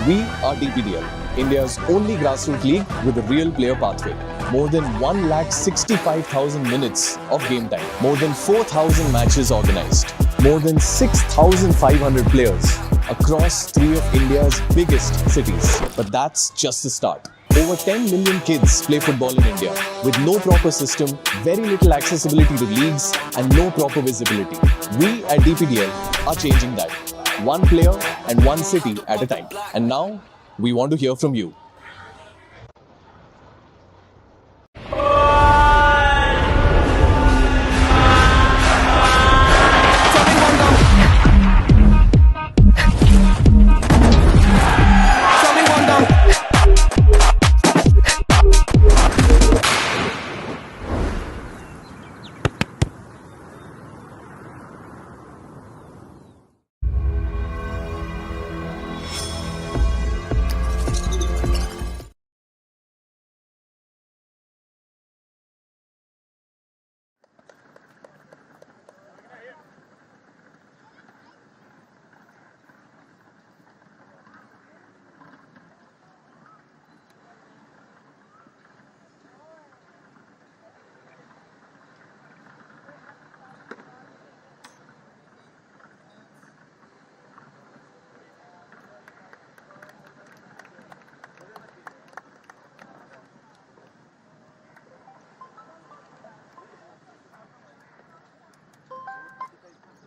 We are DPDL, India's only grassroots league with a real player pathway. More than 1,65,000 minutes of game time. More than 4,000 matches organized. More than 6,500 players across 3 of India's biggest cities. But that's just the start. Over 10 million kids play football in India with no proper system, very little accessibility to leagues, and no proper visibility. We at DPDL are changing that. One player and one city at a time. And now, we want to hear from you.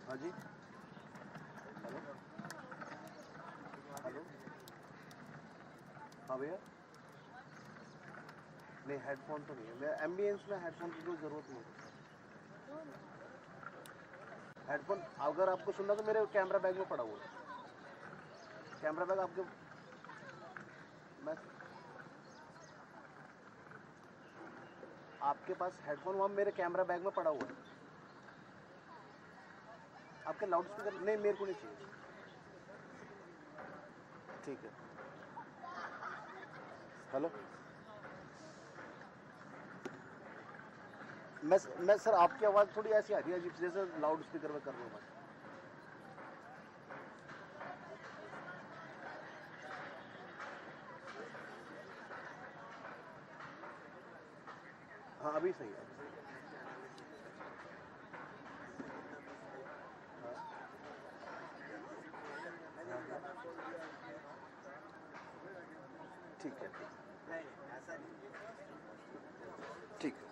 हाँ जी, hello hello, हाँ भैया, नहीं headphone तो नहीं है, मैं ambience में headphone की कोई ज़रूरत नहीं है। हेडफोन अगर आपको सुनना तो मेरे कैमरा बैग में पड़ा हुआ है। कैमरा बैग आपके मैं आपके पास हेडफोन वहाँ मेरे कैमरा बैग में पड़ा हुआ है। आपके लाउड स्पीकर नहीं, मेरे को नहीं चाहिए। ठीक है, हेलो, मैं सर आपकी आवाज़ थोड़ी ऐसी आ रही है अजीब, जैसे लाउड स्पीकर में कर रहा हूँ। हाँ अभी सही है। ठीक है, ठीक है।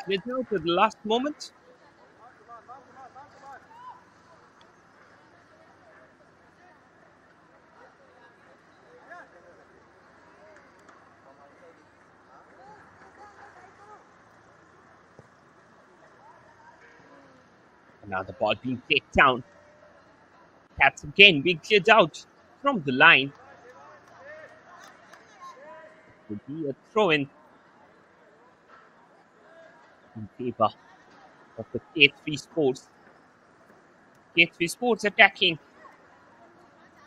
Get out at the last moment. Another ball being played down. That's again being cleared out from the line. It would be a throw-in in favor of the K3 Sports. K3 Sports attacking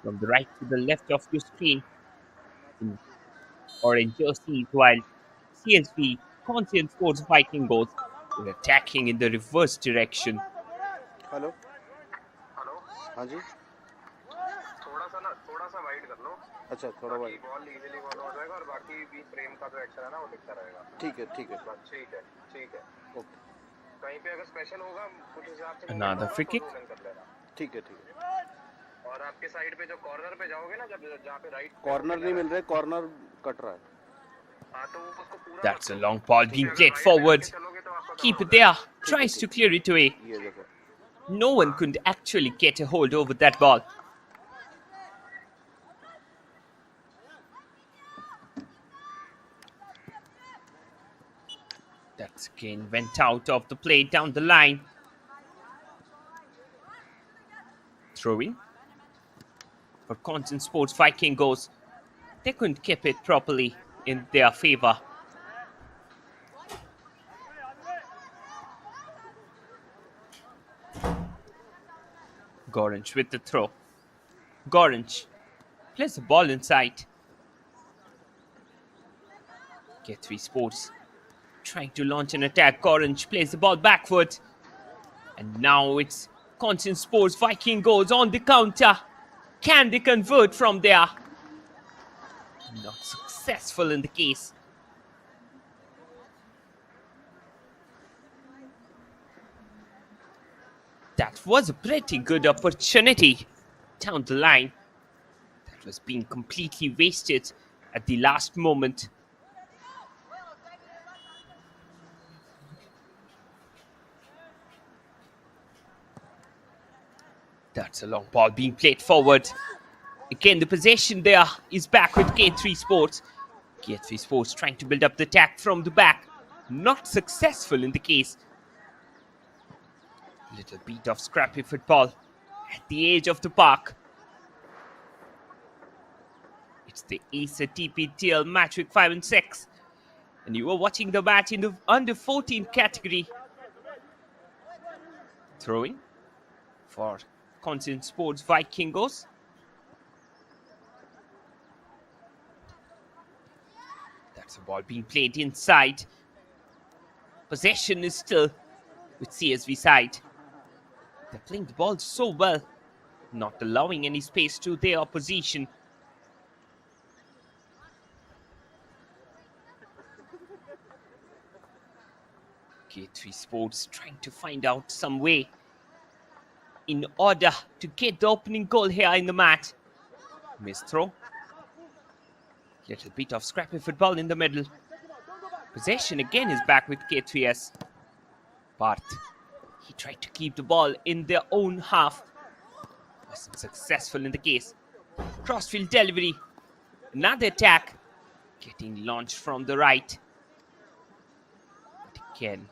from the right to the left of your screen in orange jerseys, while CSV, Conscient Sports Vikingos, were attacking in the reverse direction. Hello hello हाँ जी थोड़ा सा wide कर लो अच्छा थोड़ा ताकि wide ball easily ball हो जाएगा और बाकी भी फ्रेम का जो एक्शन है ना वो दिखता रहेगा ठीक है बस ठीक है ओके कहीं पे अगर स्पेशल होगा कुछ हिसाब से Another free kick. तो कर लेना ठीक है और आपके साइड पे जो कॉर्नर पे जाओगे ना जब जहाँ पे राइट कॉर्नर नहीं मिल रहा है कॉर्नर कट रहा है हाँ तो वो उसको पूरा That's a long ball being played forward. चलोगे तो आपका Keeper there tries to clear it away. ये देखो No one could actually get a hold over that ball. That again went out of the play down the line. Throwing for Conscient Sports Vikingos. They couldn't keep it properly in their favor. Gorange with the throw. Gorange plays the ball inside. K3 Sports trying to launch an attack. Gorange plays the ball backward. And now it's Conscient Sports Vikingos on the counter. Can they convert from there? Not successful in the case. That was a pretty good opportunity down the line. That was being completely wasted at the last moment. That's a long ball being played forward. Again, the possession there is back with K3 Sports. K3 Sports trying to build up the attack from the back. Not successful in the case. Little bit of scrappy football at the edge of the park. It's the Acer DPDL Matchweek 5 and 6. And you are watching the match in the under 14 category. Throwing for Conscient Sports Vikingos. That's a ball being played inside. Possession is still with CSV side. They're playing the ball so well, not allowing any space to their opposition. K3 Sports trying to find out some way in order to get the opening goal here in the match. Miss throw. Little bit of scrappy football in the middle. Possession again is back with K3S. Parth. He tried to keep the ball in their own half. Wasn't successful in the case. Crossfield delivery. Another attack. Getting launched from the right. But again,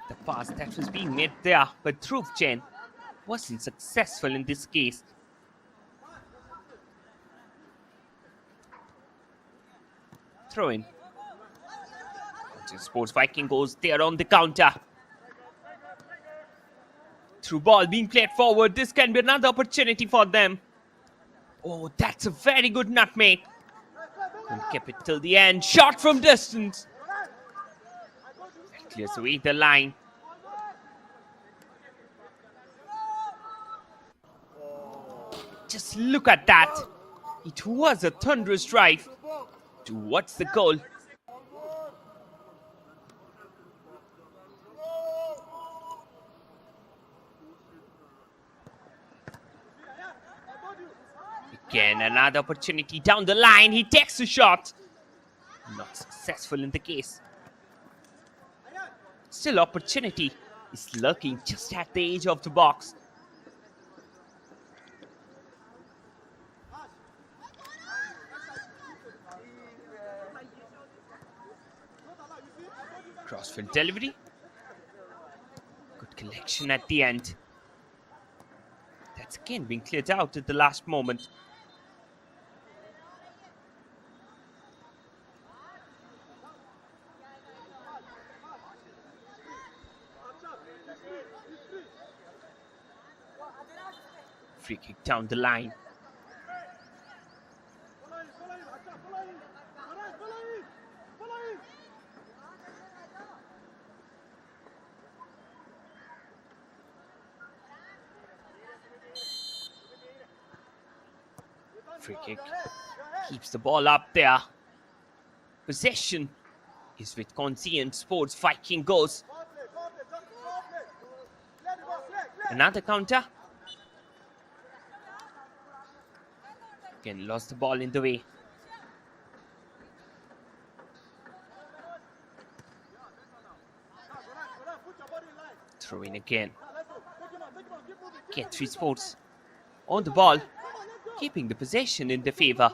the pass that was being made there by Dhruv Jain wasn't successful in this case. Throw in. Sports Vikingos there on the counter. Through ball being played forward. This can be another opportunity for them. Oh, that's a very good nutmeg. And kept it till the end. Shot from distance. That clears away the line. Just look at that. It was a thunderous drive towards the goal. Again, another opportunity down the line. He takes a shot. Not successful in the case. Still opportunity is lurking just at the edge of the box. Crossfield delivery. Good collection at the end. That's again being cleared out at the last moment. Free kick down the line. Free kick keeps the ball up there. Possession is with Conscient Sports. Vikingos. Another counter. Again, lost the ball in the way. Throw in again. K3 Sports on the ball, keeping the possession in their favor.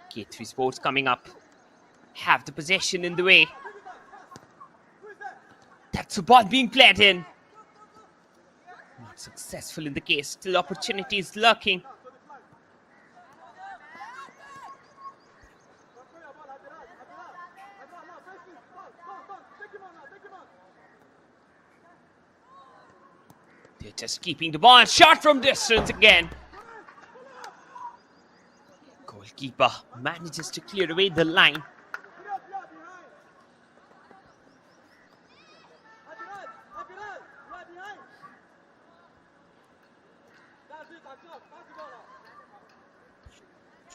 K3 Sports coming up, have the possession in the way. That's the ball being played in. Not successful in the case, still opportunities lurking. They're just keeping the ball. Shot from distance again. Goalkeeper manages to clear away the line.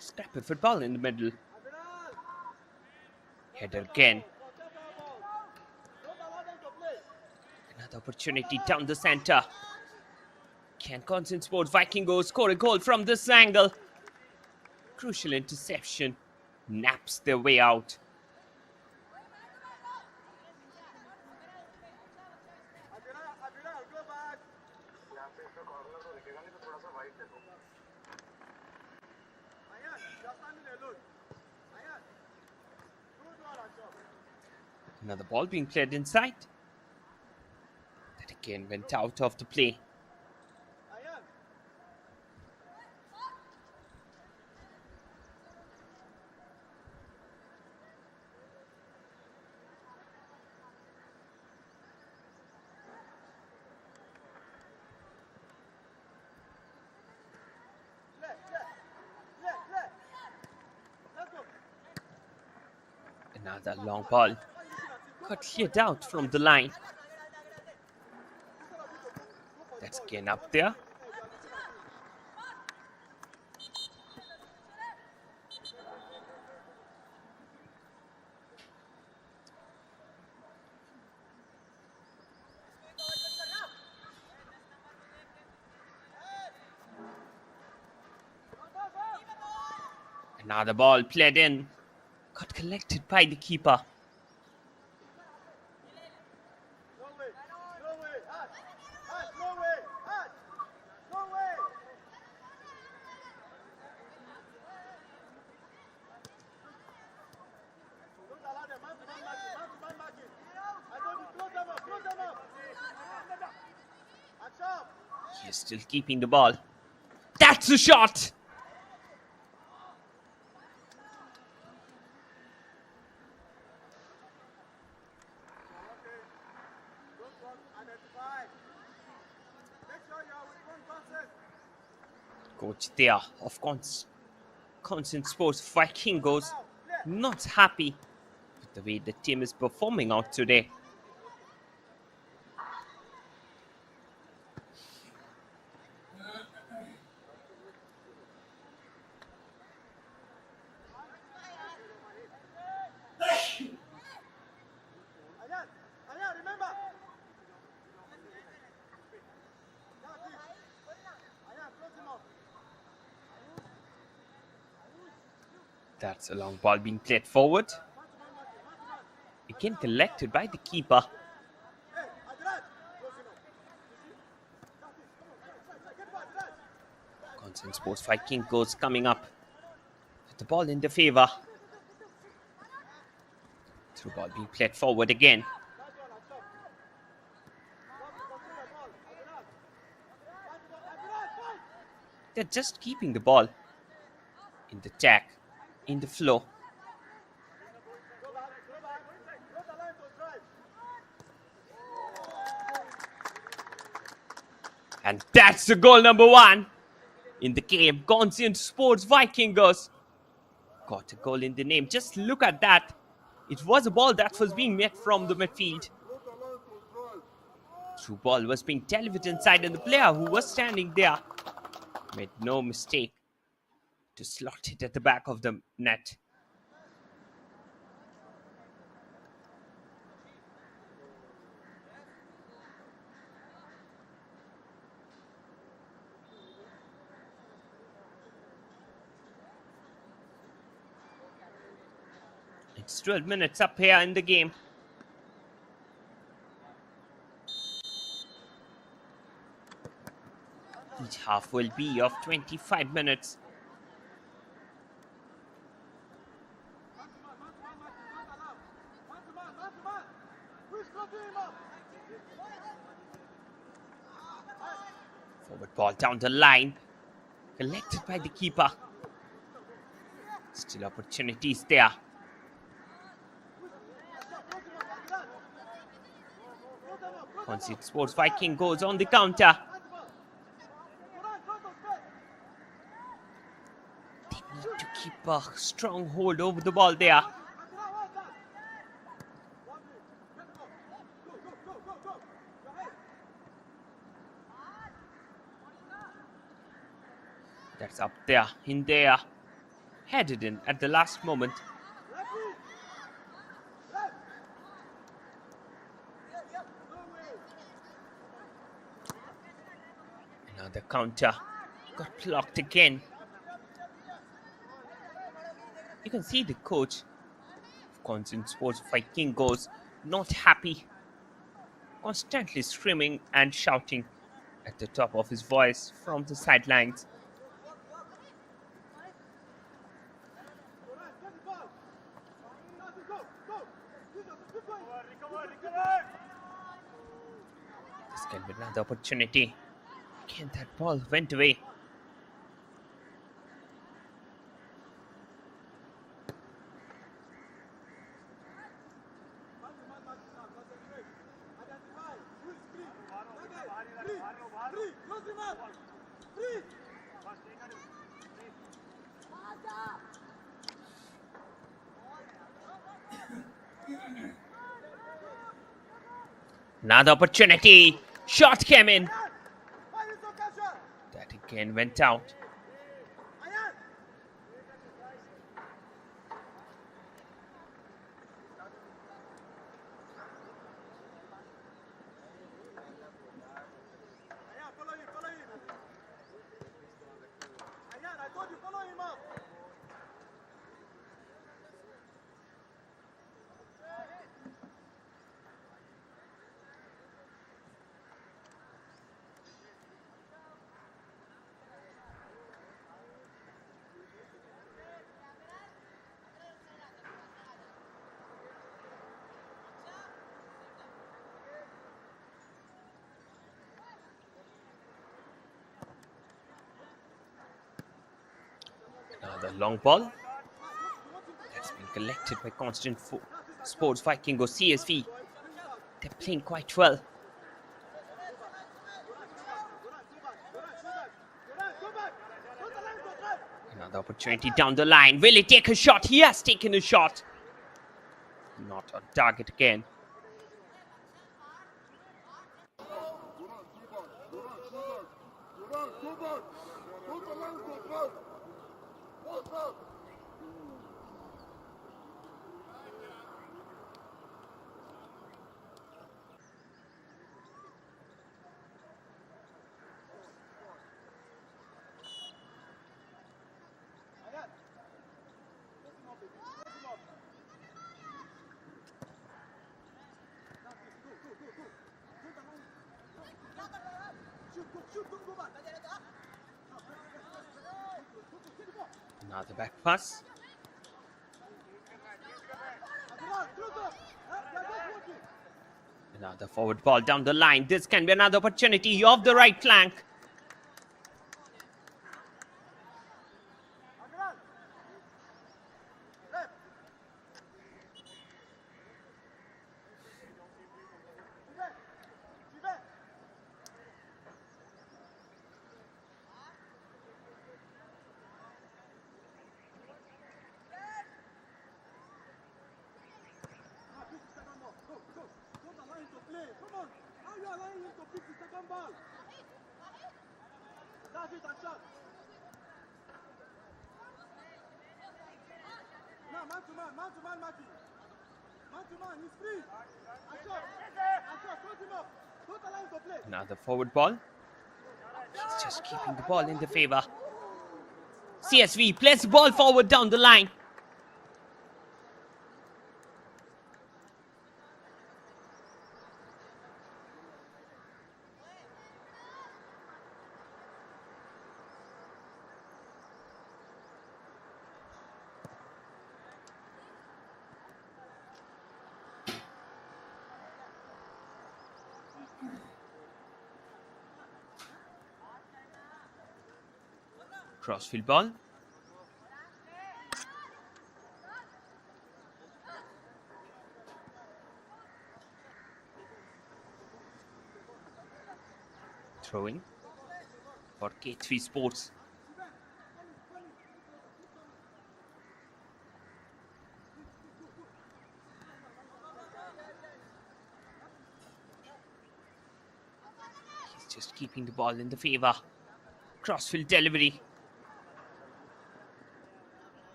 Scrappy football in the middle. Header again. Another opportunity down the center. Can Conscient Sports Vikingos score a goal from this angle? Crucial interception. Naps their way out. Another ball being played inside. That again went out of the play. Another long ball. Got cleared out from the line. That's again up there. Another ball played in. Got collected by the keeper. He's still keeping the ball. That's a shot! Coach there of Conscient Sports Vikingos not happy with the way the team is performing out today. That's a long ball being played forward. Again collected by the keeper. Conscient Sports Vikingos coming up with the ball in their favor. Through ball being played forward again. They're just keeping the ball in the tack, in the flow. And that's the goal number 1 in the game. Conscient Sports Vikingos got a goal in the name. Just look at that. It was a ball that was being met from the midfield. Through ball was being delivered inside, and the player who was standing there made no mistake to slot it at the back of the net. It's 12 minutes up here in the game. Each half will be of 25 minutes. Forward ball down the line. Collected by the keeper. Still opportunities there. Conscient Sports Vikingos on the counter. They need to keep a strong hold over the ball there. That's up there, in there. Headed in at the last moment. Another counter. Got blocked again. You can see the coach of Conscient Sports Vikingos not happy. Constantly screaming and shouting at the top of his voice from the sidelines. This can be another opportunity. Again, that ball went away. Another opportunity. Shot came in. That again went out. Another long ball. That's been collected by Conscient Sports Vikingos CSV. They're playing quite well. Another opportunity down the line. Will he take a shot? He has taken a shot. Not on target again. Another back pass. Another forward ball down the line. This can be another opportunity off the right flank. Another forward ball. He's just keeping the ball in the favor. CSV plays the ball forward down the line. Crossfield ball. Throwing for K3 Sports. He's just keeping the ball in the favor. Crossfield delivery.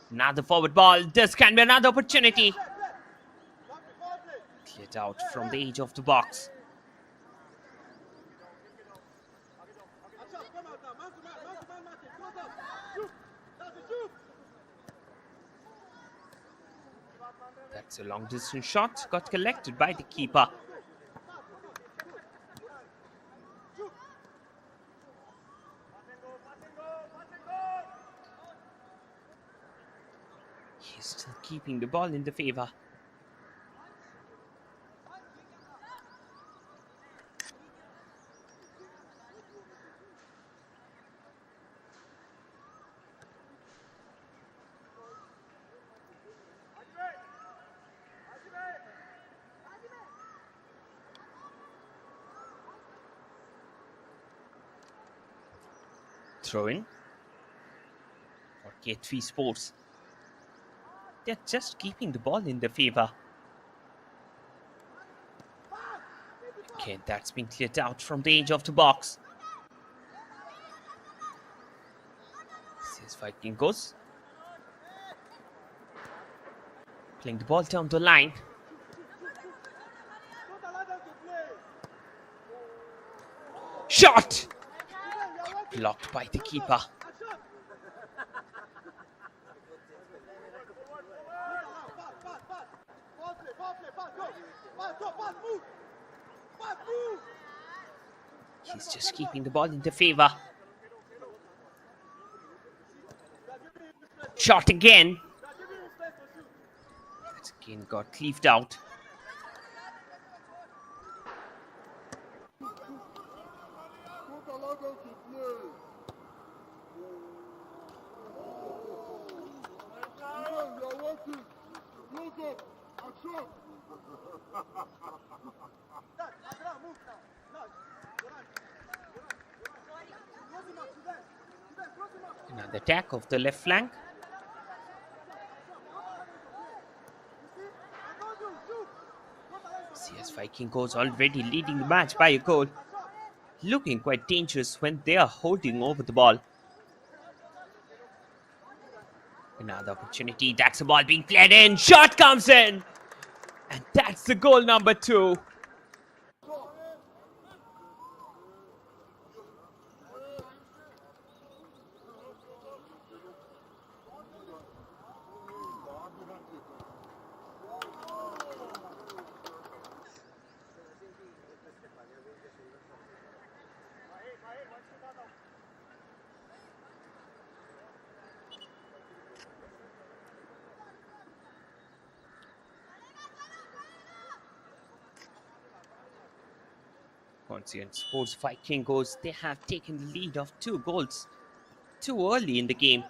Another forward ball. This can be another opportunity. Cleared out from the edge of the box. That's a long distance shot. Got collected by the keeper. He's still keeping the ball in the favor. Throw in for K3 Sports. They're just keeping the ball in their favor. Okay, that's been cleared out from the edge of the box. This is Vikingos. Playing the ball down the line. Shot! Blocked by the keeper. He's just keeping the ball in the favor. Shot again. That again got cleaved out. Another attack of the left flank. CS Vikingos already leading the match by a goal. Looking quite dangerous when they are holding over the ball. Another opportunity. That's a ball being played in. Shot comes in. And that's the goal number 2. Conscient Sports Vikingos, they have taken the lead of 2 goals too early in the game.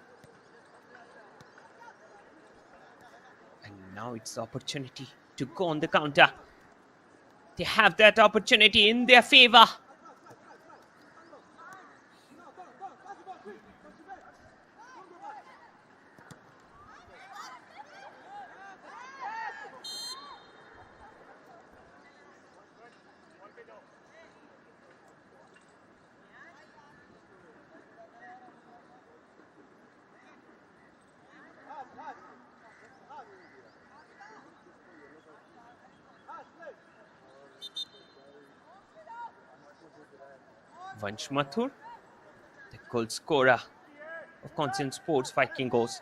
And now it's the opportunity to go on the counter. They have that opportunity in their favor. Vansh Mathur, the goal scorer of Conscient Sports Vikingos.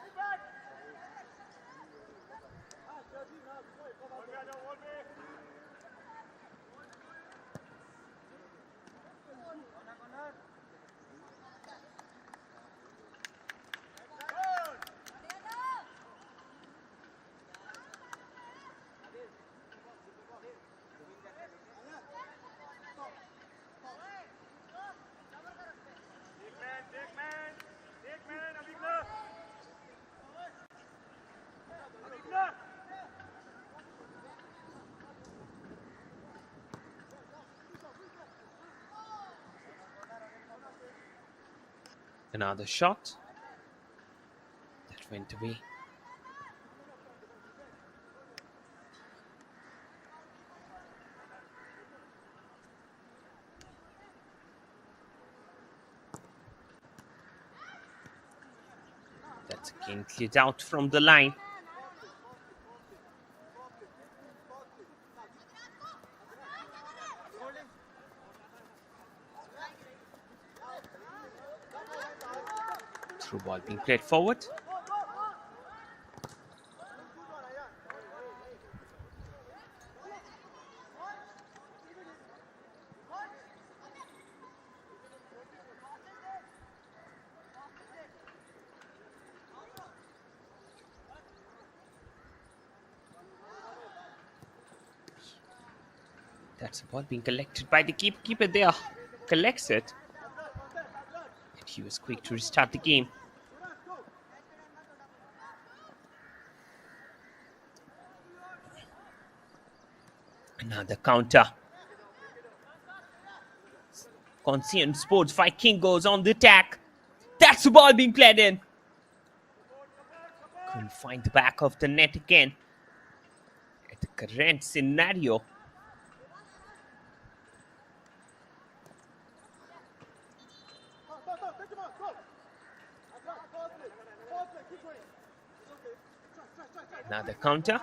Another shot that went away. That's again cleared out from the line. Through ball being played forward. That's a ball being collected by the keeper there. Collects it. And he was quick to restart the game. Another counter. Conscient Sports Vikingos on the attack. That's the ball being played in. Couldn't find the back of the net again. At the current scenario. Another counter.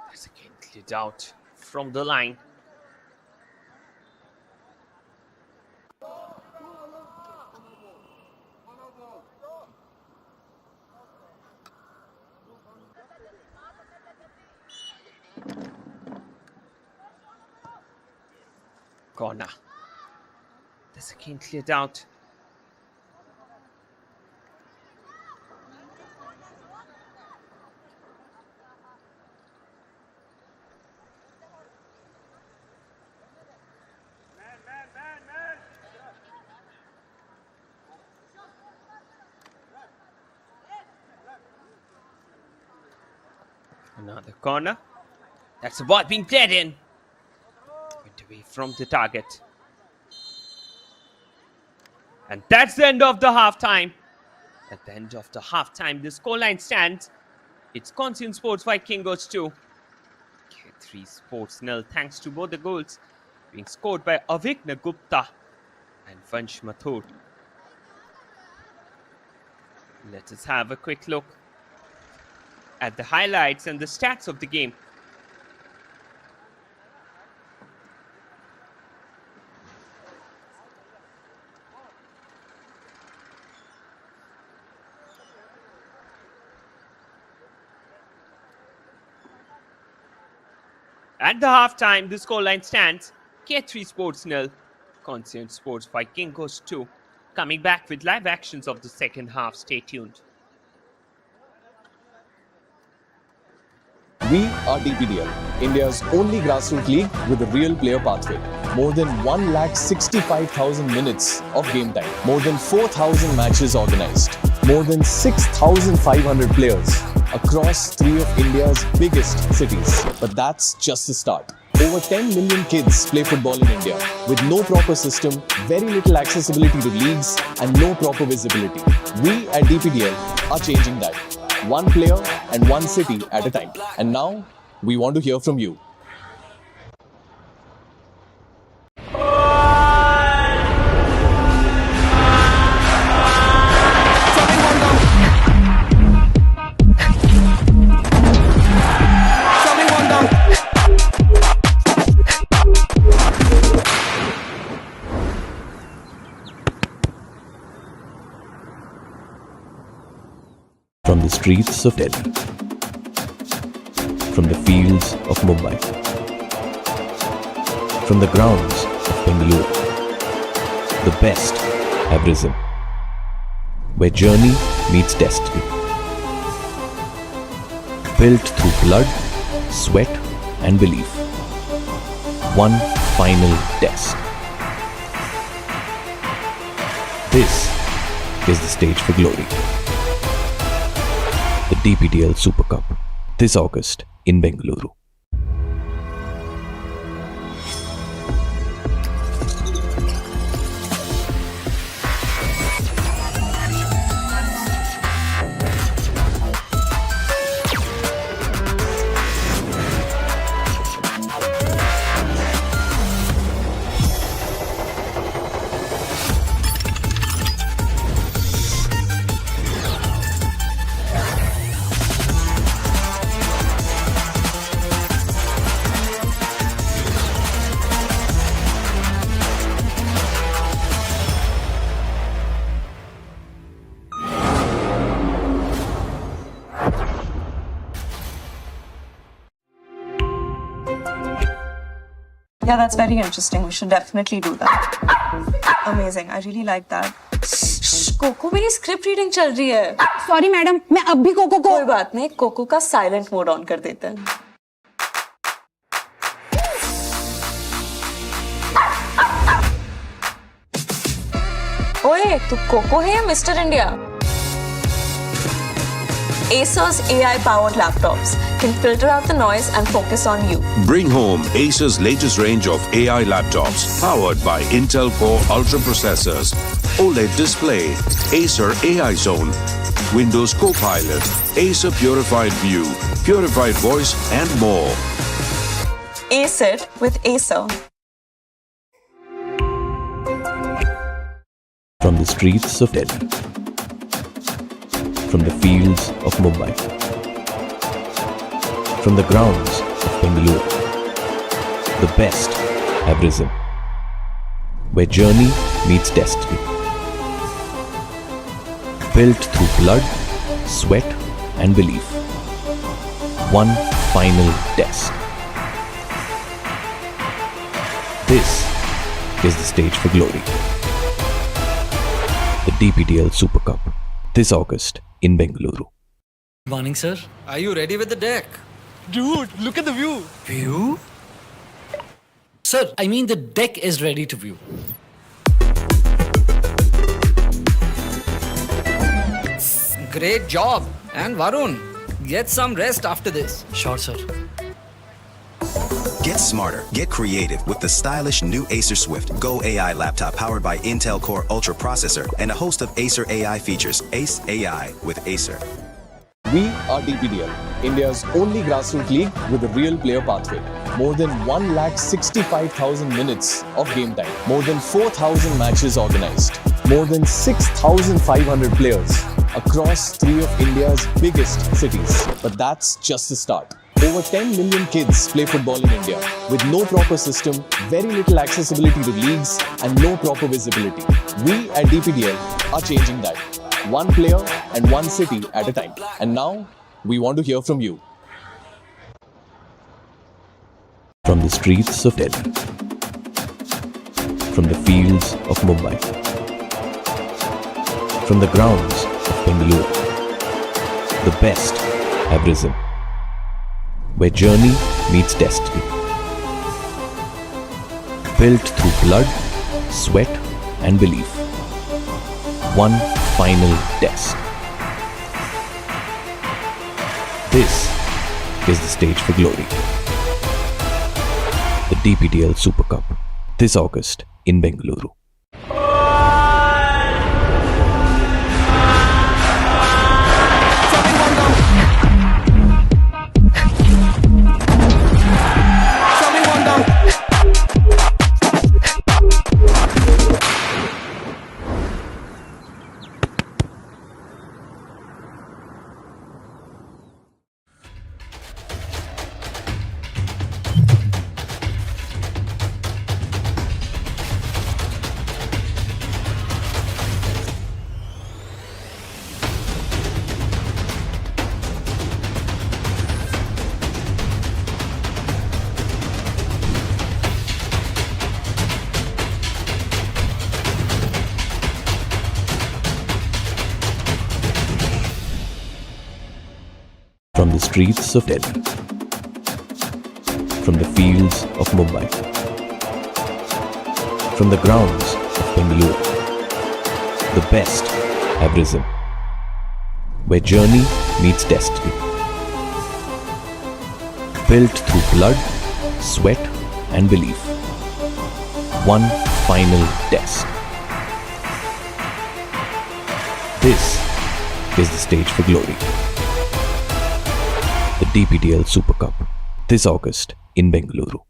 That's again cleared out from the line. Corner. That's again cleared out. Another corner. That's the ball being played in. Went away from the target. And that's the end of the halftime. At the end of the halftime, the scoreline stands. It's Conscient Sports Vikingos 2. K3 Sports 0, thanks to both the goals being scored by Avigna Gupta and Vansh Mathur. Let us have a quick look at the highlights and the stats of the game. At the halftime, the scoreline stands K3 Sports 0, Conscient Sports Vikingos 2. Coming back with live actions of the second half. Stay tuned. We are DPDL, India's only grassroots league with a real player pathway. More than 1,65,000 minutes of game time. More than 4,000 matches organized. More than 6,500 players across 3 of India's biggest cities. But that's just the start. Over 10 million kids play football in India with no proper system, very little accessibility to leagues, and no proper visibility. We at DPDL are changing that. One player and one city at a time. And now, we want to hear from you. From the streets of Delhi, from the fields of Mumbai, from the grounds of Bengaluru, the best have risen, where journey meets destiny. Built through blood, sweat and belief. One final test. This is the stage for glory. The DPDL Super Cup, this August in Bengaluru. Yeah, that's very interesting. We should definitely do that. Amazing. I really like that. Coco मेरी script reading चल रही है. Sorry madam, मैं अब भी cocoa को. कोई बात नहीं, कोको का साइलेंट मोड ऑन कर देते हैं. ओए, तू कोको है या mister India? Acer's AI-powered laptops can filter out the noise and focus on you. Bring home Acer's latest range of AI laptops powered by Intel Core Ultra processors, OLED display, Acer AI Zone, Windows Copilot, Acer Purified View, Purified Voice and more. Ace it with Acer. From the streets of Delhi, from the fields of Mumbai, from the grounds of Bengaluru, the best have risen, where journey meets destiny. Built through blood, sweat and belief. One final test. This is the stage for glory. The DPDL Super Cup, this August in Bengaluru. Good morning, sir. Are you ready with the deck? Dude, look at the view. View? Sir, I mean the deck is ready to view. Great job. And Varun, get some rest after this. Sure, sir. Get smarter, get creative with the stylish new Acer Swift Go AI laptop powered by Intel Core Ultra processor and a host of Acer AI features. Ace AI with Acer. We are DPDL, India's only grassroots league with a real player pathway. More than 1,65,000 minutes of game time. More than 4,000 matches organized. More than 6,500 players across 3 of India's biggest cities. But that's just the start. Over 10 million kids play football in India with no proper system, very little accessibility to leagues, and no proper visibility. We at DPDL are changing that. One player and one city at a time. And now, we want to hear from you. From the streets of Delhi, from the fields of Mumbai, from the grounds of Bengaluru, the best have risen, where journey meets destiny. Built through blood, sweat, and belief. One final test. This is the stage for glory. The DPDL Super Cup, this August in Bengaluru. From the streets of Delhi, from the fields of Mumbai, from the grounds of Bengaluru, the best have risen, where journey meets destiny. Built through blood, sweat, and belief. One final test. This is the stage for glory. The DPDL Super Cup, this August in Bengaluru.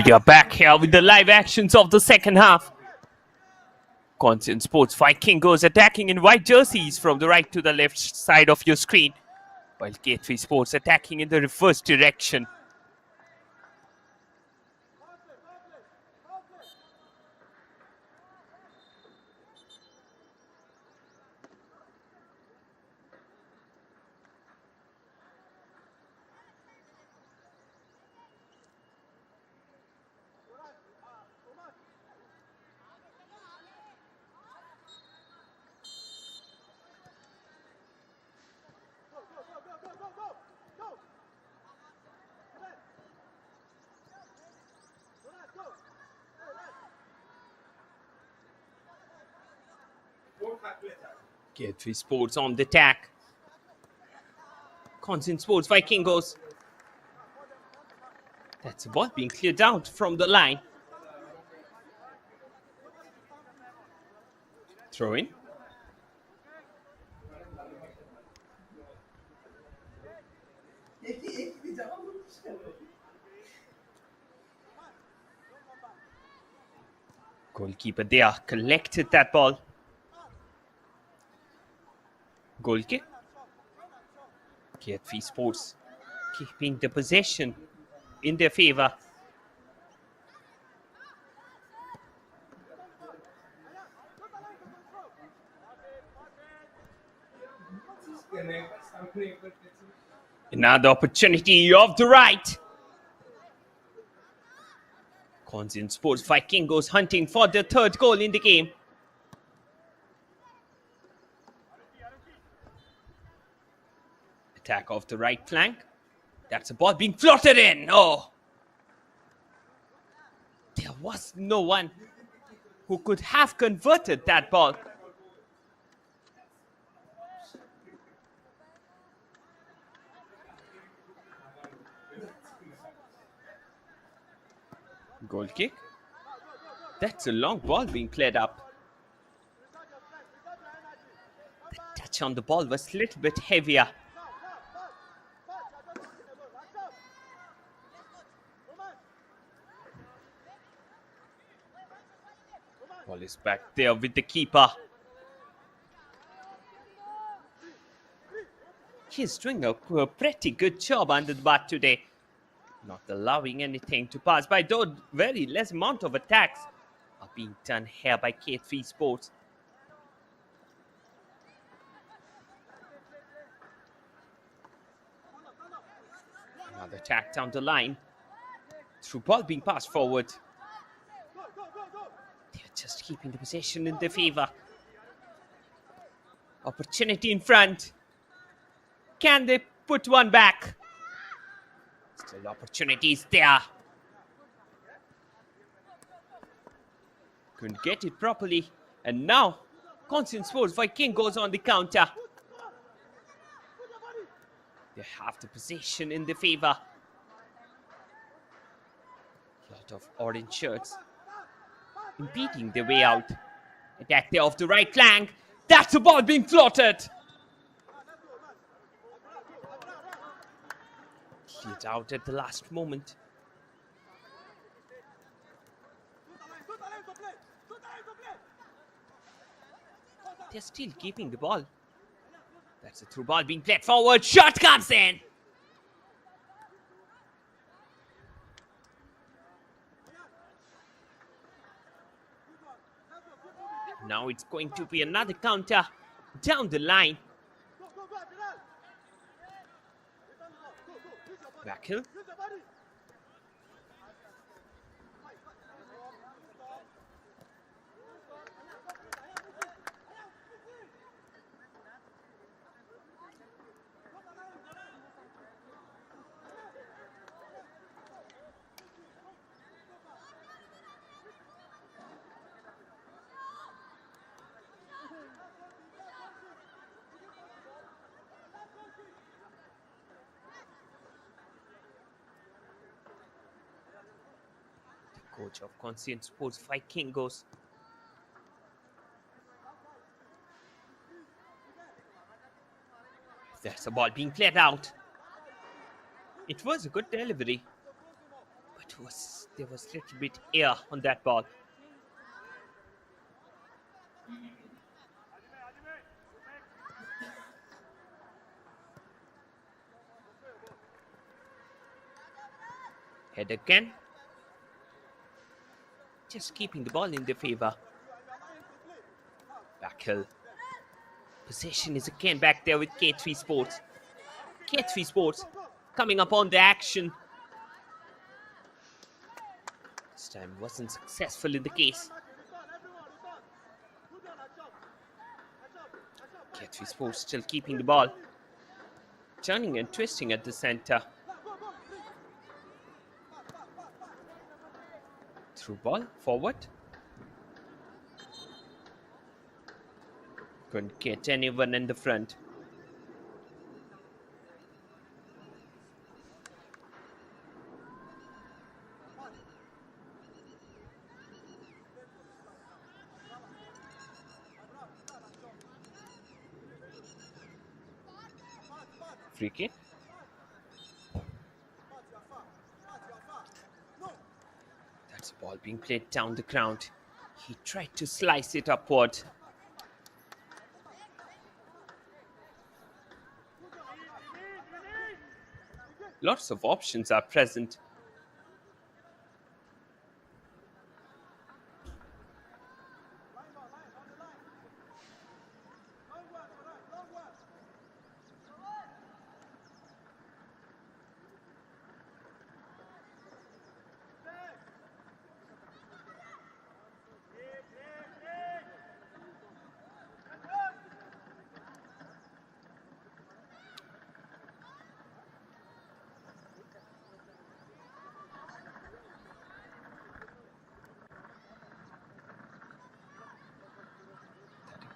We are back here with the live actions of the second half. Conscient Sports Vikingos attacking in white jerseys from the right to the left side of your screen, while Gateway Sports attacking in the reverse direction. Gateway Sports on the attack. Conscient Sports Vikingos. That's a ball being cleared out from the line. Throw in. Goalkeeper there collected that ball. Goal kick. Gateway Sports keeping the possession in their favor. Another opportunity off the right. Conscient Sports Vikingos hunting for their third goal in the game. Attack off the right flank. That's a ball being floated in. Oh. There was no one who could have converted that ball. Goal kick. That's a long ball being played up. The touch on the ball was a little bit heavier. Ball is back there with the keeper. He's doing a pretty good job under the bat today. Not allowing anything to pass by, though very less amount of attacks are being done here by K3 Sports. Another attack down the line. Through ball being passed forward. They're just keeping the possession in their favor. Opportunity in front. Can they put one back? Still opportunities there. Couldn't get it properly. And now, Conscient Sports Vikingos on the counter. They have the possession in their favor. A lot of orange shirts impeding their way out. Attack there off the right flank. That's the ball being floated. Cleared out at the last moment. They're still keeping the ball. That's a through ball being played forward. Shot comes in. Now it's going to be another counter down the line. Ariël. Coach of Conscient Sports Vikingos. There's a ball being played out. It was a good delivery, but there was a little bit air on that ball. Head again. Just keeping the ball in their favor. Ariël. Possession is again back there with K3 Sports. K3 Sports coming up on the action. This time wasn't successful in the case. K3 Sports still keeping the ball. Turning and twisting at the center. Through ball, forward. Couldn't get anyone in the front. Free kick. Ball being played down the ground. He tried to slice it upward. Lots of options are present.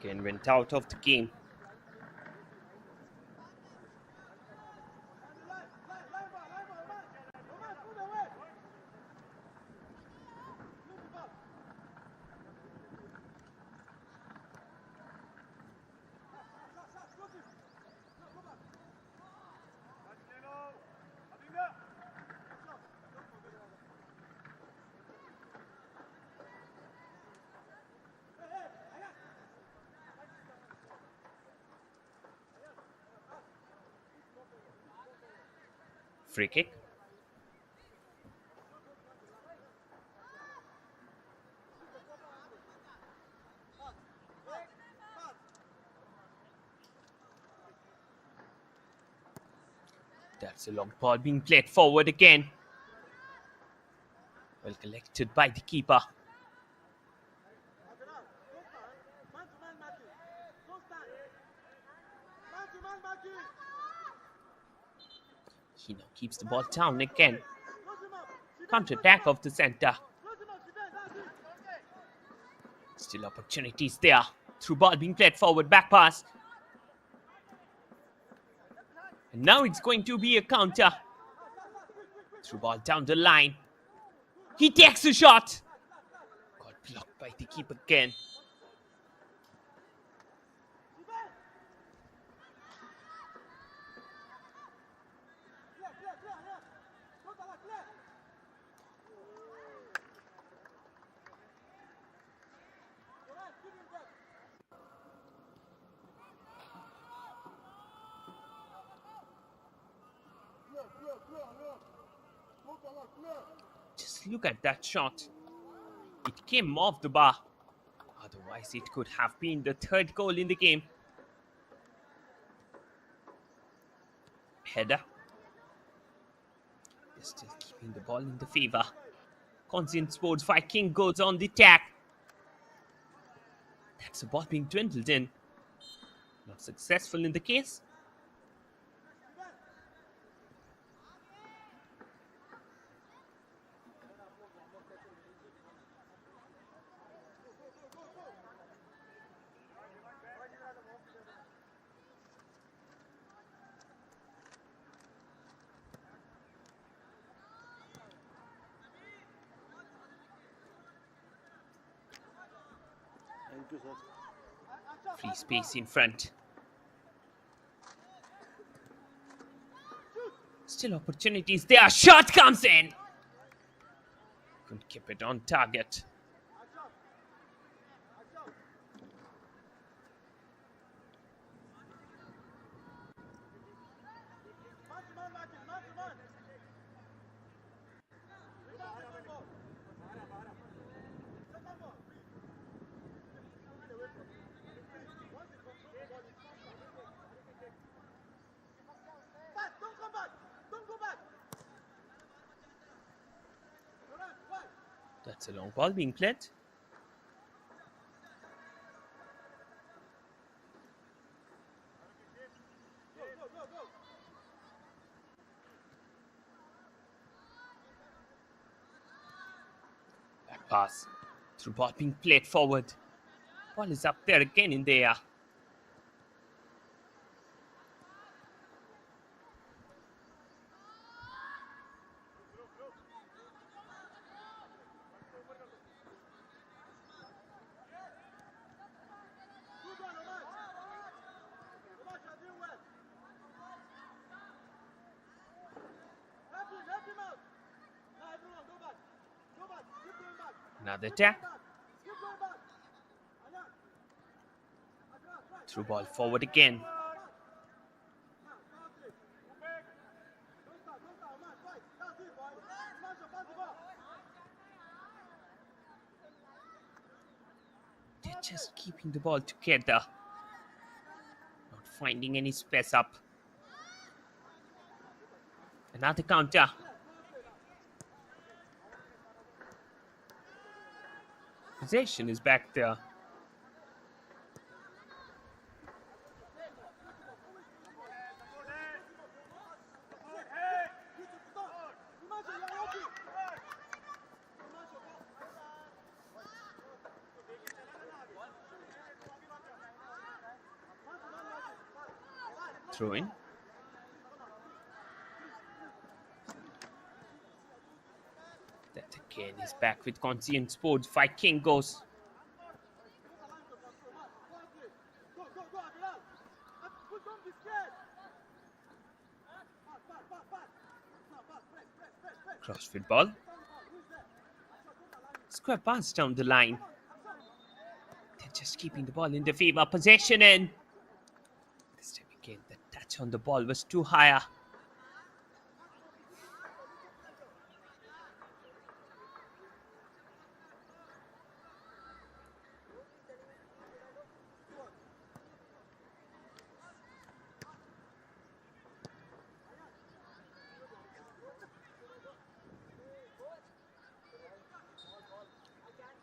Again went out of the game. Free kick. That's a long ball being played forward again. Well collected by the keeper. He now keeps the ball down again. Counter-attack of the center. Still opportunities there. Through ball being played forward, back pass. And now it's going to be a counter. Through ball down the line. He takes a shot. Got blocked by the keeper again. Just look at that shot. It came off the bar. Otherwise, it could have been the third goal in the game. Header. They're still keeping the ball in the favor. Conscient Sports Vikingos on the attack. That's a ball being dwindled in. Not successful in the case. Thank you, sir. Free space in front. Still opportunities there. Shot comes in. Couldn't keep it on target. That's a long ball being played. Back pass. Through ball being played forward. Ball is up there again in the air. Another attack. Through ball forward again. They're just keeping the ball together. Not finding any space up. Another counter. Possession is back there. Throw in. That again is back with Conscient Sports. Vikingos. Crossfield ball. Square pass down the line. They're just keeping the ball in their favor. Possession in. This time again, the touch on the ball was too higher.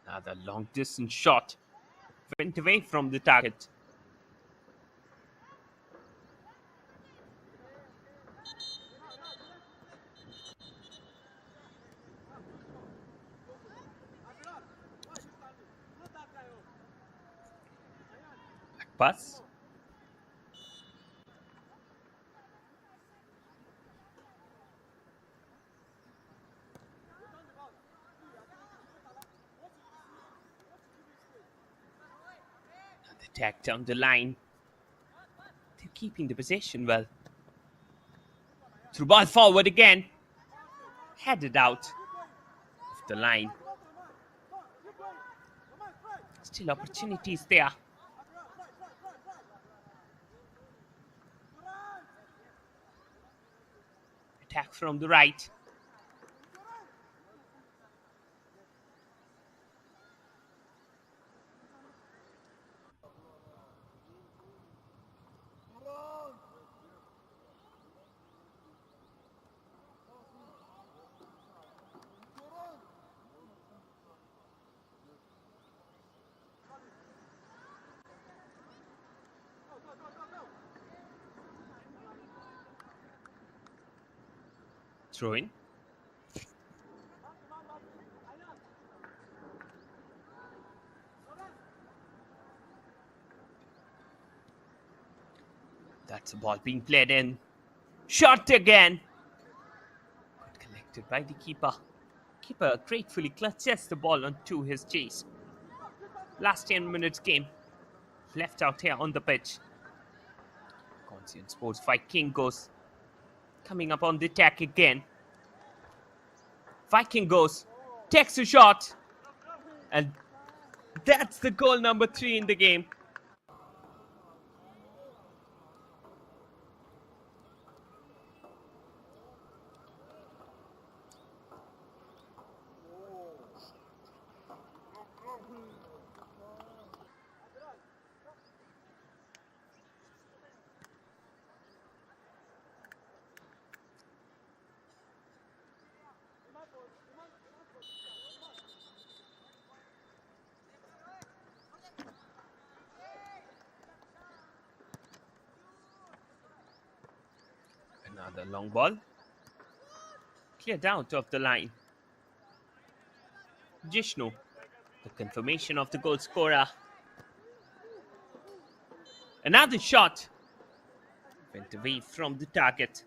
Another long distance shot went away from the target. Back pass. Attack down the line. They're keeping the possession well. Through ball forward again. Headed out of the line. Still opportunities there. Attack from the right. Throw in. That's a ball being played in. Shot again. Good collected by the keeper. Keeper gratefully clutches the ball onto his chase. Last 10 minutes game left out here on the pitch. Conscient Sports Vikingos coming up on the attack again. Vikingos takes a shot. And that's the goal number 3 in the game. Another long ball. Cleared out of the line. Jishnu, the confirmation of the goal scorer. Another shot. Went away from the target.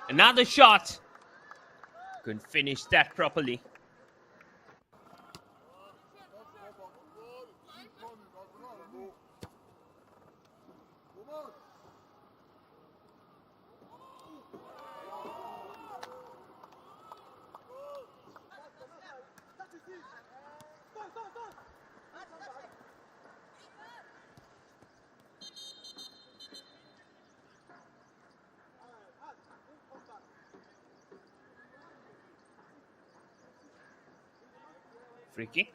Another shot. Couldn't finish that properly. Free kick.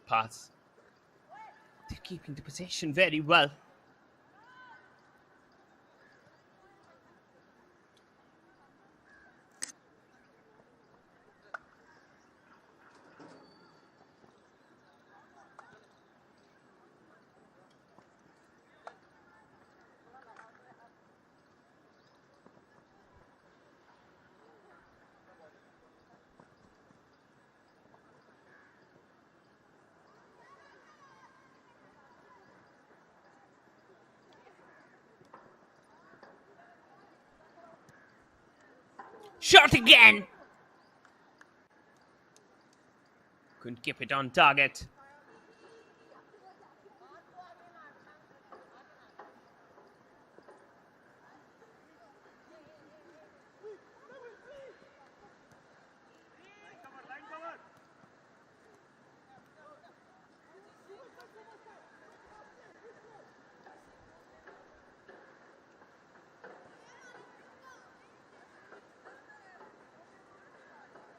Back pass. They're keeping the possession very well. Shot again! Couldn't keep it on target.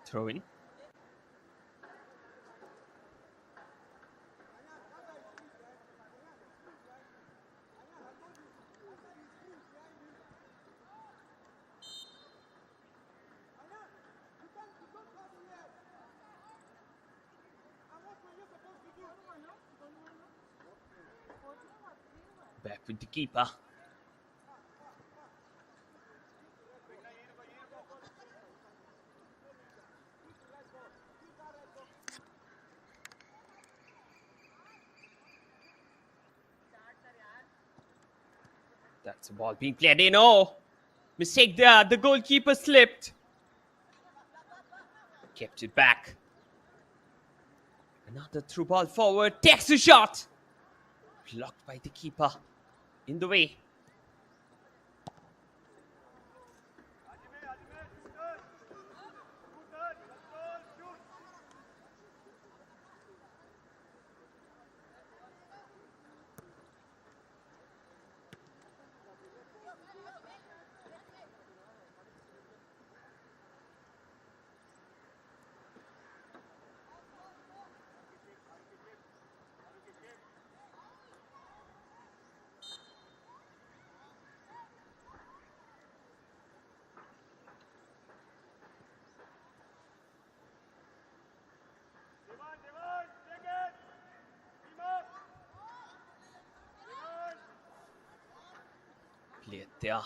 Throw in. Back with the keeper. That's a ball being played in. Oh, mistake there. The goalkeeper slipped. Kept it back. Another through ball forward. Takes a shot. Blocked by the keeper. In the way. Player there.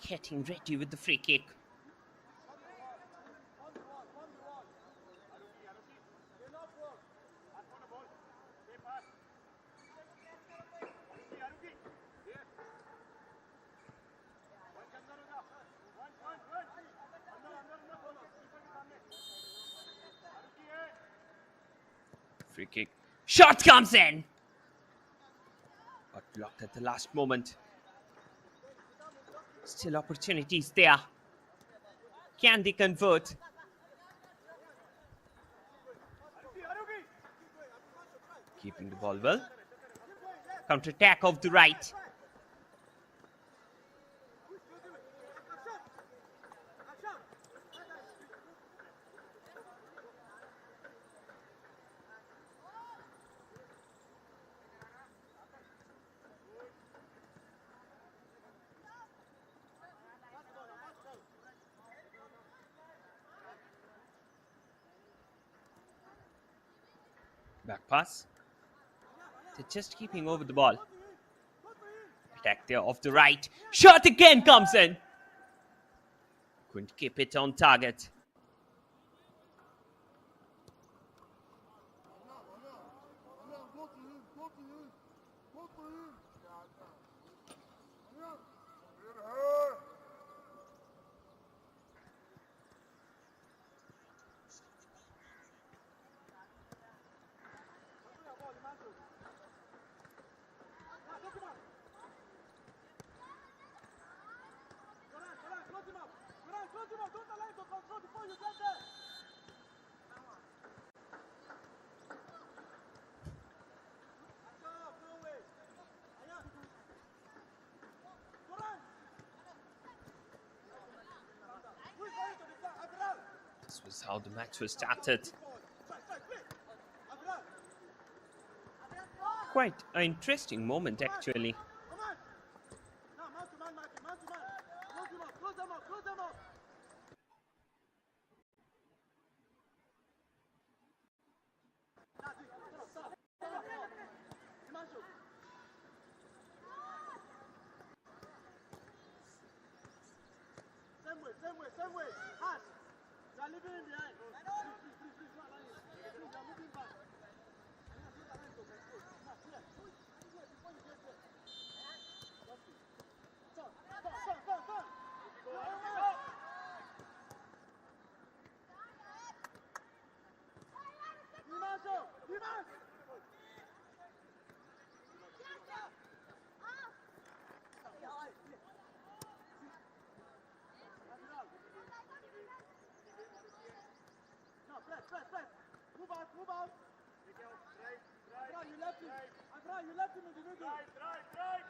Getting ready with the free kick. Free kick. Shot comes in. But blocked at the last moment. Still opportunities there. Can they convert? Keeping the ball well. Counter-attack of the right. Back pass. They're just keeping over the ball. Attack there off the right. Shot again comes in. Couldn't keep it on target. This was how the match was started. Quite an interesting moment, actually. Same way. Hard. You are leaving him behind. Please, not lying. Please, you are moving back. Press. Move out. Right. You left him in the middle. Right. Go on.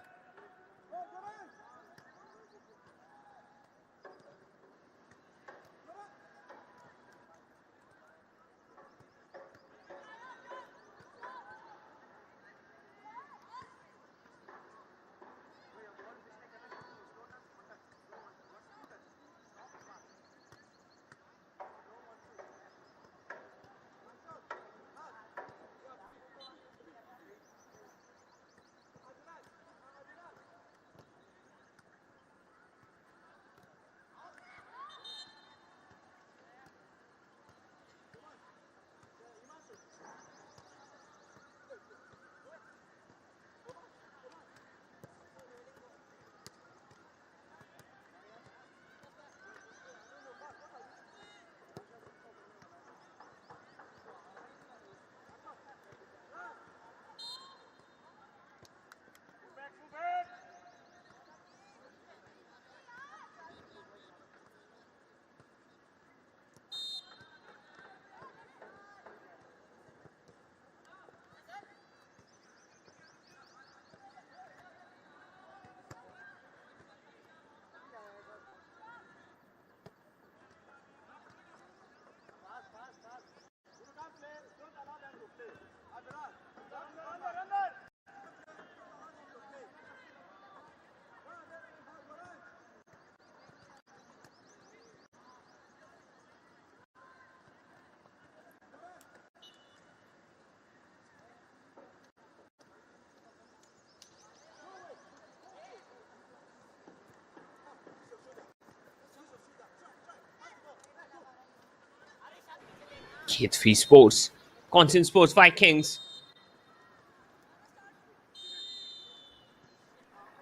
K3 Sports, Conscient Sports Vikings.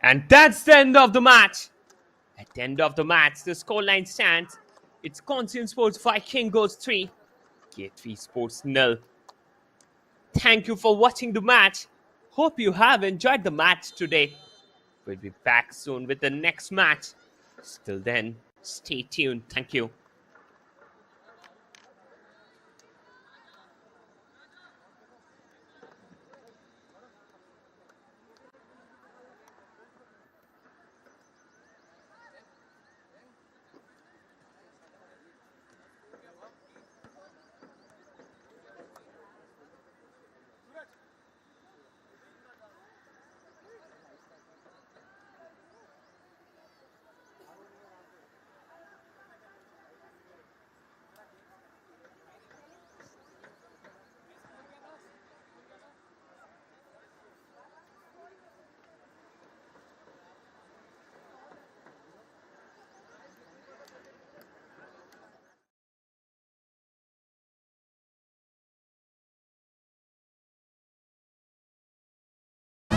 And that's the end of the match. At the end of the match, the scoreline stands. It's Conscient Sports Vikingos 3, K3 Sports 0. Thank you for watching the match. Hope you have enjoyed the match today. We'll be back soon with the next match. Till then, stay tuned. Thank you.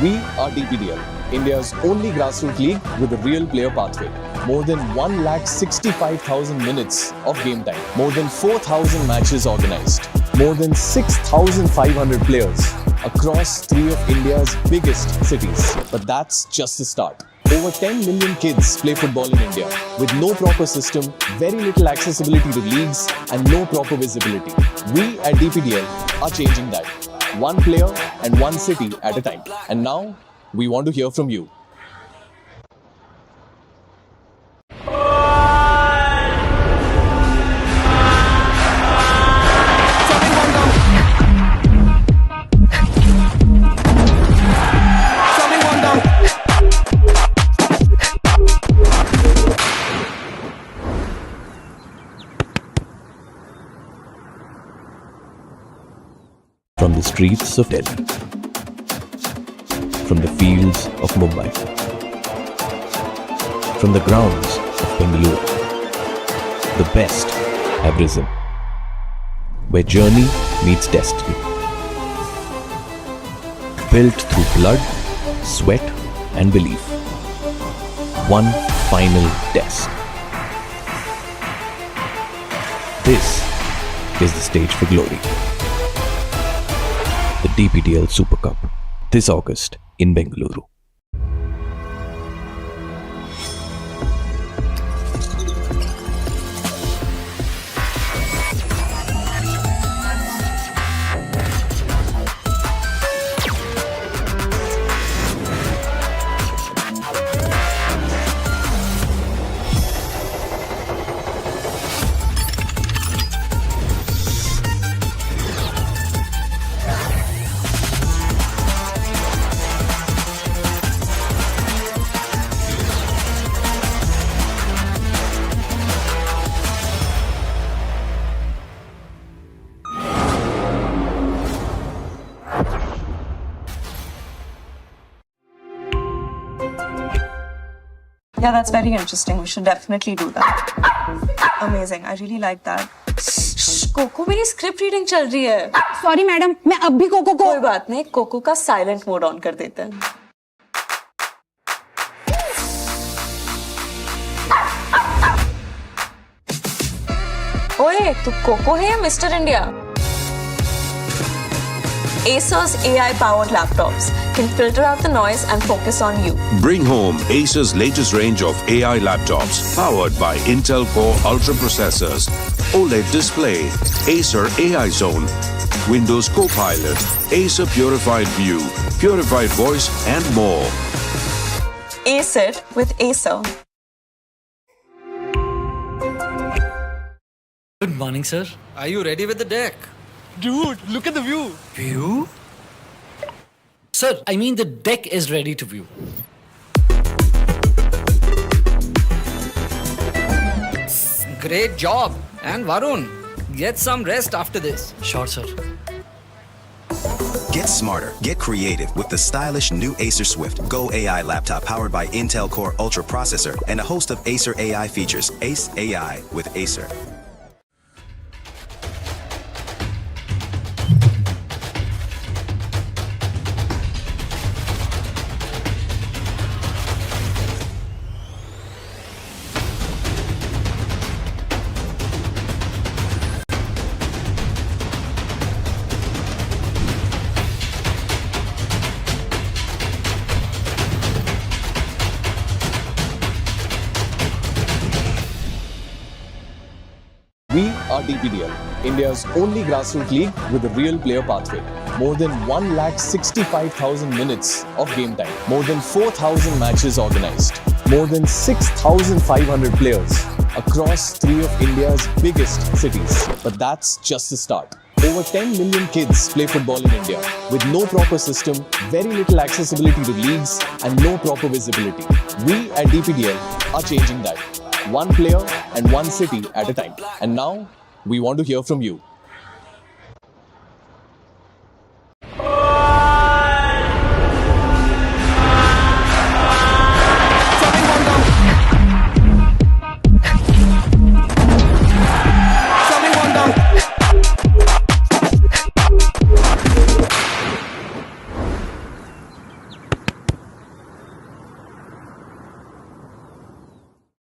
We are DPDL, India's only grassroots league with a real player pathway. More than 1,65,000 minutes of game time. More than 4,000 matches organized. More than 6,500 players across 3 of India's biggest cities. But that's just the start. Over 10 million kids play football in India with no proper system, very little accessibility to leagues and no proper visibility. We at DPDL are changing that. One player and one city at a time. And now, we want to hear from you. streets of Delhi, from the fields of Mumbai, from the grounds of Bengaluru, the best have risen, where journey meets destiny. Built through blood, sweat and belief. One final test. This is the stage for glory. The DPDL Super Cup, this August in Bengaluru. Yeah, that's very interesting. We should definitely do that. Amazing. I really like that. Coco मेरी script reading चल रही है. Sorry madam, मैं अब भी cocoa को. कोई बात नहीं, कोको का साइलेंट मोड ऑन कर देते हैं. ओए, तू कोको है या mister India? Acer's AI-powered laptops can filter out the noise and focus on you. Bring home Acer's latest range of AI laptops powered by Intel Core Ultra processors, OLED display, Acer AI Zone, Windows Copilot, Acer Purified View, Purified Voice and more. Ace it with Acer. Good morning, sir. Are you ready with the deck? Dude, look at the view. View? Sir, I mean the deck is ready to view. Great job. And Varun, get some rest after this. Sure, sir. Get smarter, get creative with the stylish new Acer Swift Go AI laptop powered by Intel Core Ultra processor and a host of Acer AI features. Ace AI with Acer. We are DPDL, India's only grassroots league with a real player pathway. More than 1,65,000 minutes of game time. More than 4,000 matches organized. More than 6,500 players across 3 of India's biggest cities. But that's just the start. Over 10 million kids play football in India with no proper system, very little accessibility to leagues and no proper visibility. We at DPDL are changing that. One player and one city at a time. And now, we want to hear from you.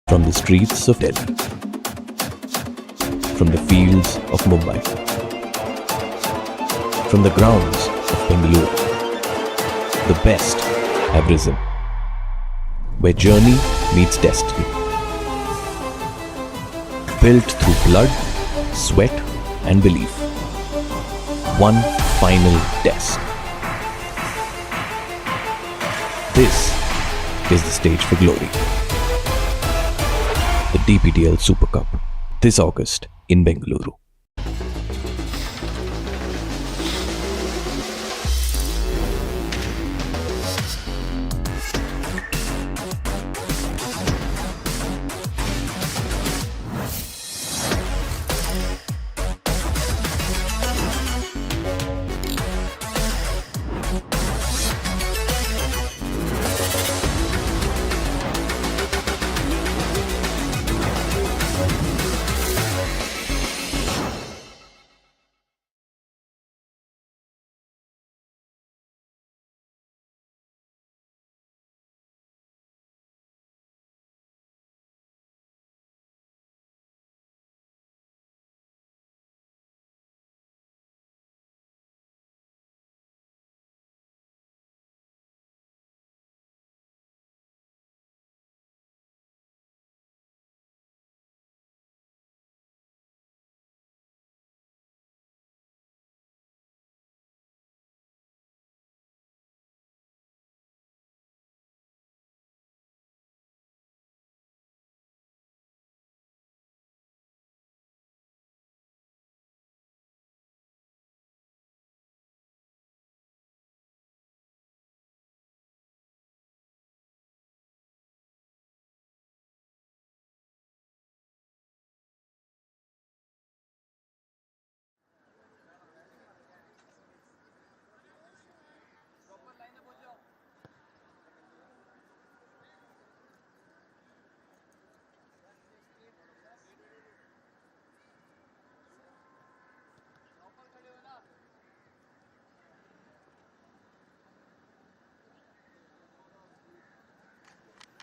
From the streets of Delhi, from the fields of Mumbai, from the grounds of Bengaluru, the best have risen, where journey meets destiny. Built through blood, sweat and belief. One final test. This is the stage for glory. The DPDL Super Cup, this August in Bengaluru.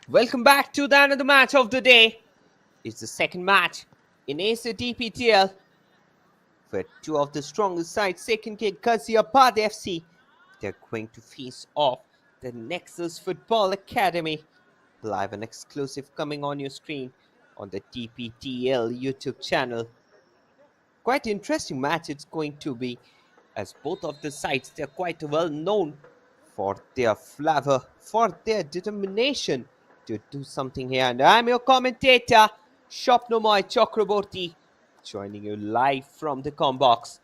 Welcome back to the another match of the day. It's the second match in Acer DPDL, where two of the strongest sides, second K Ghaziabad FC, they're going to face off the Nexus Football Academy. Live and exclusive coming on your screen on the DPDL YouTube channel. Quite interesting match it's going to be, as both of the sides, they're quite well known for their flavor, for their determination to do something here. And I'm your commentator, Shopnomoy Chakraborty, joining you live from the combox.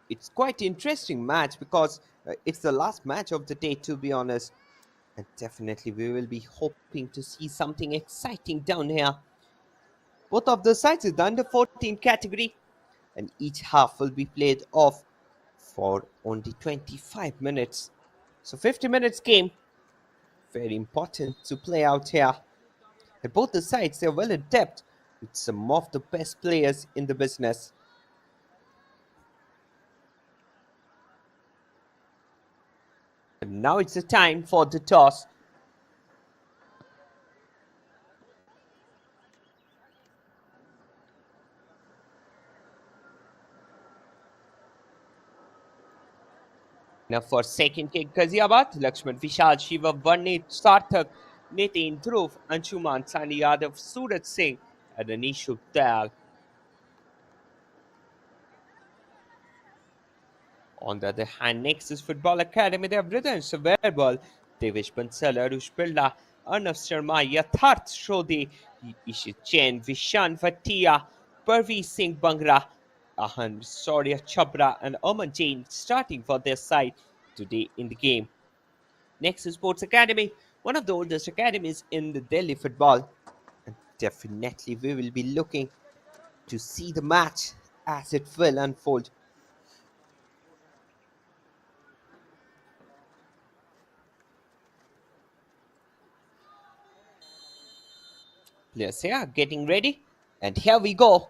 It's quite interesting match because it's the last match of the day, to be honest. And definitely we will be hoping to see something exciting down here. Both of the sides is the under 14 category, and each half will be played off for only 25 minutes. So 50 minutes game, very important to play out here. And both the sides, they're well adept with some of the best players in the business. And now it's the time for the toss. Now for second kick Ghaziabad, Lakshman Vishal, Shiva Varnit, Sarthak, Nitin, Dhruv, Anshuman, Sani Yadav, Suraj Singh, and Anishu Dayal. On the other hand, Nexus Football Academy, they have Ridan Saverbal, Devish Bansal, Arush Birla, Arnav Sharma, Yatharth Shodhi, Ishit Jain, Vishan Vatia, Parveez Singh Bangra, Ahan Soria Chabra, and Aman Jain starting for their side today in the game. Nexus Sports Academy, one of the oldest academies in the Delhi football. And definitely we will be looking to see the match as it will unfold. Players here getting ready, and here we go.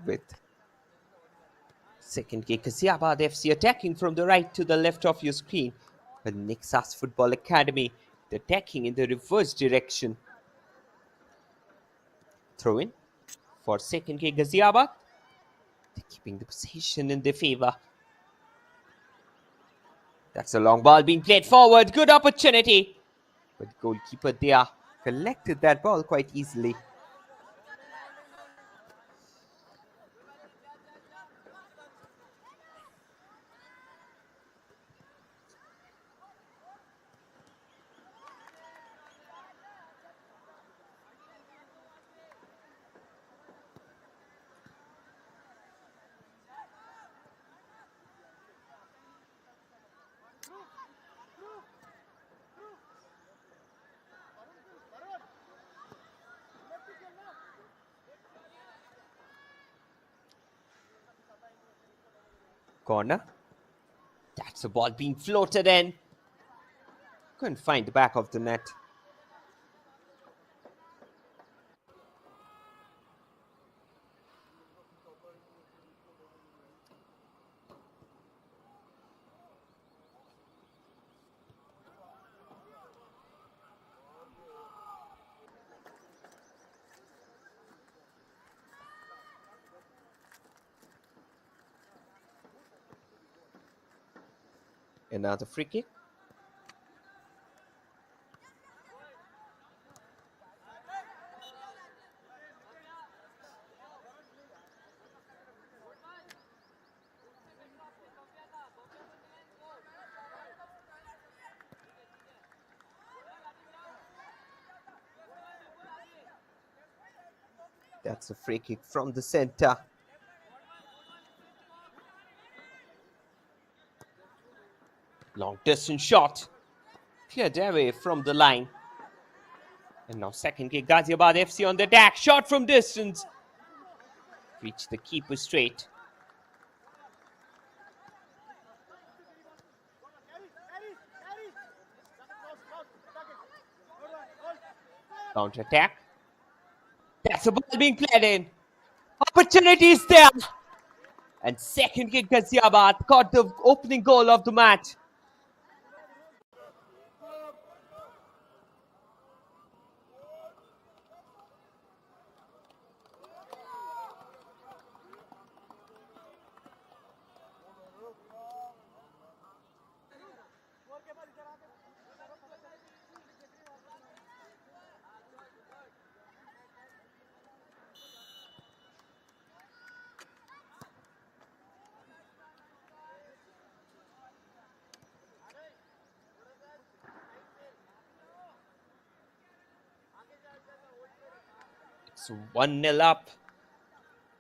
With second kick, Ghaziabad FC attacking from the right to the left of your screen. The Nexus Football Academy, they're attacking in the reverse direction. Throw in for second kick, Ghaziabad. They're keeping the possession in their favor. That's a long ball being played forward. Good opportunity. But goalkeeper there collected that ball quite easily. Corner. That's a ball being floated in. Couldn't find the back of the net. Another free kick. That's a free kick from the center. Long distance shot. Cleared away from the line. And now second kick, Ghaziabad FC on the attack. Shot from distance. Reached the keeper straight. Counter attack. That's a ball being played in. Opportunities there. And second kick, Ghaziabad got the opening goal of the match. It's 1-0 up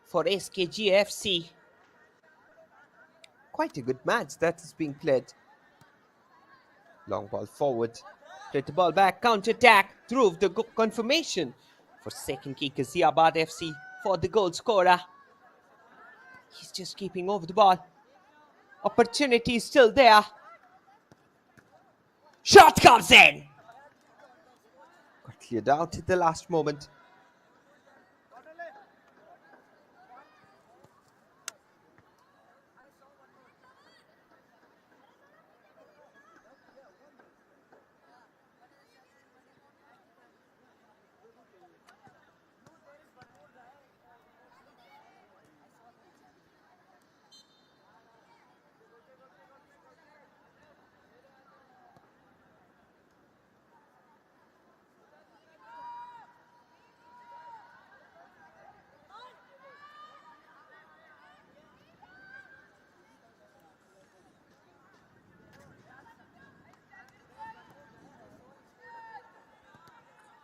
for SKGFC. Quite a good match that is being played. Long ball forward. Played the ball back. Counter-attack. Drove the confirmation for second kick. Ghaziabad FC for the goal scorer. He's just keeping over the ball. Opportunity is still there. Shot comes in. Got cleared out at the last moment.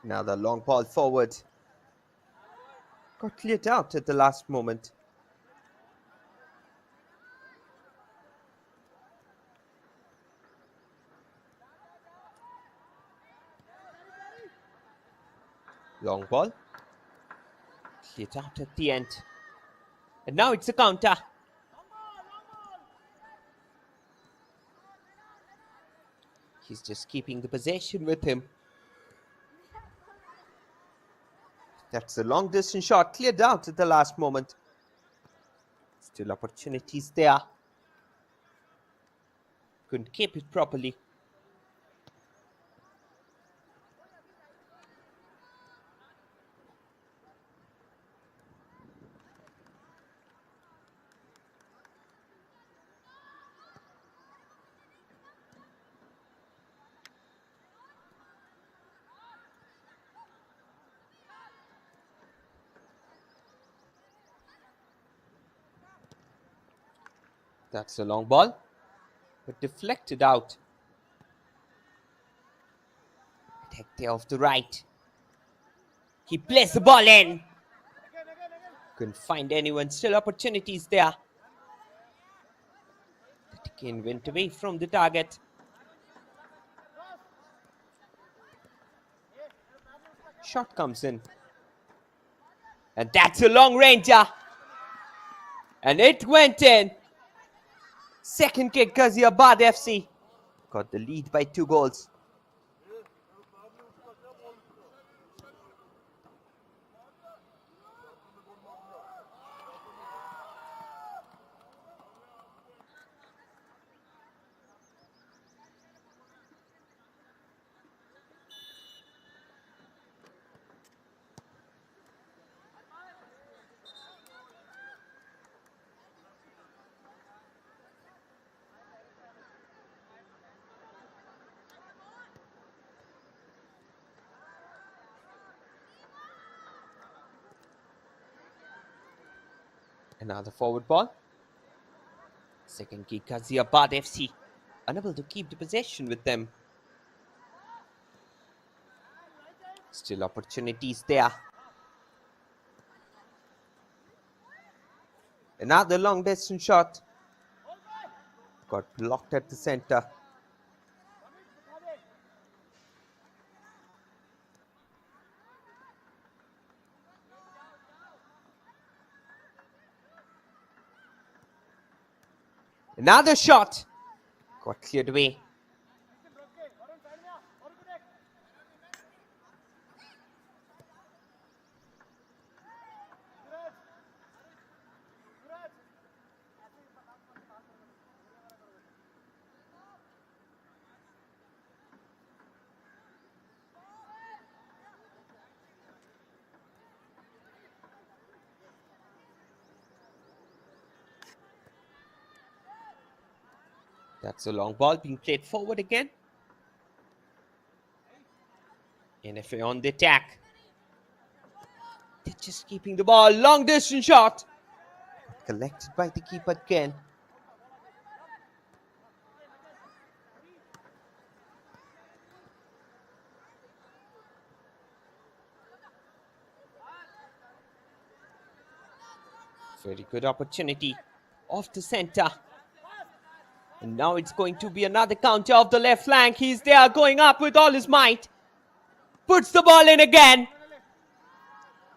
Now the long ball forward. Got cleared out at the last moment. Long ball. Cleared out at the end. And now it's a counter. He's just keeping the possession with him. That's a long distance shot, cleared out at the last moment. Still opportunities there. Couldn't keep it properly. That's a long ball, but deflected out. Attack there off the right. He plays the ball in. Couldn't find anyone. Still opportunities there. That again went away from the target. Shot comes in. And that's a long ranger. And it went in. Second kick, Ghaziabad FC got the lead by 2 goals. Another forward ball. Second kick, Ghaziabad FC unable to keep the possession with them. Still opportunities there. Another long distance shot. Got blocked at the center. Another shot. Got cleared away. That's a long ball being played forward again. NFA on the attack. They're just keeping the ball. Long distance shot. Collected by the keeper again. Very good opportunity off the center. And now it's going to be another counter off the left flank. He's there going up with all his might. Puts the ball in again.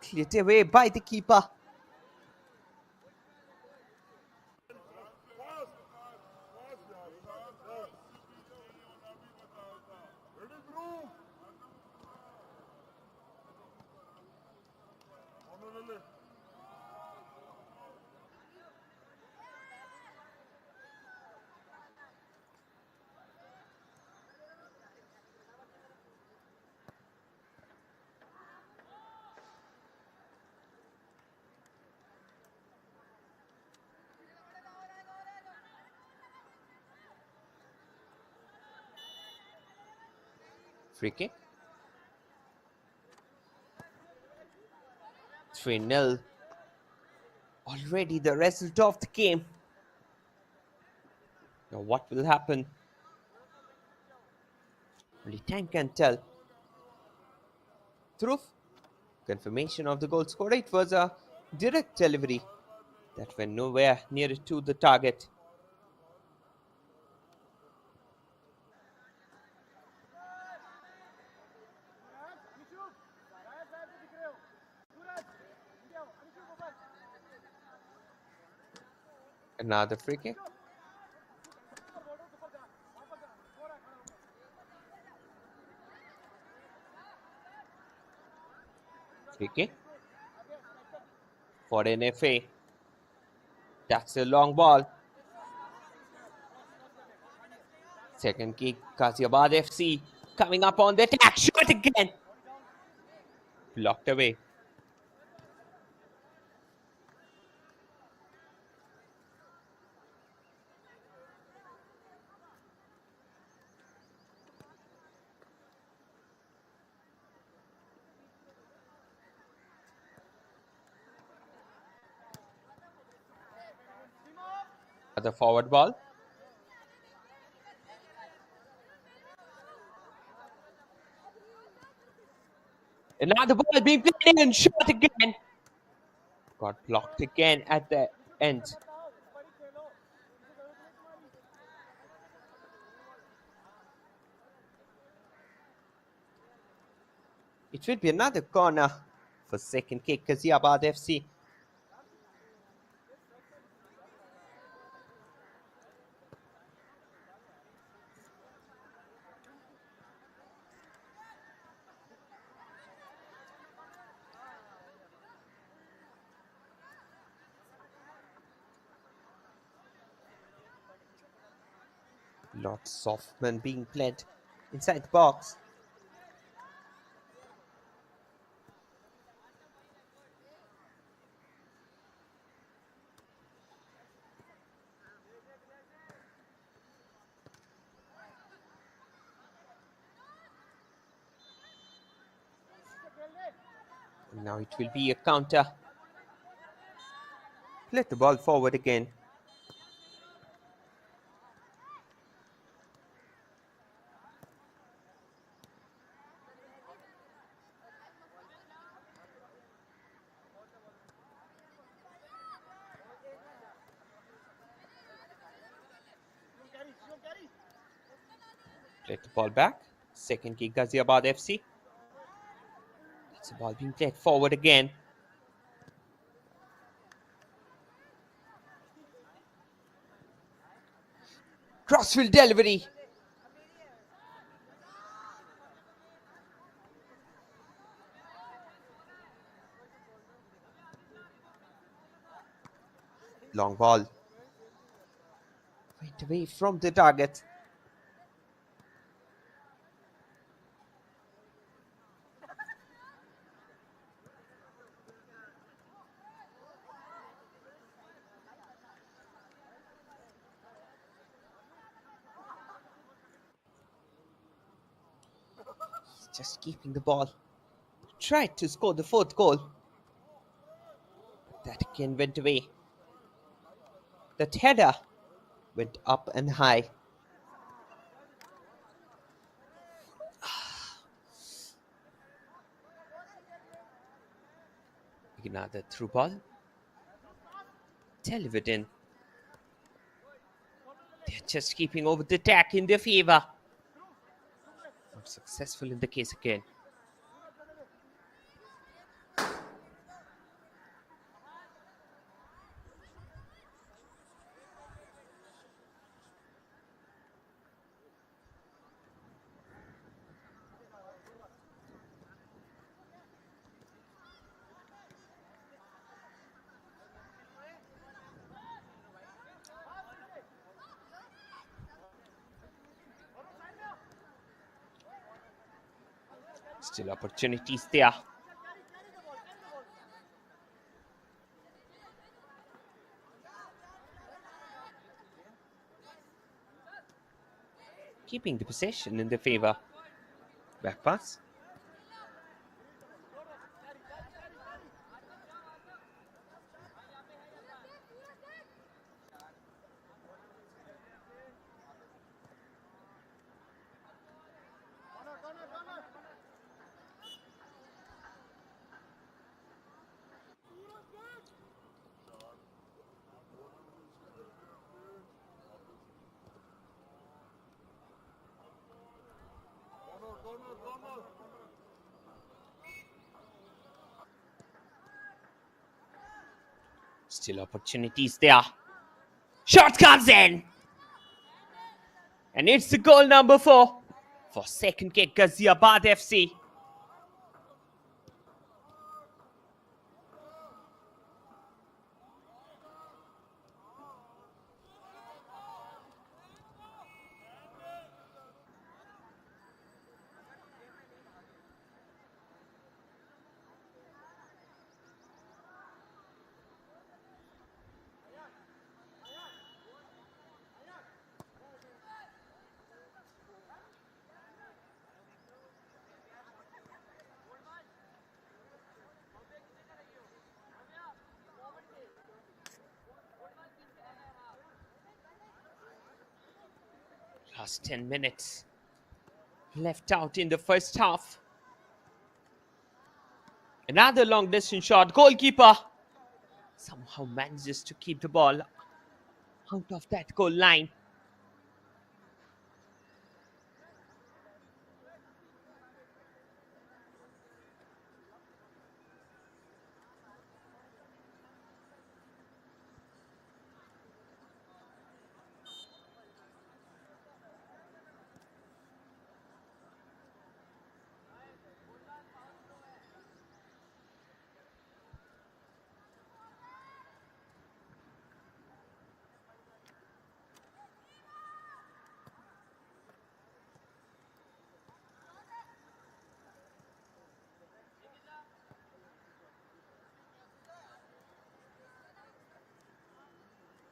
Cleared away by the keeper. Free kick. 3-0. Already the result of the game. Now what will happen? Only time can tell. Truth. Confirmation of the goal scorer. It was a direct delivery that went nowhere near to the target. Another free kick. Free kick for NFA. That's a long ball. Second kick, Ghaziabad FC coming up on the attack. Shot again. Blocked away. The forward ball. Another ball being played in, shot again. Got blocked again at the end. It will be another corner for second kick, Ghaziabad FC. Lots of men being played inside the box. Now it will be a counter. Let the ball forward again. Let the ball back. Second kick, Ghaziabad FC. That's the ball being played forward again. Crossfield delivery. Long ball. Went away from the target. just keeping the ball. Tried to score the fourth goal. That again went away. That header went up and high. Another through ball. Television. They're just keeping over the attack in their favor. Not successful in the case again. Still opportunities there. Keeping the possession in their favor. Back pass. Still opportunities there. Shot comes in. And it's the goal number 4 for second kick Ghaziabad FC. Last 10 minutes left out in the first half. Another long distance shot. Goalkeeper somehow manages to keep the ball out of that goal line.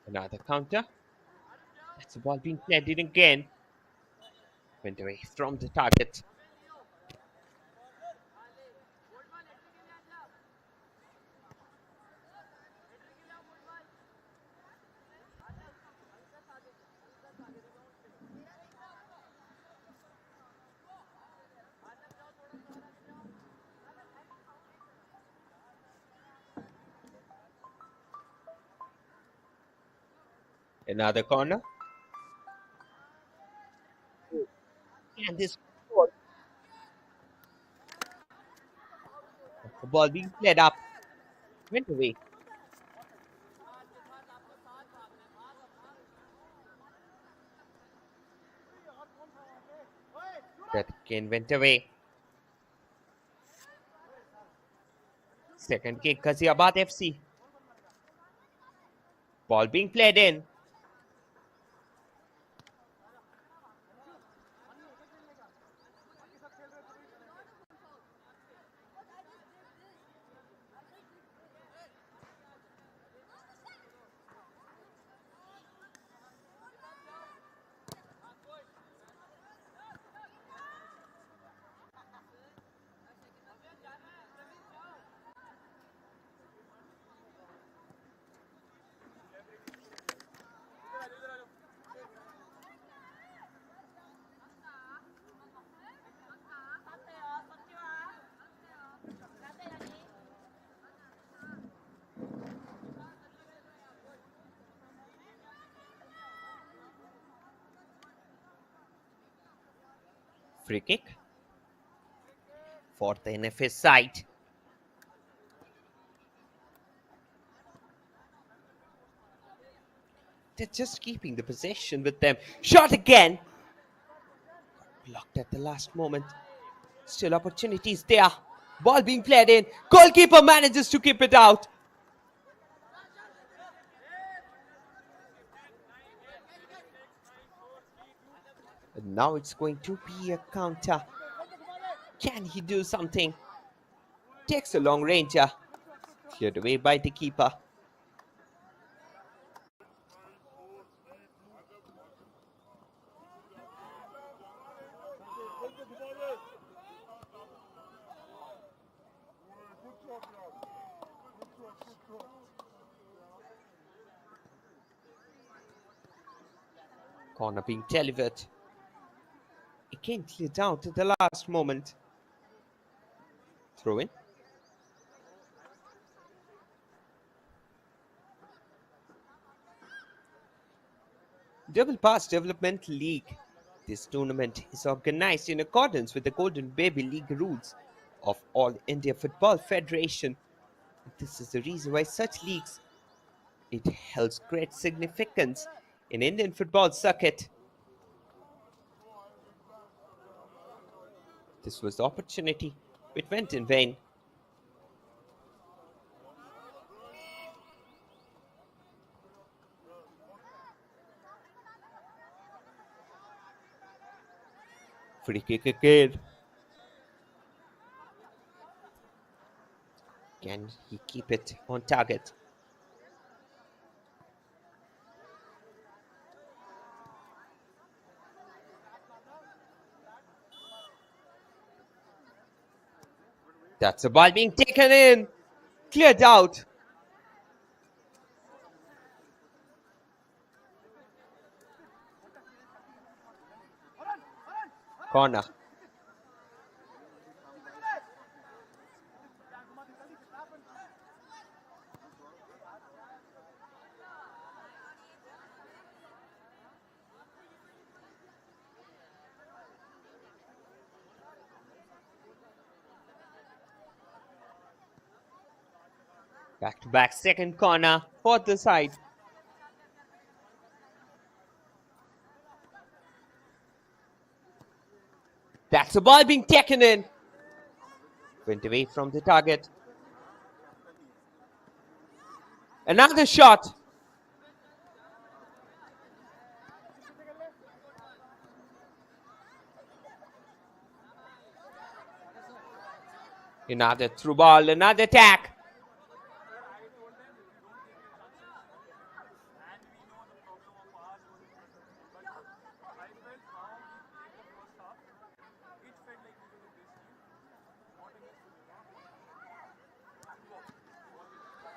Another counter. That's the ball being played in again. Went away from the target. Another corner. And this goal. The ball being played up. Went away. That again went away. Second kick, Ghaziabad FC. Ball being played in. Free kick for the NFS side. They're just keeping the possession with them. Shot again. Blocked at the last moment. Still opportunities there. Ball being played in. Goalkeeper manages to keep it out. And now it's going to be a counter. Can he do something? Takes a long ranger. Cleared away by the keeper. Corner being delivered. Again cleared out at the last moment. Throw in. Double Pass Development League. This tournament is organized in accordance with the Golden Baby League rules of All India Football Federation. This is the reason why such leagues, it holds great significance in Indian football circuit. This was the opportunity. It went in vain. Free kick again. Can he keep it on target? That's a ball being taken in. Cleared out. Corner. Back-to-back second corner for the side. That's a ball being taken in. Went away from the target. Another shot. Another through ball, another attack.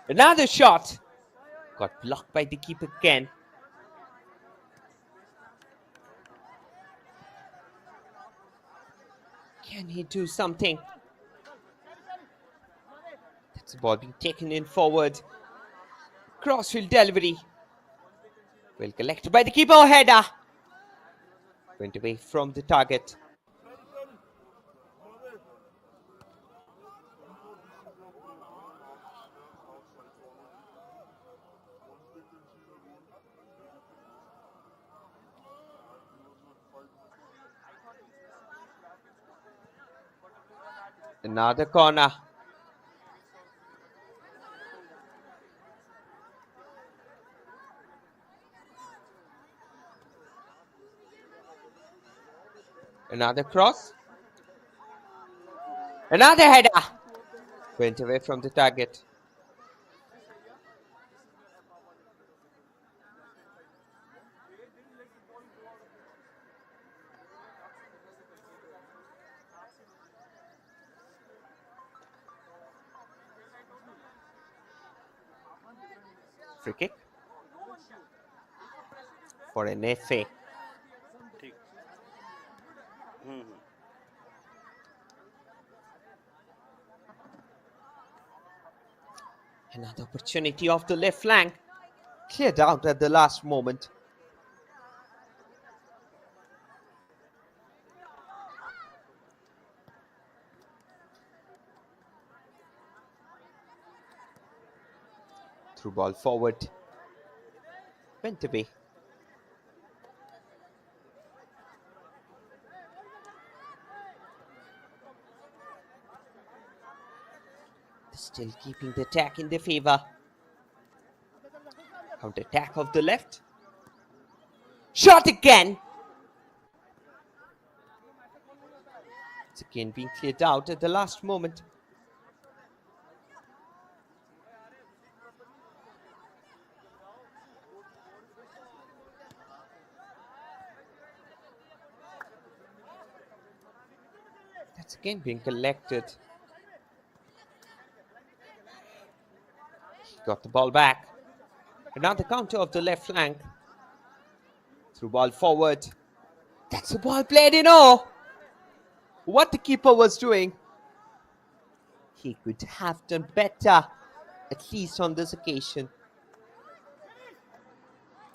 Another shot. Got blocked by the keeper again. Can he do something? That's the ball being taken in forward. Crossfield delivery. Well collected by the keeper. Header. Went away from the target. Another corner. Another cross. Another header. Went away from the target. Free kick for an FA. Another opportunity off the left flank. Cleared out at the last moment. Through ball forward. Went away. Still keeping the attack in their favor. Counter attack of the left. Shot again. It's again being cleared out at the last moment. That's again being collected. Got the ball back. Another counter of the left flank. Through ball forward. That's a ball played in. Oh! What the keeper was doing. He could have done better, at least on this occasion.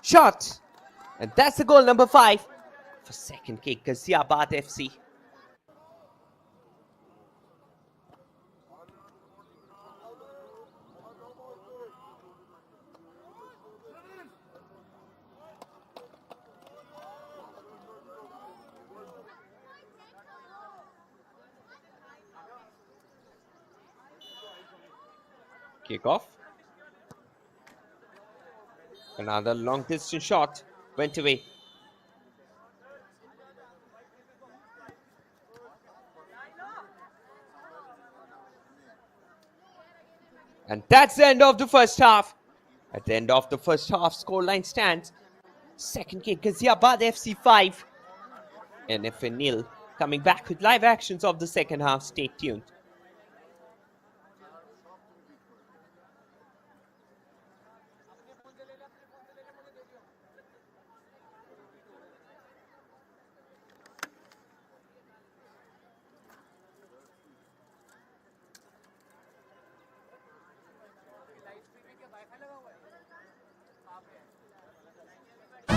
Shot! And that's the goal number 5 for second kick, Ghaziabad FC. Kickoff. Another long distance shot went away. And that's the end of the first half. At the end of the first half, scoreline stands. Second kick, Ghaziabad FC 5. NFA 0. Coming back with live actions of the second half. Stay tuned.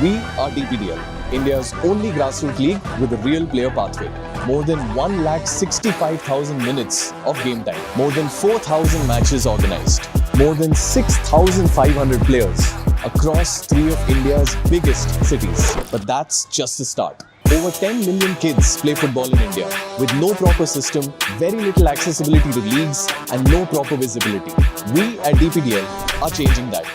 We are DPDL, India's only grassroots league with a real player pathway. More than 165,000 minutes of game time. More than 4,000 matches organized. More than 6,500 players across 3 of India's biggest cities. But that's just the start. Over 10 million kids play football in India with no proper system, very little accessibility to leagues and no proper visibility. We at DPDL are changing that.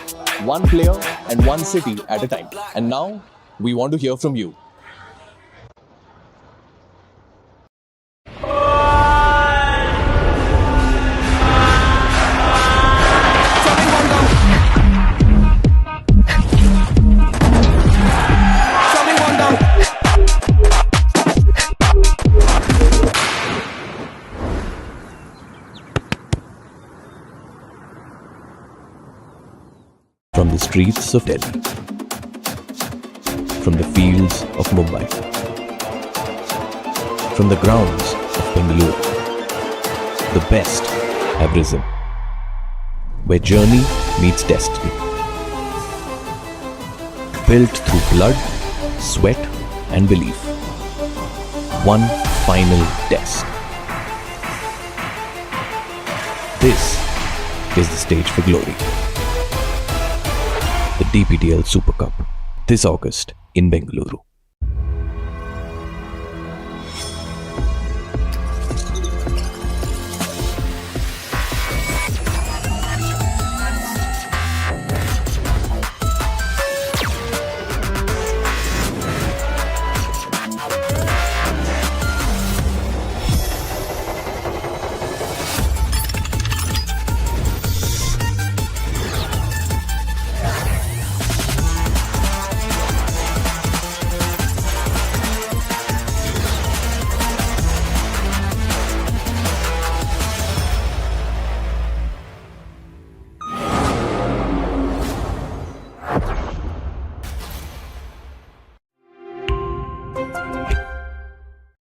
One player and one city at a time. And now, we want to hear from you. From the streets of Delhi, from the fields of Mumbai, from the grounds of Bengaluru, the best have risen, where journey meets destiny. Built through blood, sweat and belief. One final test. This is the stage for glory. The DPDL Super Cup, this August in Bengaluru.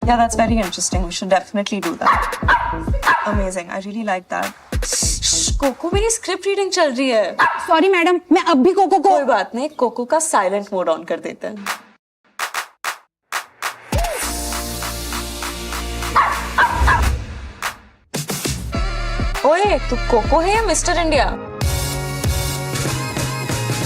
Yeah, that's very interesting. We should definitely do that. Amazing. I really like that. Coco मेरी script reading चल रही है. Sorry madam, मैं अब भी cocoa को. कोई बात नहीं, कोको का साइलेंट मोड ऑन कर देते हैं. ओए, तू कोको है या mister India?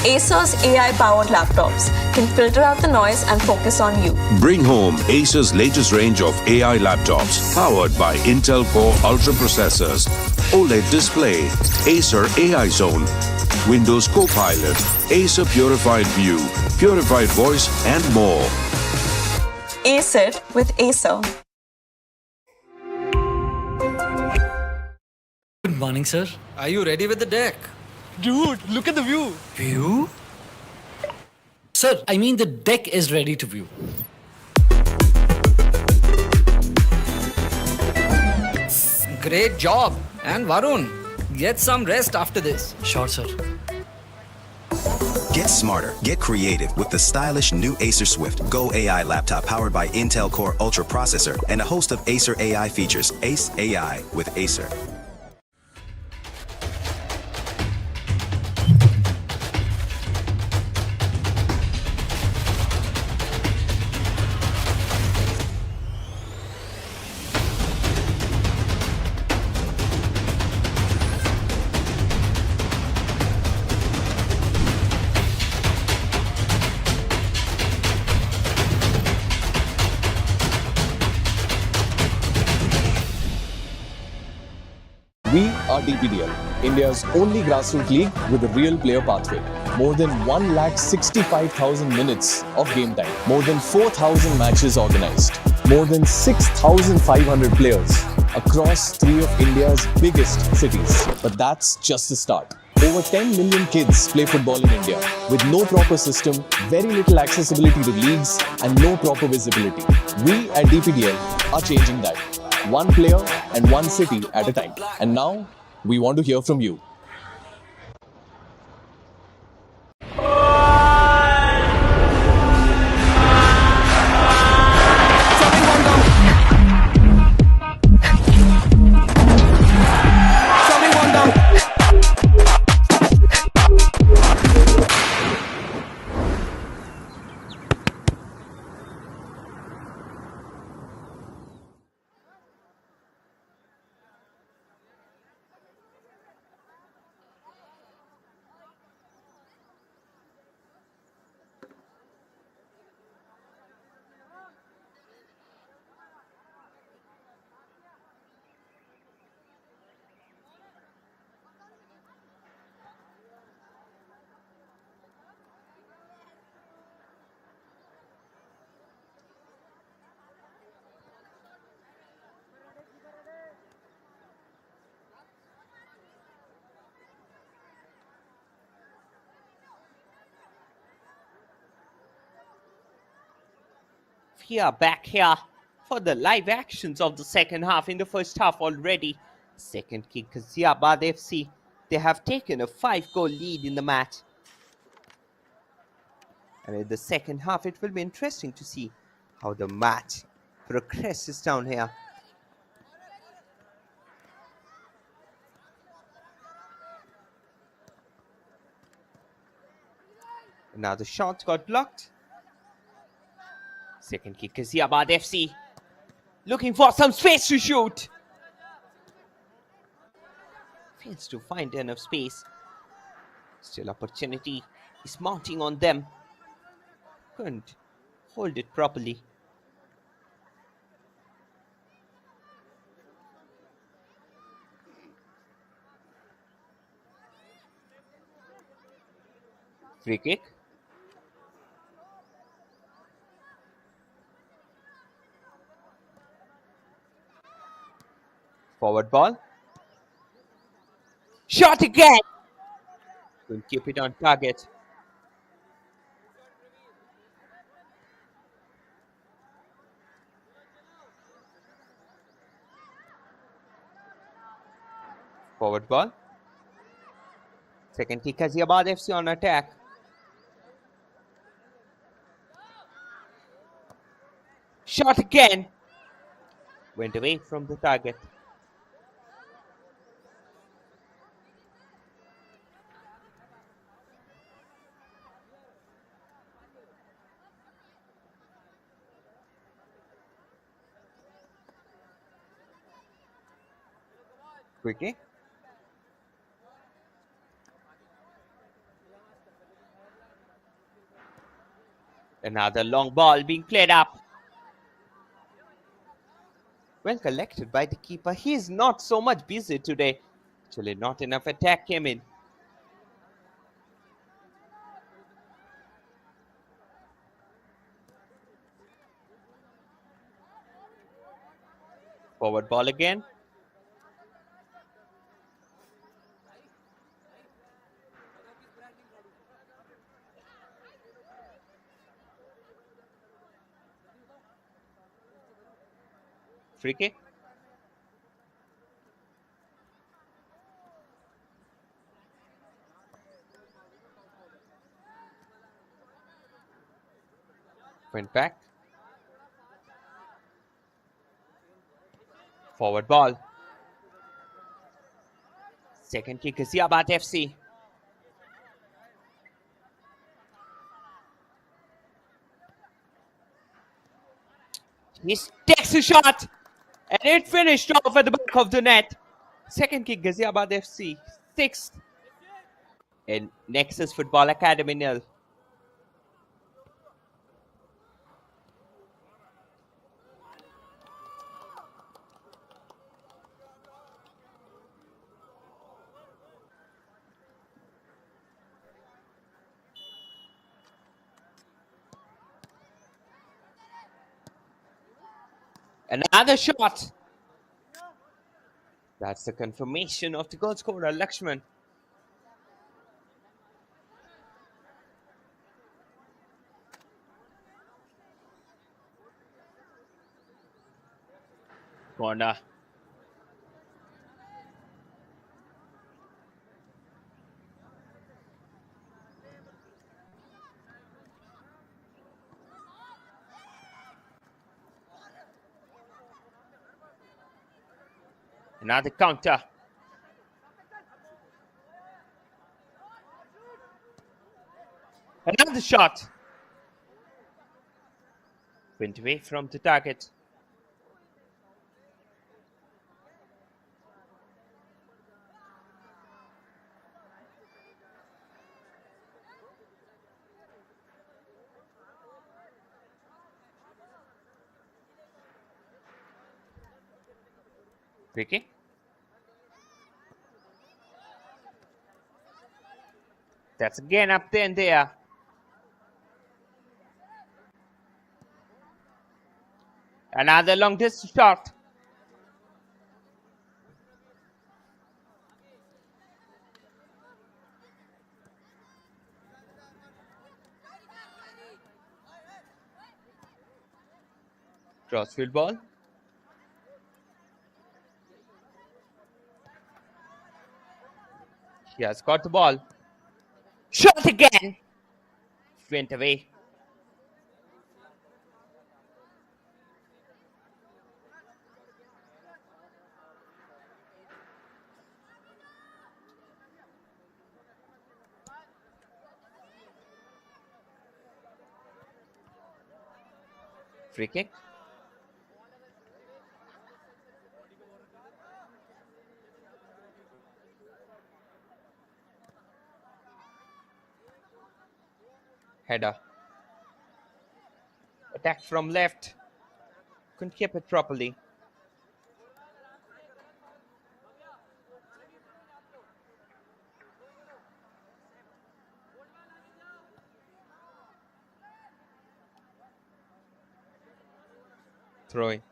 Acer's AI-powered laptops can filter out the noise and focus on you. Bring home Acer's latest range of AI laptops powered by Intel Core Ultra processors, OLED display, Acer AI Zone, Windows Copilot, Acer Purified View, Purified Voice, and more. Ace it with Acer. Good morning, sir. Are you ready with the deck? Dude, look at the view. View? Sir, I mean the deck is ready to view. Great job. And Varun, get some rest after this. Sure, sir. Get smarter, get creative with the stylish new Acer Swift Go AI laptop powered by Intel Core Ultra processor and a host of Acer AI features. Ace AI with Acer. We are DPDL, India's only grassroots league with a real player pathway. More than 165,000 minutes of game time. More than 4,000 matches organized. More than 6,500 players across 3 of India's biggest cities. But that's just the start. Over 10 million kids play football in India with no proper system, very little accessibility to leagues, and no proper visibility. We at DPDL are changing that. One player and one city at a time. And now, we want to hear from you. We are back here for the live actions of the second half. In the first half already, second kick Ghaziabad FC. They have taken a 5-goal lead in the match. And in the second half, it will be interesting to see how the match progresses down here. Now the shot got blocked. Second kick, Ghaziabad FC. Looking for some space to shoot. Fails to find enough space. Still opportunity is mounting on them. Couldn't hold it properly. Free kick. Forward ball. Shot again. Couldn't keep it on target. Forward ball. Second kick, Ghaziabad FC on attack. Shot again. Went away from the target. Quickly. Another long ball being played up. Well collected by the keeper. He is not so much busy today. Actually, not enough attack came in. Forward ball again. Free kick. Went back. Forward ball. Second kick, Ghaziabad FC. He takes a shot. And it finished off at the back of the net. Second kick, Ghaziabad FC. 6th. And Nexus Football Academy 0. Another shot. That's the confirmation of the goal scorer, Lakshman. Corner. Another counter. Another shot. Went away from the target. Free kick. That's again up there and there. Another long distance shot. Crossfield ball. He has got the ball. Shot again. Went away. Free kick. Header. Attack from left. Couldn't keep it properly. Throwing.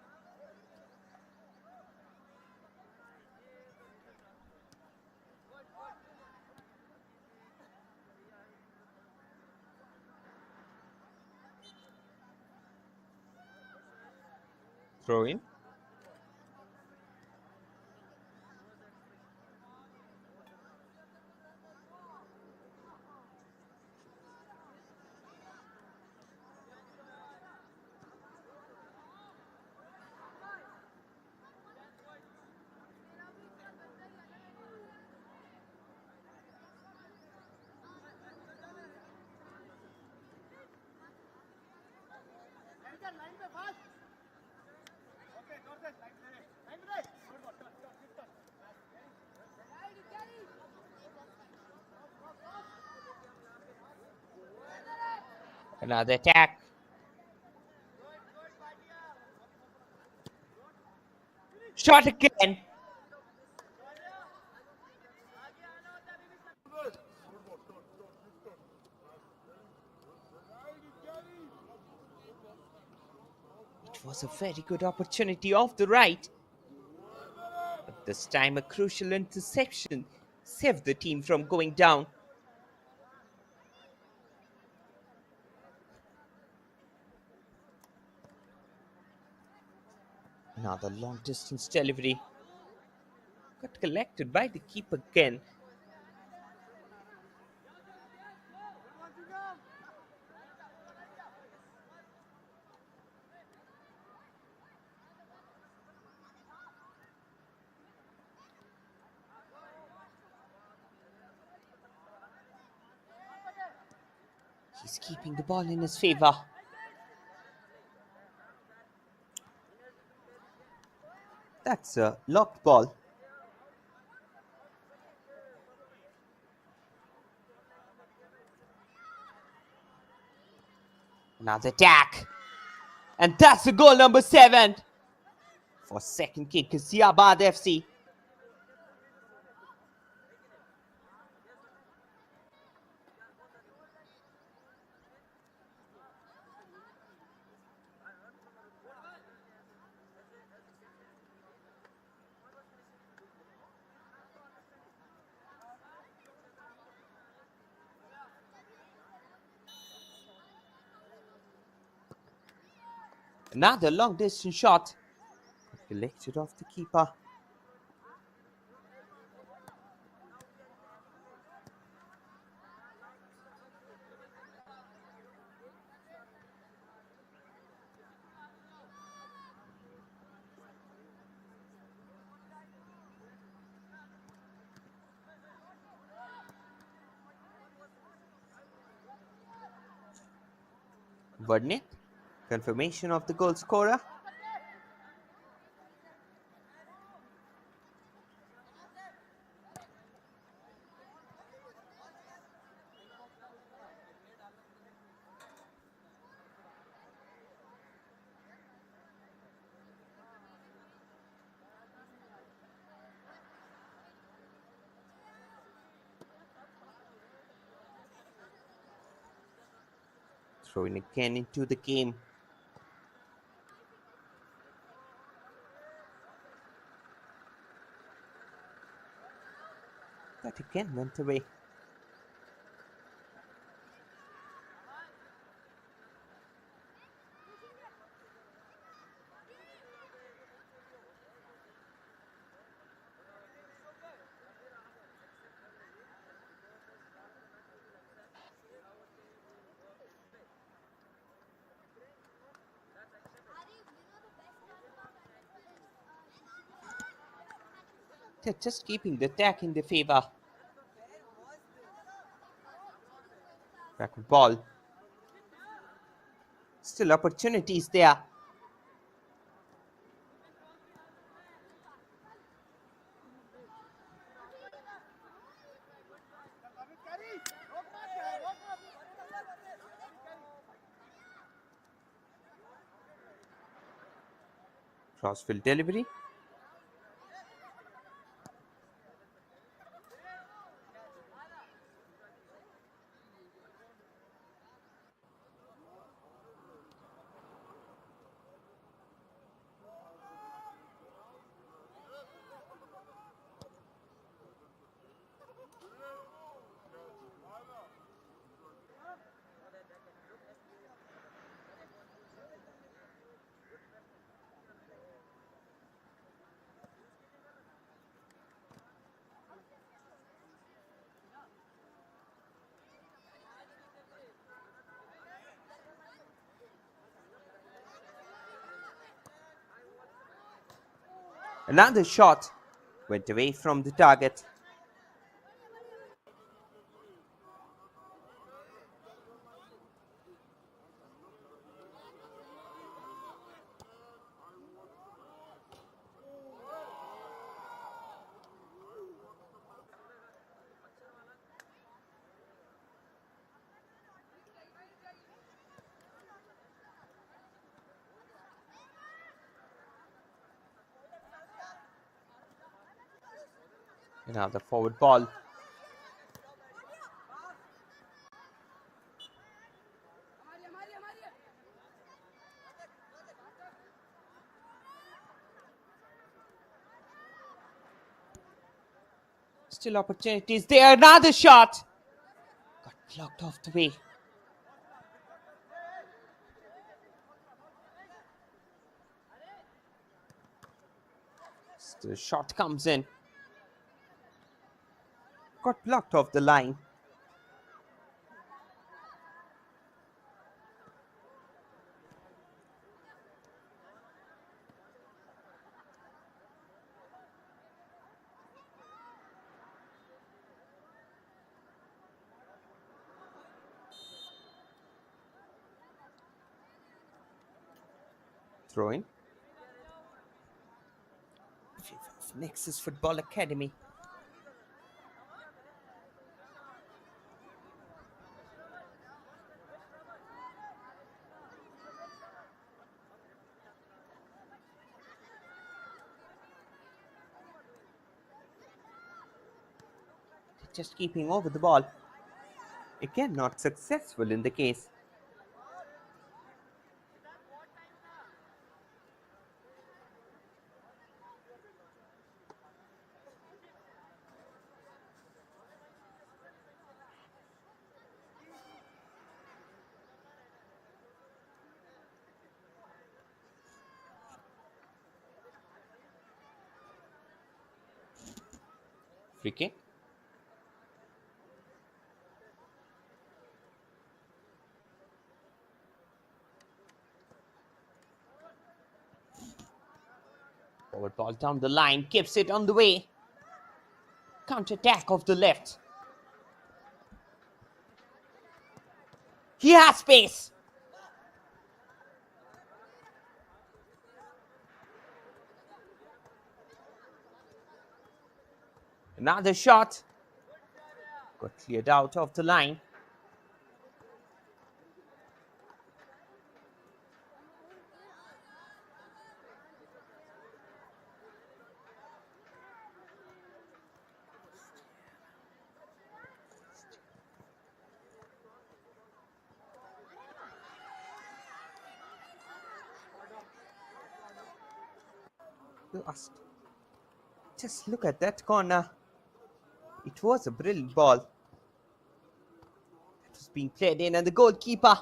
Throw in. Another attack. Shot again. It was a very good opportunity off the right. But this time a crucial interception saved the team from going down. Another long distance delivery. Got collected by the keeper again. He's keeping the ball in his favor. That's a locked ball. Another attack. And that's the goal number 7 for second kick, Ghaziabad FC. Another long distance shot. Collected off the keeper. Verdict. Confirmation of the goal scorer. Throwing again into the game. That again went away. They're just keeping the attack in their favor. Back with ball. Still opportunities there. Crossfield delivery. Another shot went away from the target. Another forward ball. Still opportunities there. Another shot. Got blocked off the way. The shot comes in. Got blocked off the line. Throw in. Nexus Football Academy. Just keeping over the ball. Again, not successful in the case. Free kick. Forward ball down the line, keeps it on the way. Counter attack of the left. He has space. Another shot. Got cleared out of the line. Just look at that corner. It was a brilliant ball. It was being played in, and the goalkeeper,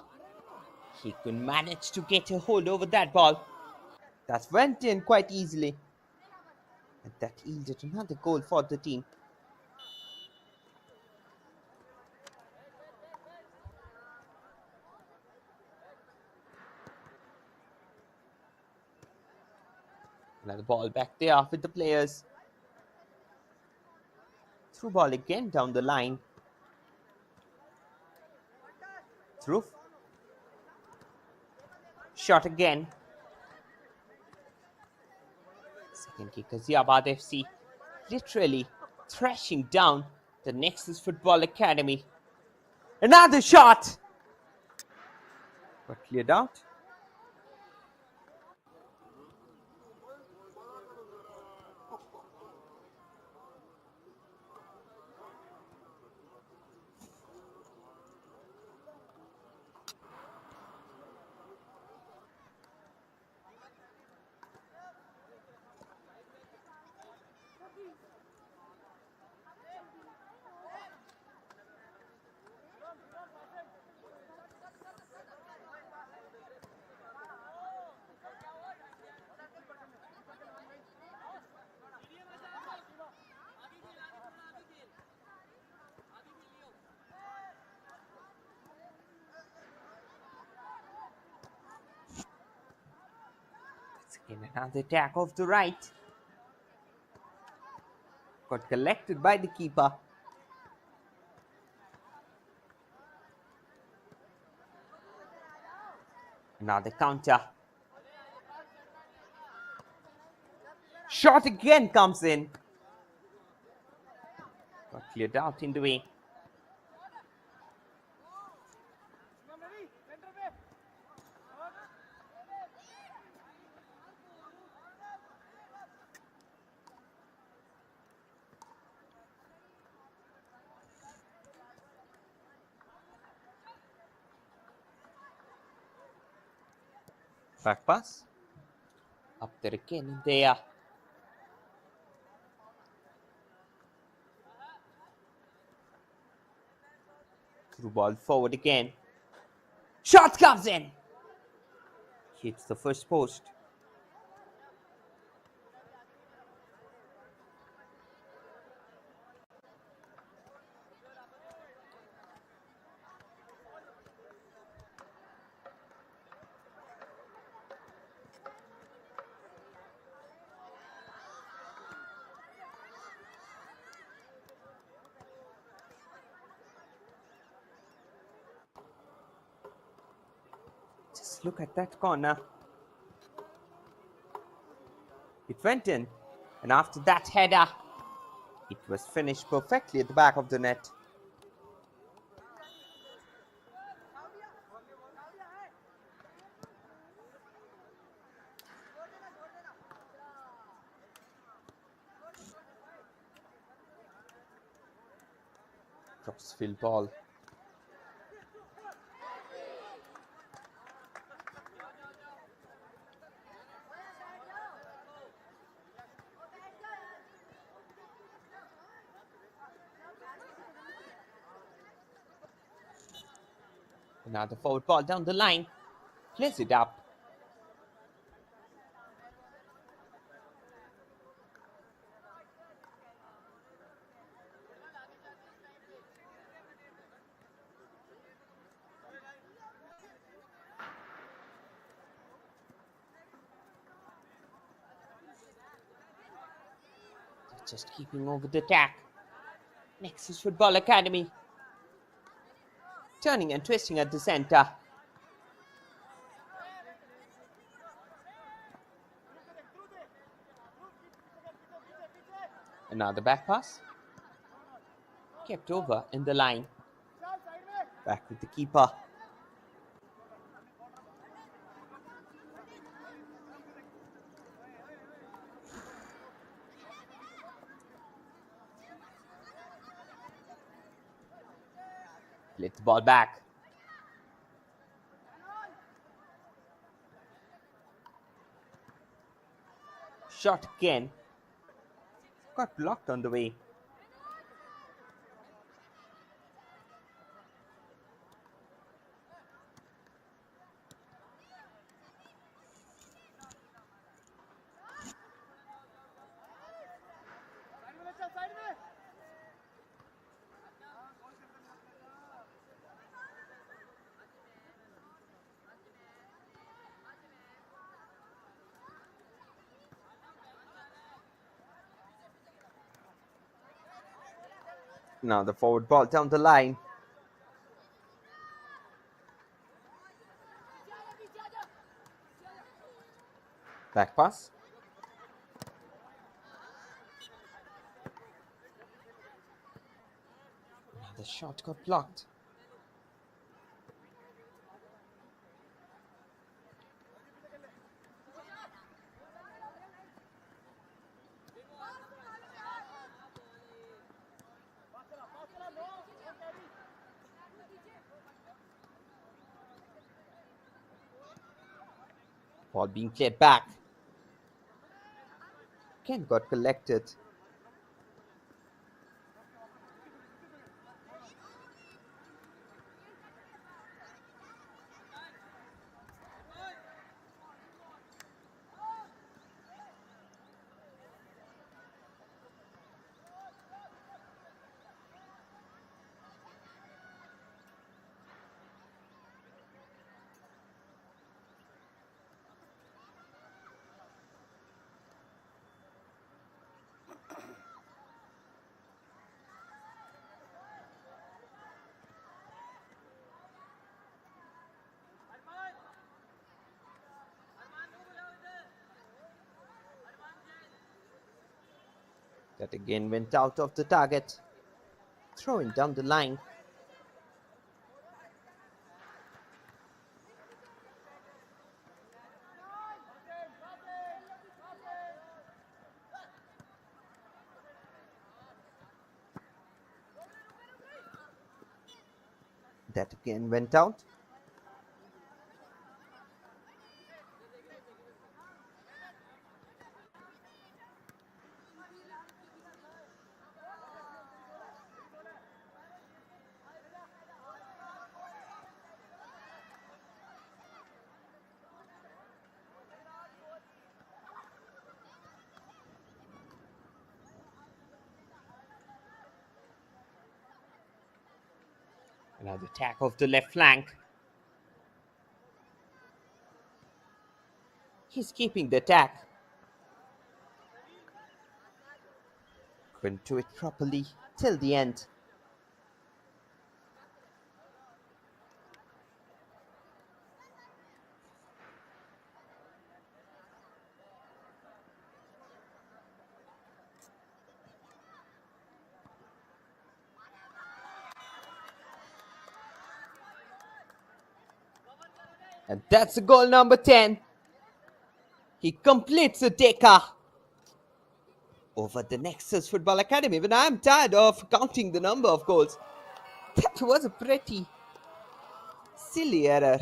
he couldn't manage to get a hold over that ball. That went in quite easily. And that yielded another goal for the team. Another ball back there with the players. Through ball again down the line. Through. Shot again. Second kick, Ghaziabad FC literally thrashing down the Nexus Football Academy. Another shot! Got cleared out. Again, another attack off the right. Got collected by the keeper. Another counter. Shot again comes in. Got cleared out in the way. Back pass. Up there again in there. Through ball forward again. Shot comes in. Hits the first post. Just look at that corner. It went in, and after that header, it was finished perfectly at the back of the net. Crossfield ball. Another forward ball down the line. Plays it up. Just keeping over the attack. Nexus Football Academy. Turning and twisting at the center. Another back pass. Kept over in the line. Back with the keeper. Let the ball back. Shot again. Got blocked on the way. Now the forward ball down the line. Back pass. The shot got blocked. Ball being played back. Ken got collected. That again went out of the target. Throwing down the line. That again went out. Another attack off the left flank. He's keeping the attack. Couldn't do it properly till the end. And that's goal number 10. He completes the Deka over the Nexus Football Academy. But I'm tired of counting the number of goals. That was a pretty silly error.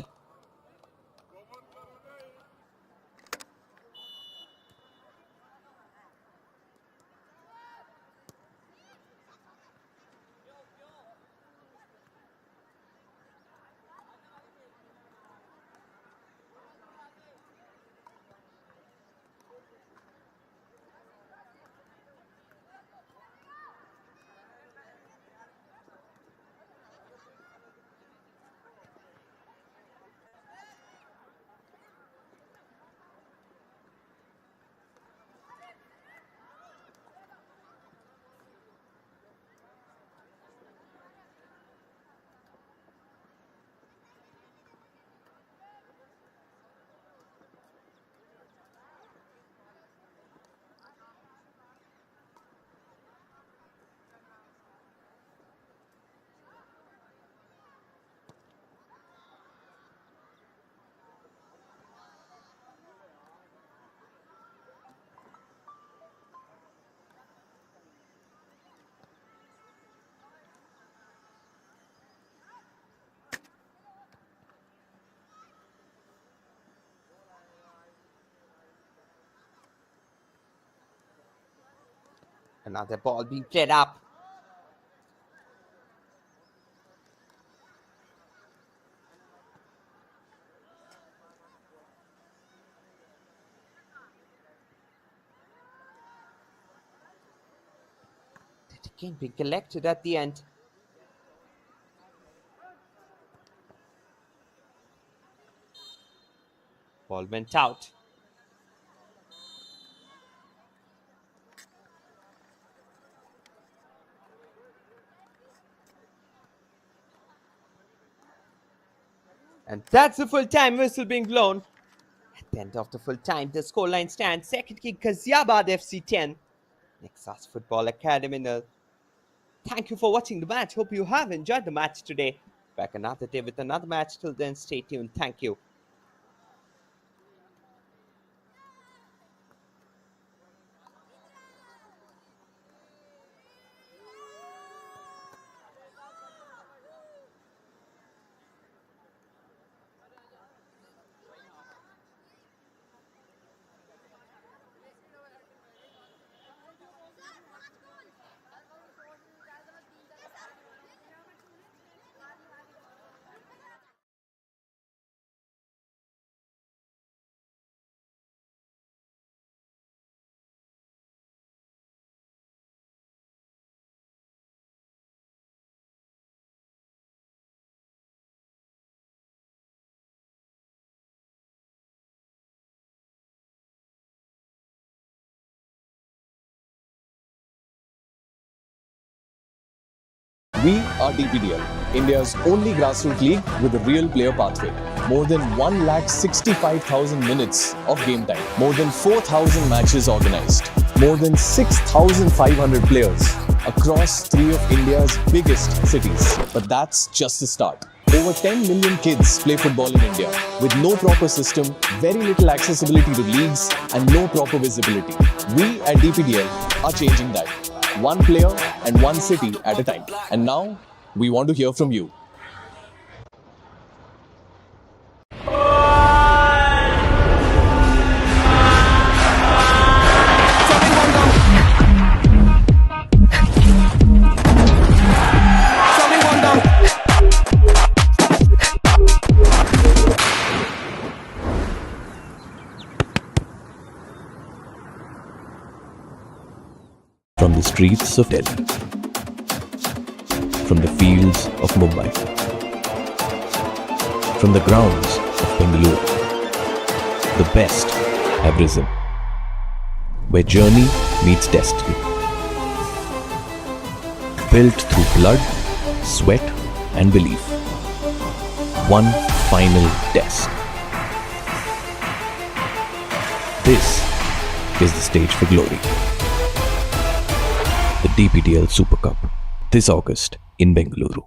Another ball being played up. That again being collected at the end. Ball went out. And that's the full-time whistle being blown. At the end of the full-time, the scoreline stands second kick Ghaziabad FC 10. Nexus Football Academy 0. Thank you for watching the match. Hope you have enjoyed the match today. Back another day with another match. Till then, stay tuned. Thank you. We are DPDL, India's only grassroots league with a real player pathway. More than 165,000 minutes of game time. More than 4,000 matches organized. More than 6,500 players across 3 of India's biggest cities. But that's just the start. Over 10 million kids play football in India with no proper system, very little accessibility to leagues and no proper visibility. We at DPDL are changing that. One player and one city at a time. And now, we want to hear from you. From the streets of Delhi, from the fields of Mumbai, From the grounds of Bengaluru, the best have risen. Where journey meets destiny. Built through blood, sweat and belief. One final test. This is the stage for glory. The DPDL Super Cup, this August in Bengaluru.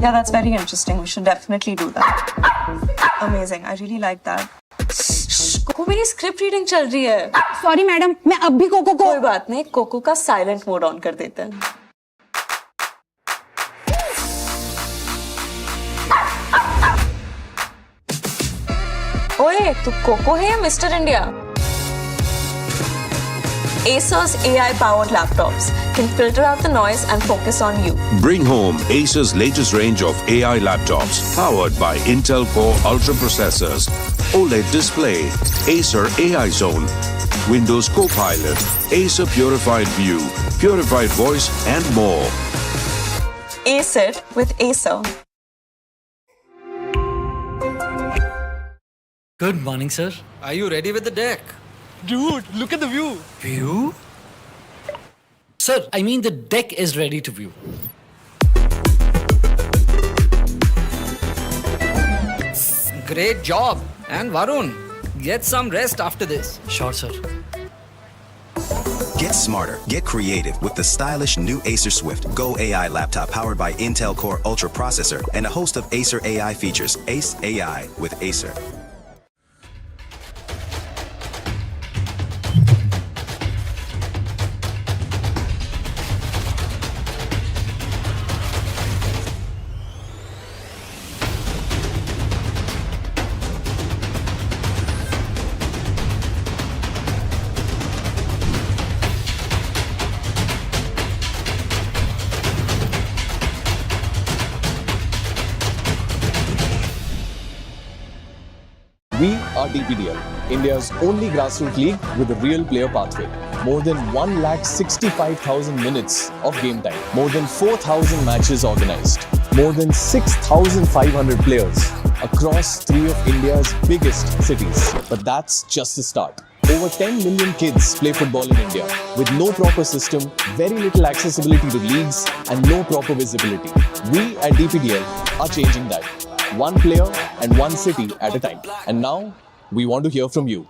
Yeah, that's very interesting. We should definitely do that. Amazing. I really like that. Coco मेरी script reading चल रही है. Sorry madam, मैं अब भी cocoa को. कोई बात नहीं, कोको का साइलेंट मोड ऑन कर देते हैं. ओए, तू कोको है या mister India? Acer's AI-powered laptops can filter out the noise and focus on you. Bring home Acer's latest range of AI laptops powered by Intel Core Ultra processors, OLED display, Acer AI Zone, Windows Copilot, Acer Purified View, Purified Voice and more. Ace it with Acer. Good morning, sir. Are you ready with the deck? Dude, look at the view. View? Sir, I mean the deck is ready to view. Great job. And Varun, get some rest after this. Sure, sir. Get smarter, get creative with the stylish new Acer Swift Go AI laptop powered by Intel Core Ultra processor and a host of Acer AI features. Ace AI with Acer. We are DPDL, India's only grassroots league with a real player pathway. More than 1,65,000 minutes of game time. More than 4,000 matches organized. More than 6,500 players across 3 of India's biggest cities. But that's just the start. Over 10 million kids play football in India with no proper system, very little accessibility to leagues and no proper visibility. We at DPDL are changing that. One player and one city at a time. And now, we want to hear from you.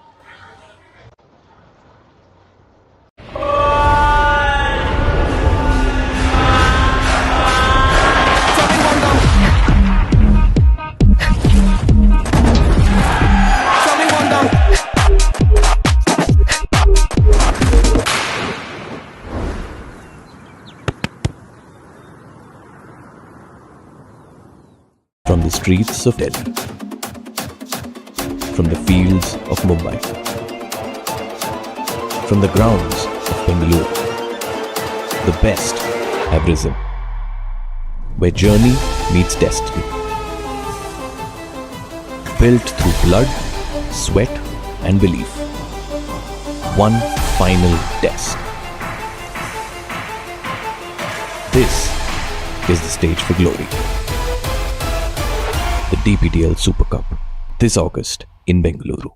From the streets of Delhi, from the fields of Mumbai, from the grounds of Bengaluru, the best have risen. Where journey meets destiny. Built through blood, sweat and belief. One final test. This is the stage for glory. The DPDL Super Cup, this August in Bengaluru.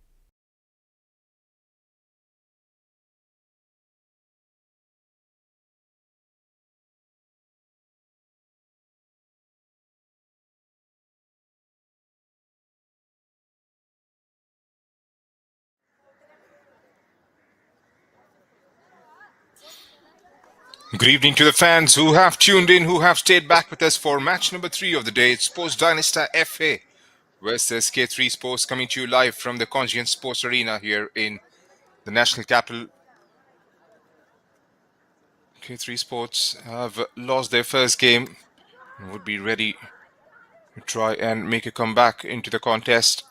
Good evening to the fans who have tuned in, who have stayed back with us for match number 3 of the day. It's Sports Dynasty FA versus K3 Sports, coming to you live from the Conscient Sports Arena here in the national capital. K3 Sports have lost their first game and would be ready to try and make a comeback into the contest.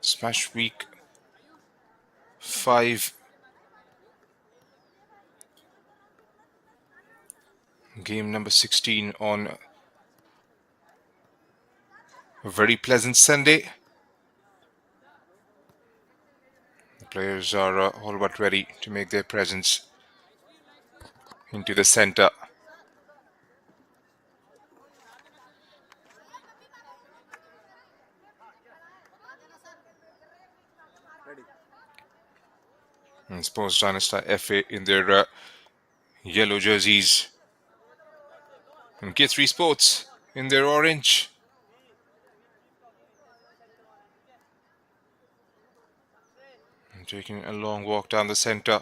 Smash Week 5. Game number 16 on a very pleasant Sunday. The players are all but ready to make their presence into the center. And Sports Dynasty FA in their yellow jerseys. And K3 Sports in their orange. And taking a long walk down the center.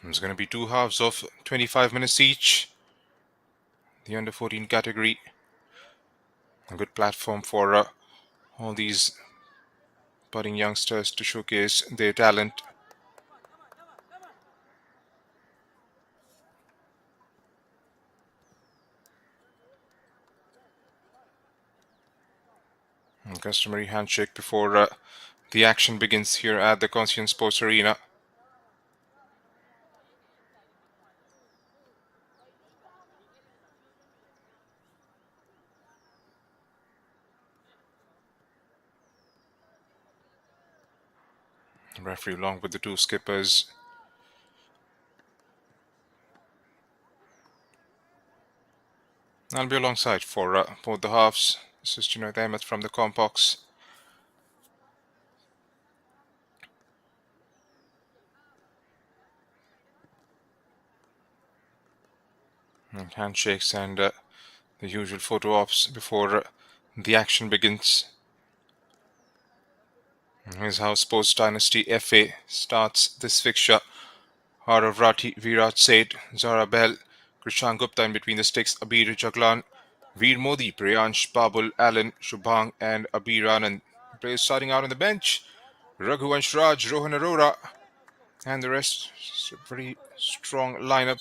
There's going to be 2 halves of 25 minutes each. The under 14 category. A good platform for all these budding youngsters to showcase their talent. And customary handshake before the action begins here at the Conscient Sports Arena. The referee along with the 2 skippers. I'll be alongside for both the halves. This is Junaid Ahmed from the Compox. And handshakes and the usual photo ops before the action begins. And here's how Sports Dynasty FA starts this fixture. Harav Rathi, Virat Seth, Zara Bell, Krishan Gupta in between the sticks, Abir Jaglan, Veer Modi, Priyansh, Babul, Alan, Shubhang and Abir Anand. Players starting out on the bench. Raghuvansh Raj, Rohan Arora and the rest. It's a very strong lineup.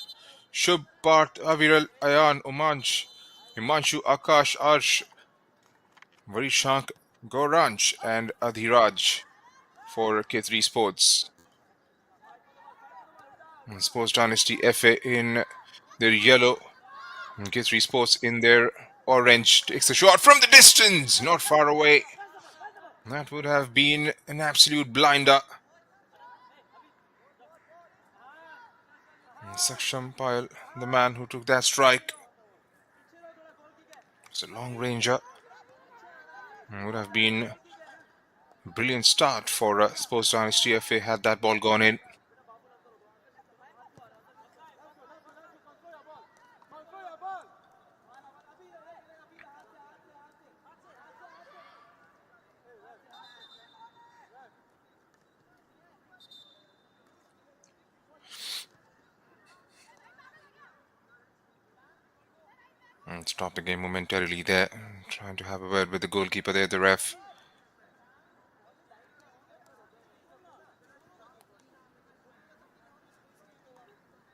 Shubh, Parth, Aviral, Ayan, Umanj, Himanshu, Akash, Arsh, Varishank, Gauransh and Adhiraj for K3 Sports. And Sports Dynasty FA in their yellow and K3 Sports in their orange. Takes a shot from the distance, not far away. That would have been an absolute blinder. And Saksham Payal, the man who took that strike. It's a long ranger. It would have been a brilliant start for Sports Dynasty FA had that ball gone in. And stop the game momentarily there. Trying to have a word with the goalkeeper there, the ref.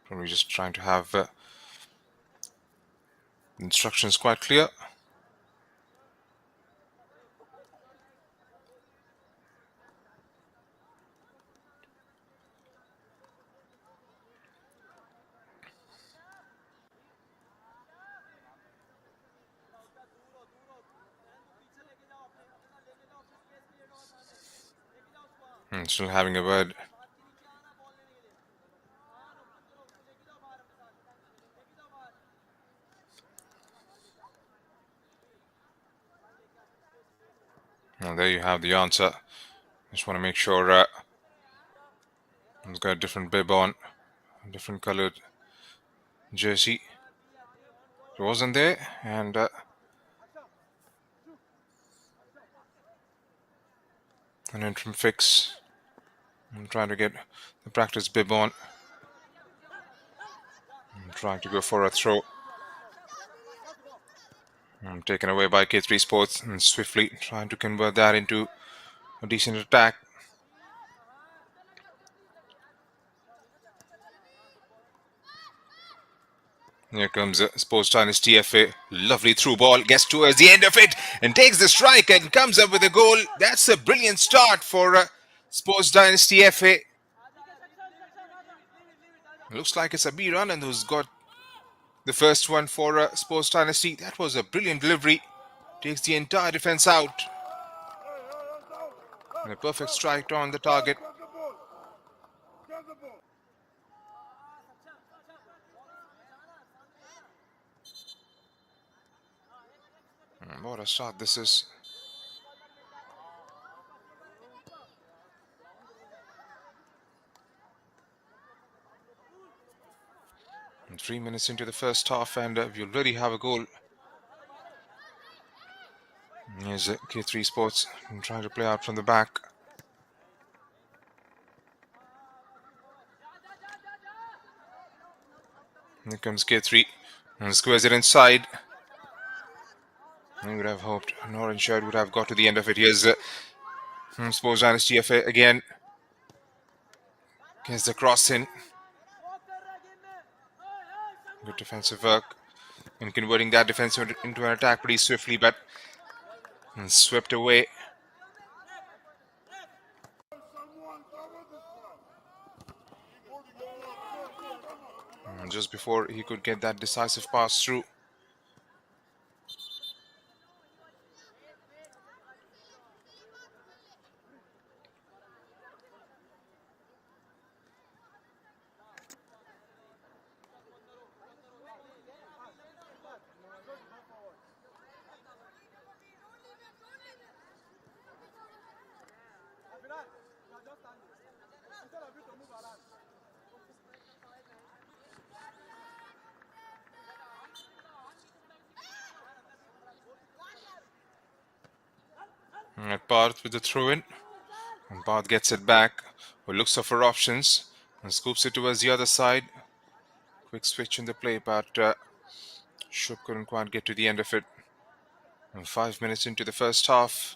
Probably just trying to have instructions quite clear. And still having a word. And there you have the answer. Just want to make sure he's got a different bib on, a different colored jersey. It wasn't there, and an interim fix I'm trying to get the practice bib on. I'm trying to go for a throw. I'm taken away by K3 Sports and swiftly trying to convert that into a decent attack. Here comes Sports Dynasty FA. Lovely through ball. Gets towards the end of it and takes the strike and comes up with a goal. That's a brilliant start for Sports Dynasty FA. Looks like it's Abir Anand who's got the first one for Sports Dynasty. That was a brilliant delivery. Takes the entire defense out. And a perfect strike on the target. And what a start this is. And 3 minutes into the first half and we already have a goal. Here's K3 Sports trying to play out from the back. Here comes K3 and squares it inside. I would have hoped an orange shirt would have got to the end of it. Here's Sports Dynasty FA again. Gets the cross in. Good defensive work. And converting that defense into an attack pretty swiftly, but swept away. And just before he could get that decisive pass through. And Parth with the throw in. And Parth gets it back. Or looks for options. And scoops it towards the other side. Quick switch in the play, but Shub couldn't quite get to the end of it. And 5 minutes into the first half.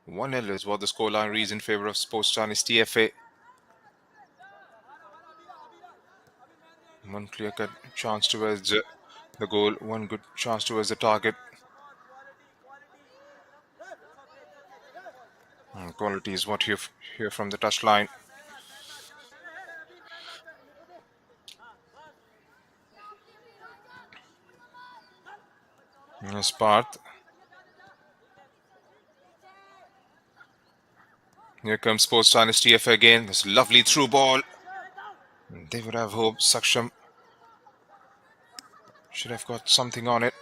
1-0 is what the scoreline reads in favour of Sports Dynasty FA. One clear-cut chance towards the goal. One good chance towards the target. And quality is what you hear from the touchline. Here's Parth. Here comes Sports Dynasty FA again. This lovely through ball. And they would have hoped Saksham should have got something on it.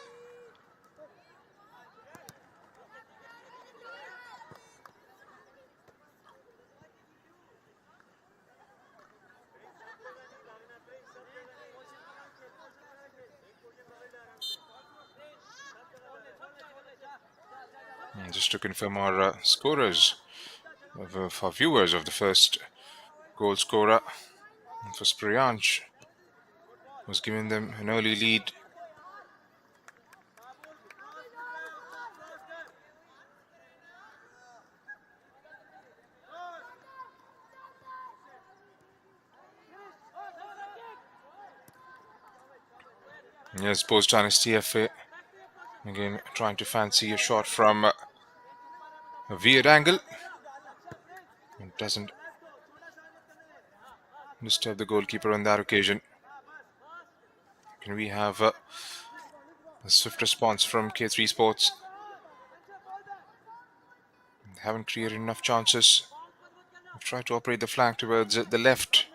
And just to confirm our scorers, for viewers of the first goal scorer, for Priyansh, was giving them an early lead. Yes, Sports Dynasty FA again trying to fancy a shot from a weird angle. It doesn't disturb the goalkeeper on that occasion. Can we have a swift response from K3 Sports? They haven't created enough chances. They've tried to operate the flank towards the left.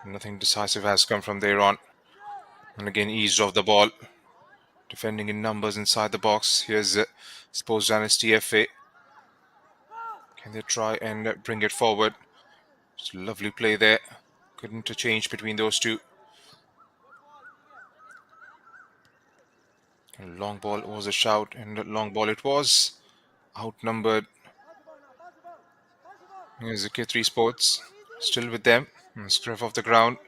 Nothing decisive has come from there on. And again, eased off the ball. Defending in numbers inside the box. Here's Sports Dynasty FA. Can they try and bring it forward? It's a lovely play there. Good interchange between those two. And long ball was a shout, and long ball it was. Outnumbered. Here's the K3 Sports, still with them. Scruff off the ground.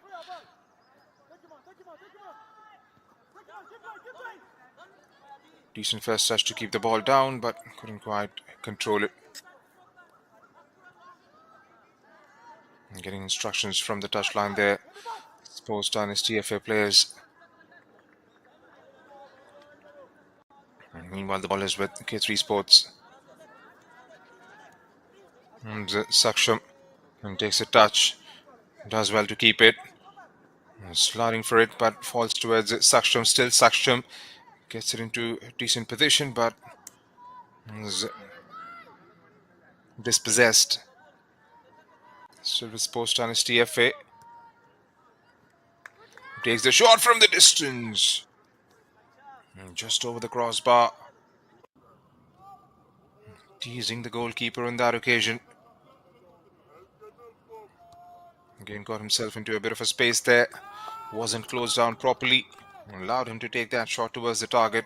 Decent first touch to keep the ball down, but couldn't quite control it. And getting instructions from the touchline there. Sports Dynasty FA players. And meanwhile, the ball is with K3 Sports. And Saksham and takes a touch. Does well to keep it. Sliding for it, but falls towards Saksham. Still Saksham gets it into a decent position, but is dispossessed. Still with Sports Dynasty FA. Takes the shot from the distance. And just over the crossbar. Teasing the goalkeeper on that occasion. Again got himself into a bit of a space there. Wasn't closed down properly. Allowed him to take that shot towards the target.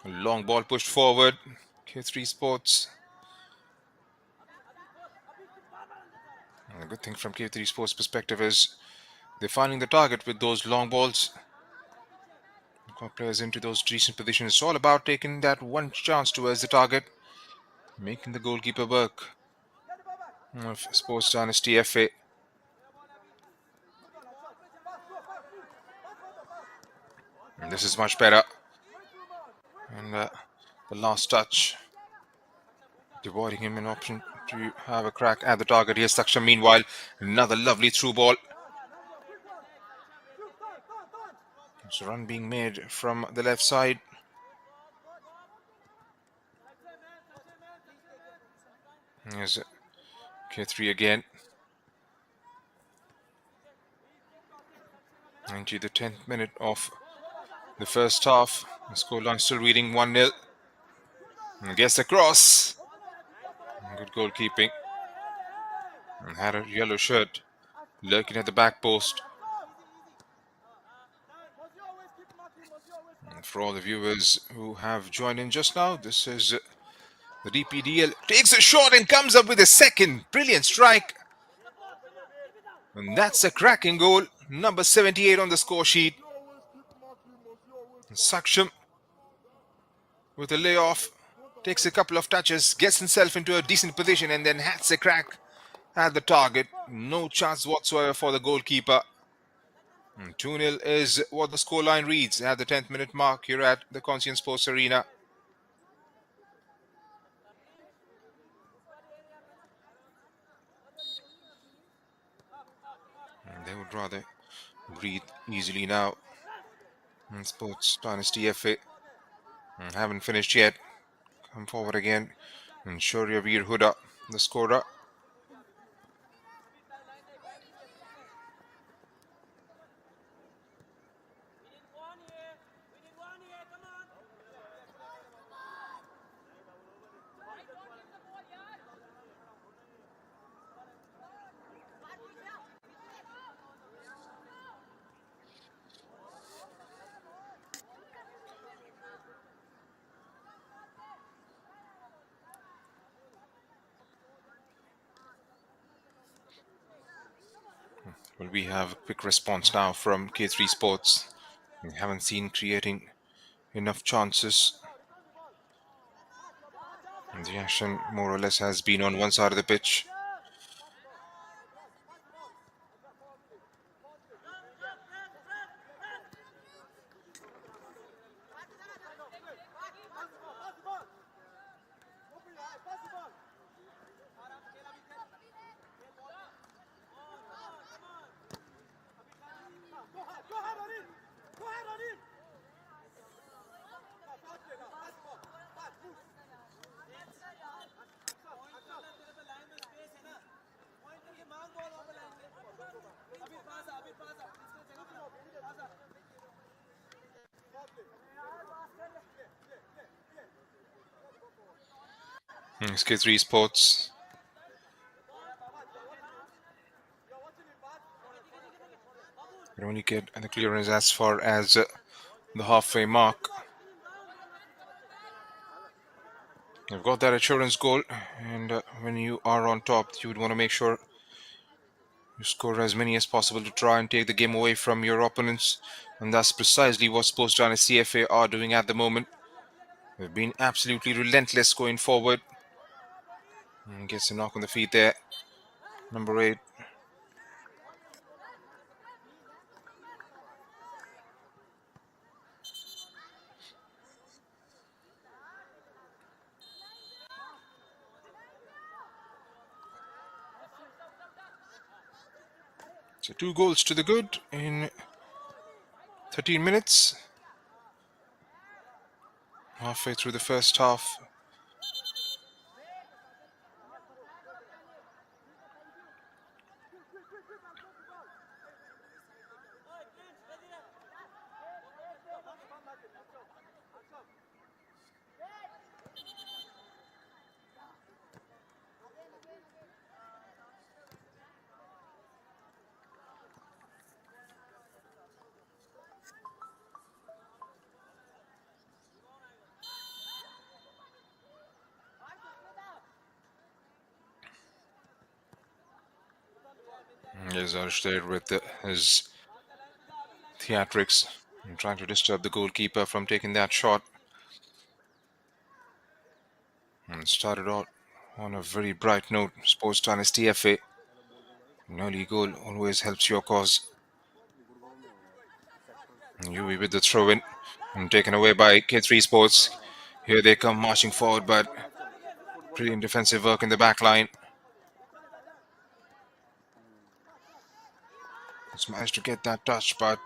A long ball pushed forward. K3 Sports. And the good thing from K3 Sports perspective is they're finding the target with those long balls. Got players into those decent positions. It's all about taking that one chance towards the target. Making the goalkeeper work. Of Sports Dynasty FA. And this is much better. And the last touch. Devoiding him an option to have a crack at the target. Here's Saksham. Meanwhile, another lovely through ball. There's a run being made from the left side. Here's K3 again. Into the 10th minute of the first half. The scoreline still reading 1-0. And gets across. Good goalkeeping. And had a yellow shirt lurking at the back post. And for all the viewers who have joined in just now, this is the DPDL. Takes a shot and comes up with a second. Brilliant strike. And that's a cracking goal. Number 78 on the score sheet. Saksham with a layoff. Takes a couple of touches. Gets himself into a decent position and then has a crack at the target. No chance whatsoever for the goalkeeper. 2-0 is what the scoreline reads at the 10th minute mark here at the Conscient Sports Arena. And they would rather breathe easily now. In Sports Dynasty FA. Haven't finished yet. Come forward again. And Shaurya Veer Huda, the scorer. Well, we have a quick response now from K3 Sports. We haven't seen creating enough chances. And the action more or less has been on one side of the pitch. K3 Sports. They only get the clearance as far as the halfway mark. You've got that assurance goal, and when you are on top, you would want to make sure you score as many as possible to try and take the game away from your opponents, and that's precisely what Sports Dynasty CFA are doing at the moment. They've been absolutely relentless going forward. And gets a knock on the feet there. Number 8. So 2 goals to the good in 13 minutes. Halfway through the first half. Here's Arsh there with his theatrics and trying to disturb the goalkeeper from taking that shot. And started out on a very bright note. Sports Dynasty FA. An early goal always helps your cause. And Yui with the throw in and taken away by K3 Sports. Here they come marching forward, but brilliant defensive work in the back line. Just managed to get that touch, but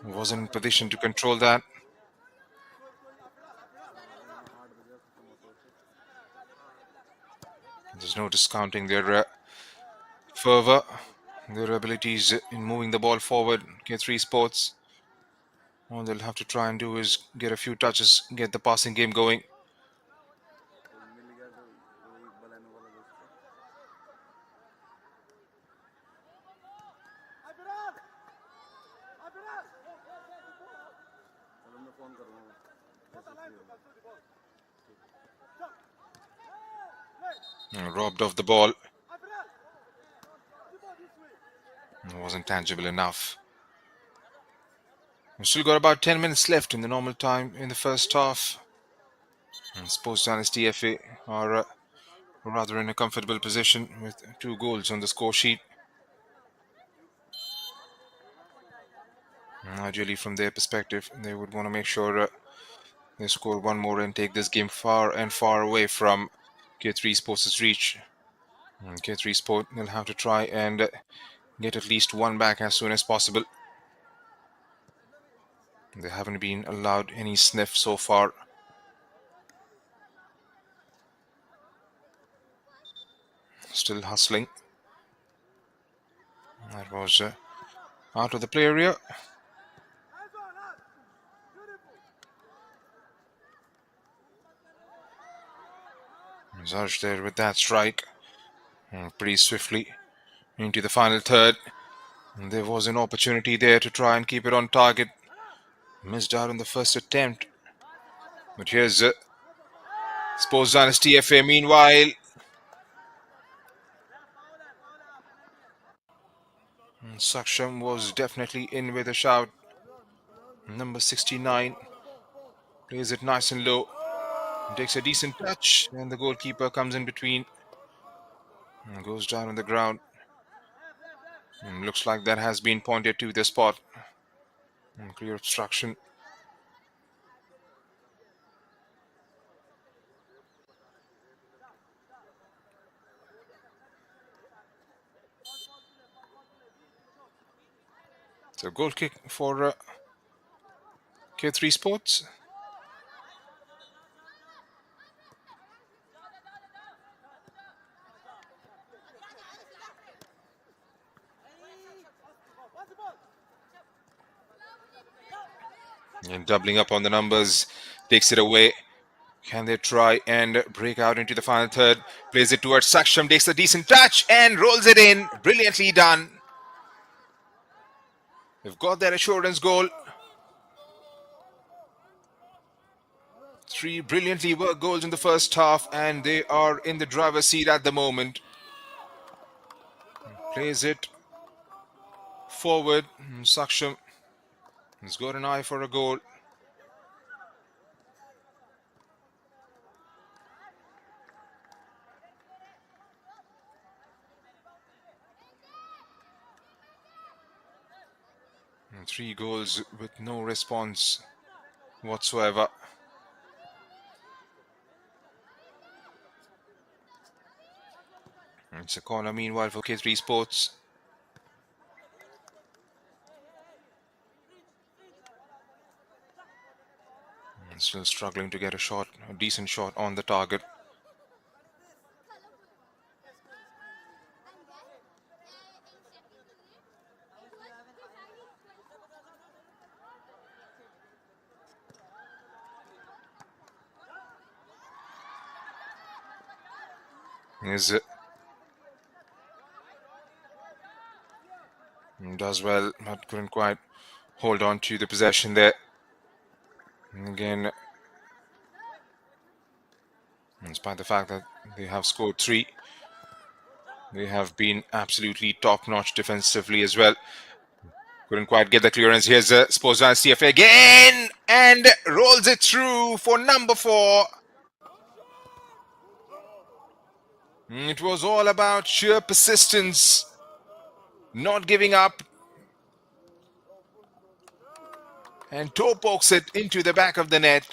wasn't in position to control that. There's no discounting their fervor, their abilities in moving the ball forward. K3 Sports. All they'll have to try and do is get a few touches, get the passing game going. Robbed of the ball. It wasn't tangible enough. We've still got about 10 minutes left in the normal time in the first half. And Sports Dynasty FA are rather in a comfortable position with 2 goals on the score sheet. And ideally, from their perspective, they would want to make sure they score 1 more and take this game far and far away from K3 Sports' reach. And K3 Sport, they'll have to try and get at least 1 back as soon as possible. They haven't been allowed any sniff so far. Still hustling. That was out of the play area. Zarj there with that strike. And pretty swiftly into the final third. And there was an opportunity there to try and keep it on target. Missed out on the first attempt. But here's Sports Dynasty FA meanwhile. And Saksham was definitely in with a shout. Number 69 plays it nice and low. Takes a decent touch, and the goalkeeper comes in between and goes down on the ground. And looks like that has been pointed to the spot. And clear obstruction. So goal kick for K3 Sports. And doubling up on the numbers, takes it away. Can they try and break out into the final third? Plays it towards Saksham, takes a decent touch and rolls it in. Brilliantly done. They've got their assurance goal. 3 brilliantly worked goals in the first half, and they are in the driver's seat at the moment. Plays it forward. Saksham has got an eye for a goal. And 3 goals with no response whatsoever. It's a corner meanwhile for K3 Sports. And still struggling to get a decent shot on the target. Does well, but couldn't quite hold on to the possession there. And again, despite the fact that they have scored 3, they have been absolutely top-notch defensively as well. Couldn't quite get the clearance. Here's a Sports Dynasty CFA again, and rolls it through for number 4. It was all about sheer persistence, not giving up, and toe pokes it into the back of the net.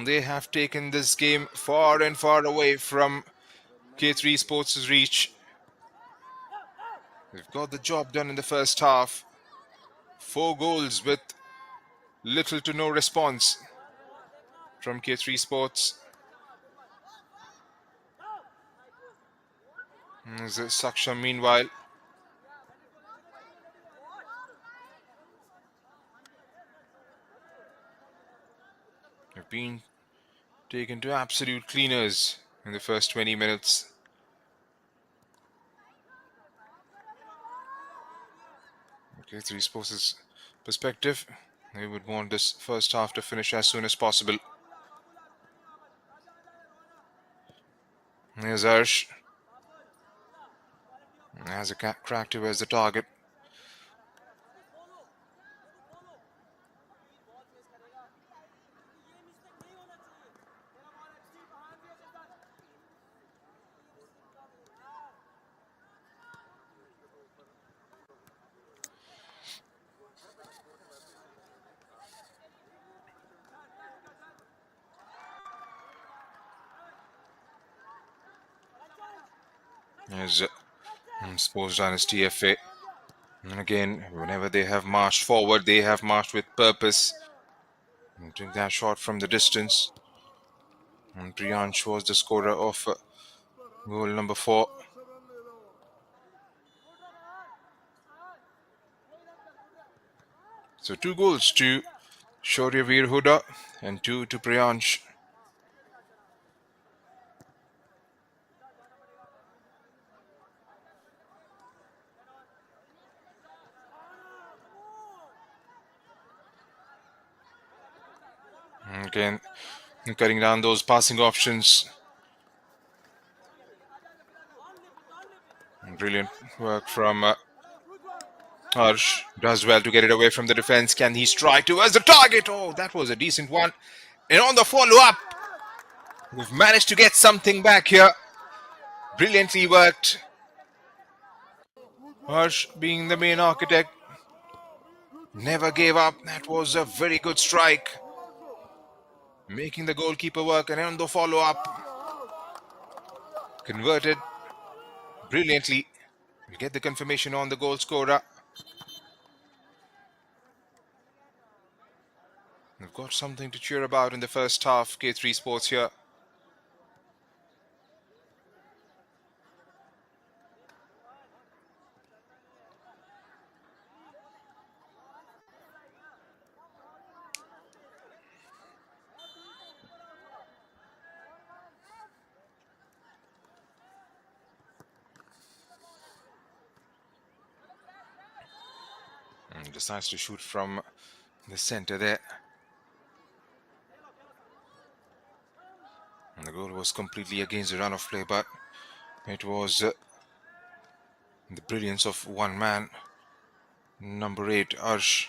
They have taken this game far and far away from K3 Sports' reach. They've got the job done in the first half. 4 goals with little to no response from K3 Sports. There's Saksham meanwhile. They've been taken to absolute cleaners in the first 20 minutes. K3 Sports' perspective, they would want this first half to finish as soon as possible. There's Arsh. Has a crack towards the target. There's Sports Dynasty FA. And again, whenever they have marched forward, they have marched with purpose. And took that shot from the distance. And Priyansh was the scorer of goal number 4. So 2 goals to Shauryaveer Huda and 2 to Priyansh. Again, cutting down those passing options. Brilliant work from Harsh. Does well to get it away from the defense. Can he strike towards the target? Oh, that was a decent one. And on the follow-up, we've managed to get something back here. Brilliantly worked. Harsh, being the main architect, never gave up. That was a very good strike. Making the goalkeeper work, and on the follow-up, converted brilliantly. We'll get the confirmation on the goal scorer. We've got something to cheer about in the first half, K3 Sports here. And decides to shoot from the center there. And the goal was completely against the run of play, but it was the brilliance of one man, number 8, Arsh.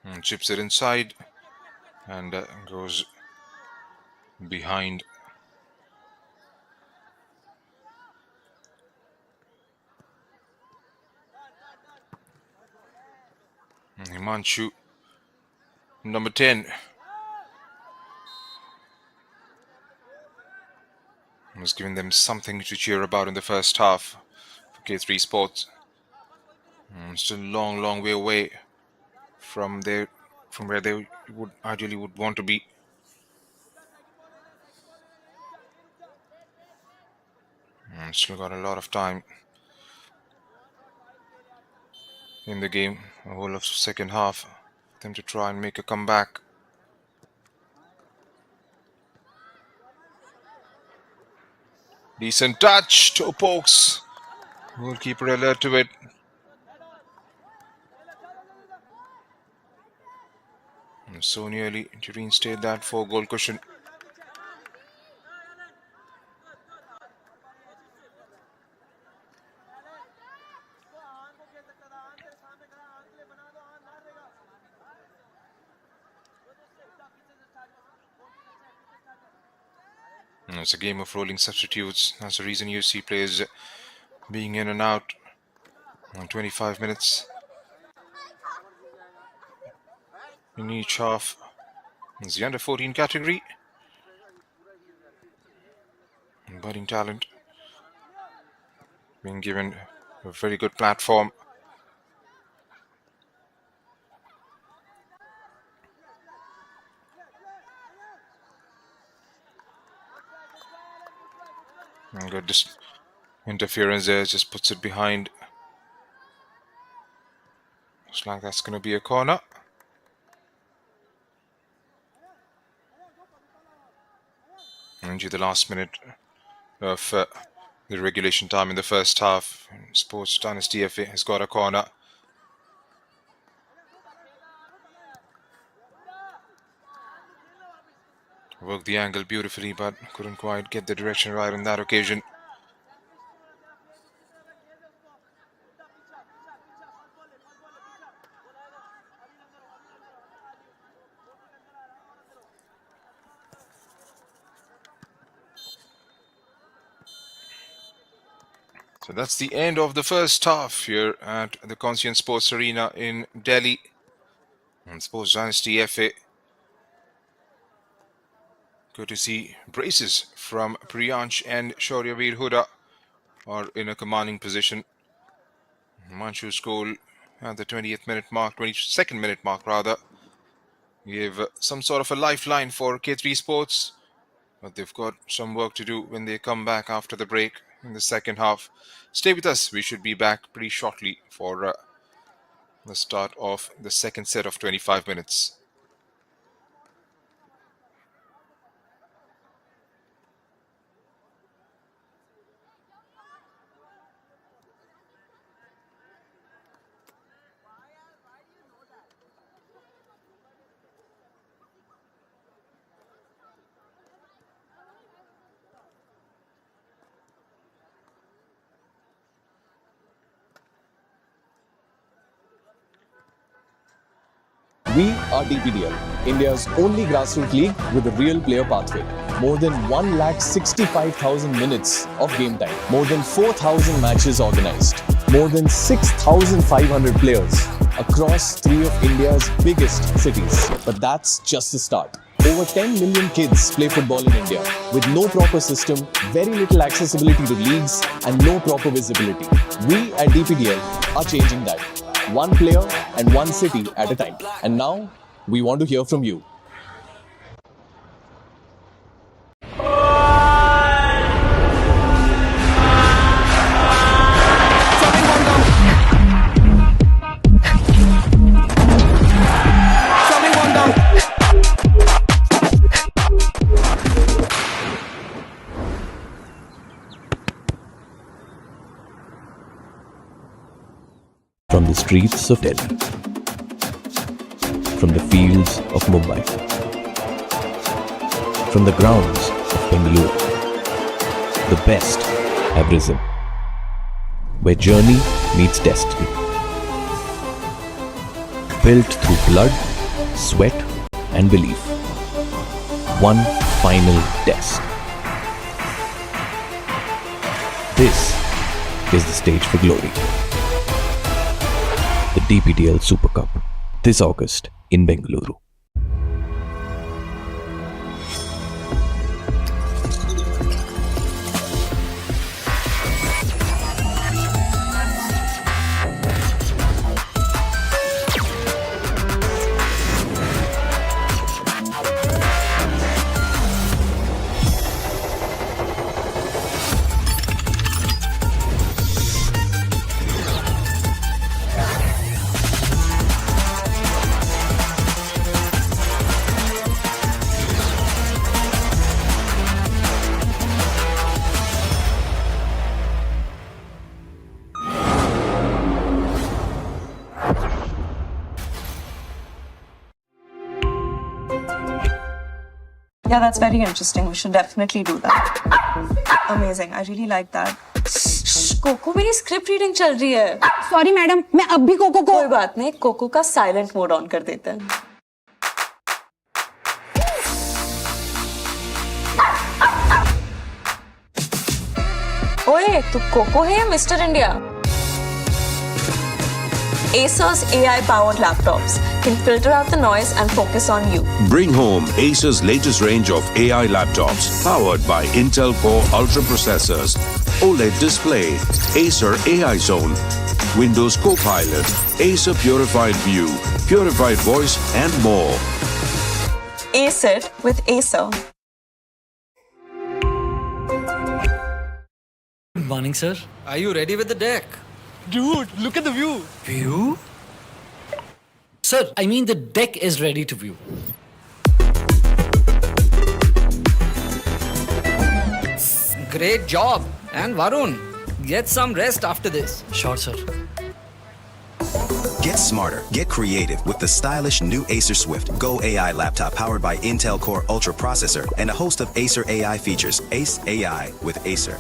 And chips it inside and goes behind. Himanshu, number 10, was giving them something to cheer about in the first half for K3 Sports. Still long way away from where they would ideally want to be. Still got a lot of time in the game, the whole of second half, for them to try and make a comeback. Decent touch, toe pokes. Goalkeeper alert to it. And so nearly to reinstate that 4-goal cushion. It's a game of rolling substitutes. That's the reason you see players being in and out on 25 minutes in each half. It's the under 14 category. Budding talent being given a very good platform. And good interference there, just puts it behind. Looks like that's going to be a corner. Into the last minute of the regulation time in the first half. Sports Dynasty FA has got a corner. Worked the angle beautifully, but couldn't quite get the direction right on that occasion. So that's the end of the first half here at the Conscient Sports Arena in Delhi. And Sports Dynasty FA. Good to see braces from Priyansh and Shauryaveer Huda are in a commanding position. Himanshu's goal at the 20th minute mark, 22nd minute mark rather, gave some sort of a lifeline for K3 Sports. But they've got some work to do when they come back after the break in the second half. Stay with us. We should be back pretty shortly for the start of the second set of 25 minutes. We are DPDL, India's only grassroots league with a real player pathway. More than 1,65,000 minutes of game time. More than 4,000 matches organized. More than 6,500 players across 3 of India's biggest cities. But that's just the start. Over 10 million kids play football in India with no proper system, very little accessibility to leagues, and no proper visibility. We at DPDL are changing that. One player and one city at a time. And now, we want to hear from you. the streets of Delhi, from the fields of Mumbai, from the grounds of Bengaluru. The best have risen, where journey meets destiny. Built through blood, sweat and belief. One final test. This is the stage for glory. The DPDL Super Cup, this August in Bengaluru. Yeah, that's very interesting. We should definitely do that. Amazing. I really like that. Coco मेरी script reading चल रही है. Sorry madam, मैं अब भी cocoa को. कोई बात नहीं, कोको का साइलेंट मोड ऑन कर देते हैं. ओए, तू कोको है या mister India? Acer's AI-powered laptops can filter out the noise and focus on you. Bring home Acer's latest range of AI laptops powered by Intel Core Ultra processors, OLED display, Acer AI Zone, Windows Copilot, Acer Purified View, Purified Voice and more. Ace it with Acer. Good morning, sir. Are you ready with the deck? Dude, look at the view. View? Sir, I mean the deck is ready to view. Great job. And Varun, get some rest after this. Sure, sir. Get smarter, get creative with the stylish new Acer Swift Go AI laptop powered by Intel Core Ultra processor and a host of Acer AI features. Ace AI with Acer.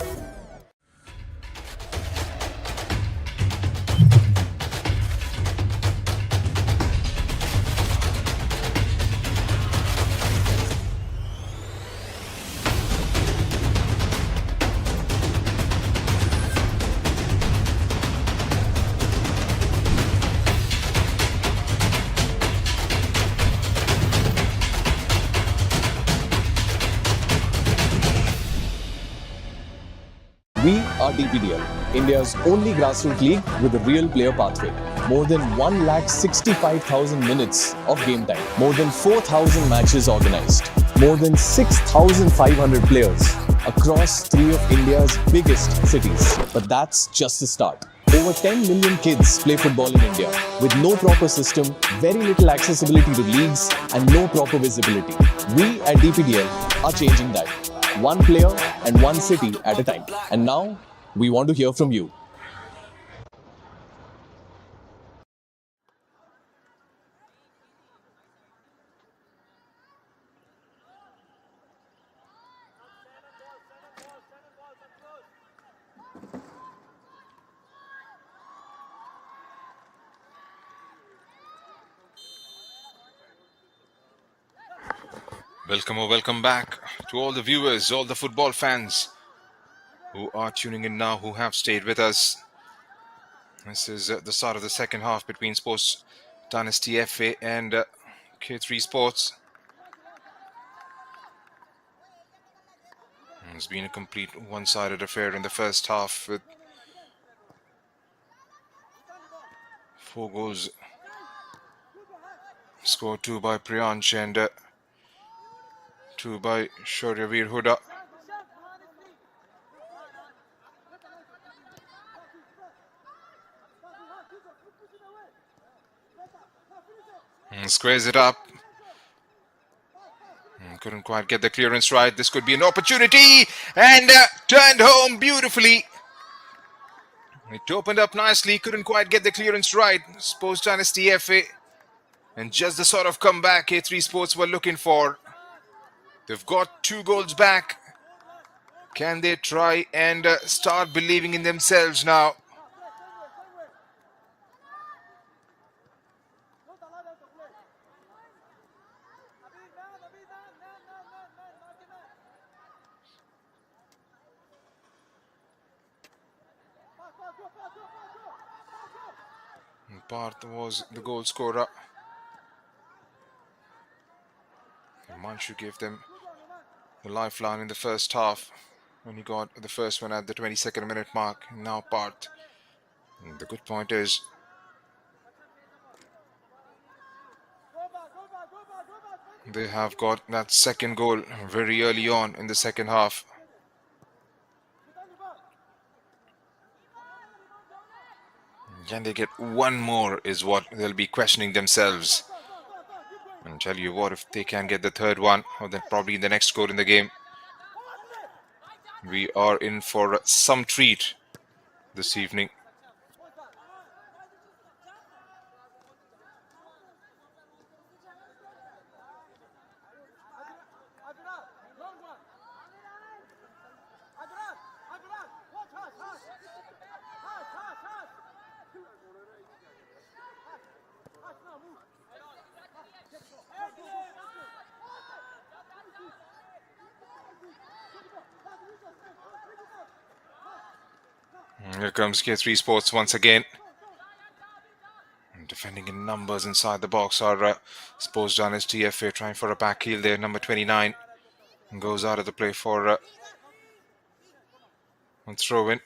We are DPDL, India's only grassroots league with a real player pathway. More than 1,65,000 minutes of game time. More than 4,000 matches organized. More than 6,500 players across 3 of India's biggest cities. But that's just the start. Over 10 million kids play football in India with no proper system, very little accessibility to leagues and no proper visibility. We at DPDL are changing that. One player and one city at a time. And now, we want to hear from you. Welcome back to all the viewers, all the football fans who are tuning in now, who have stayed with us. This is the start of the second half between Sports Dynasty FA and K3 Sports. It's been a complete one-sided affair in the first half with 4 goals scored, 2 by Priyansh and 2 by Shauryaveer Huda. And squares it up. Couldn't quite get the clearance right. This could be an opportunity and turned home beautifully It opened up nicely, couldn't quite get the clearance right. Sports Dynasty FA. And just the sort of comeback K3 Sports were looking for. They've got 2 goals back. Can they try and start believing in themselves now? Parth was the goal scorer. Manchu gave them the lifeline in the first half when he got the first one at the 22nd minute mark. Now Parth. And the good point is they have got that second goal very early on in the second half. Can they get one more is what they'll be questioning themselves. And tell you what, if they can get the third one, or then probably the next goal in the game, we are in for some treat this evening. Here comes K3 Sports once again. Defending in numbers inside the box are Sports Dynasty FA, trying for a back heel there. Number 29 goes out of the play for a throw in.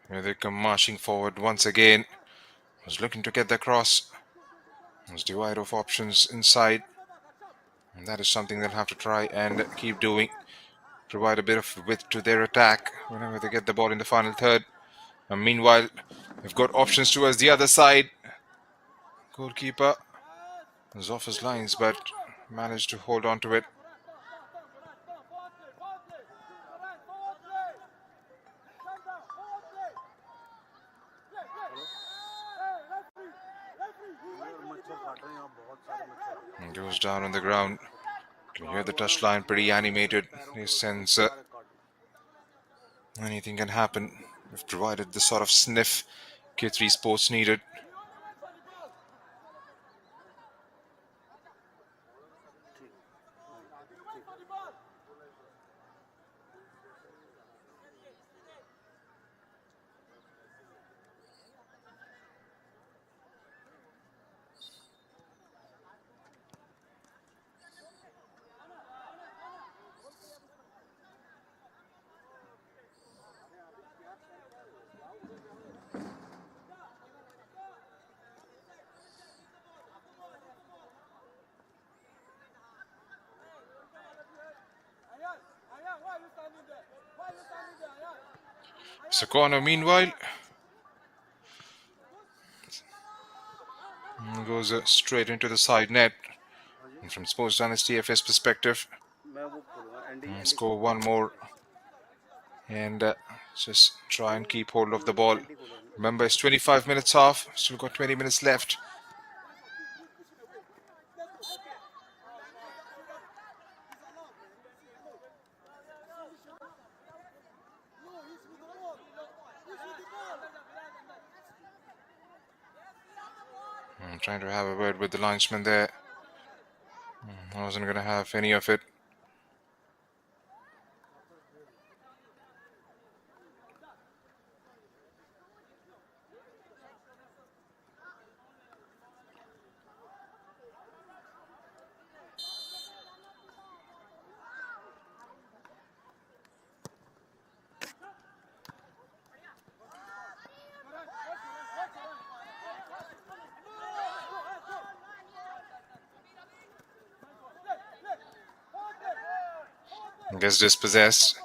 Here they come marching forward once again. Was looking to get the cross. Was devoid of options inside. And that is something they'll have to try and keep doing. Provide a bit of width to their attack whenever they get the ball in the final third. And meanwhile, they've got options towards the other side. Goalkeeper was off his lines, but managed to hold on to it. And goes down on the ground. You can hear the touchline pretty animated. They sense anything can happen. We've provided the sort of sniff K3 Sports needed. So corner meanwhile goes straight into the side net. And from Sports Dynasty FS perspective, score one more and just try and keep hold of the ball. Remember, it's 25 minutes off, still got 20 minutes left. I'm trying to have a word with the linesman there. I wasn't going to have any of it. Gets dispossessed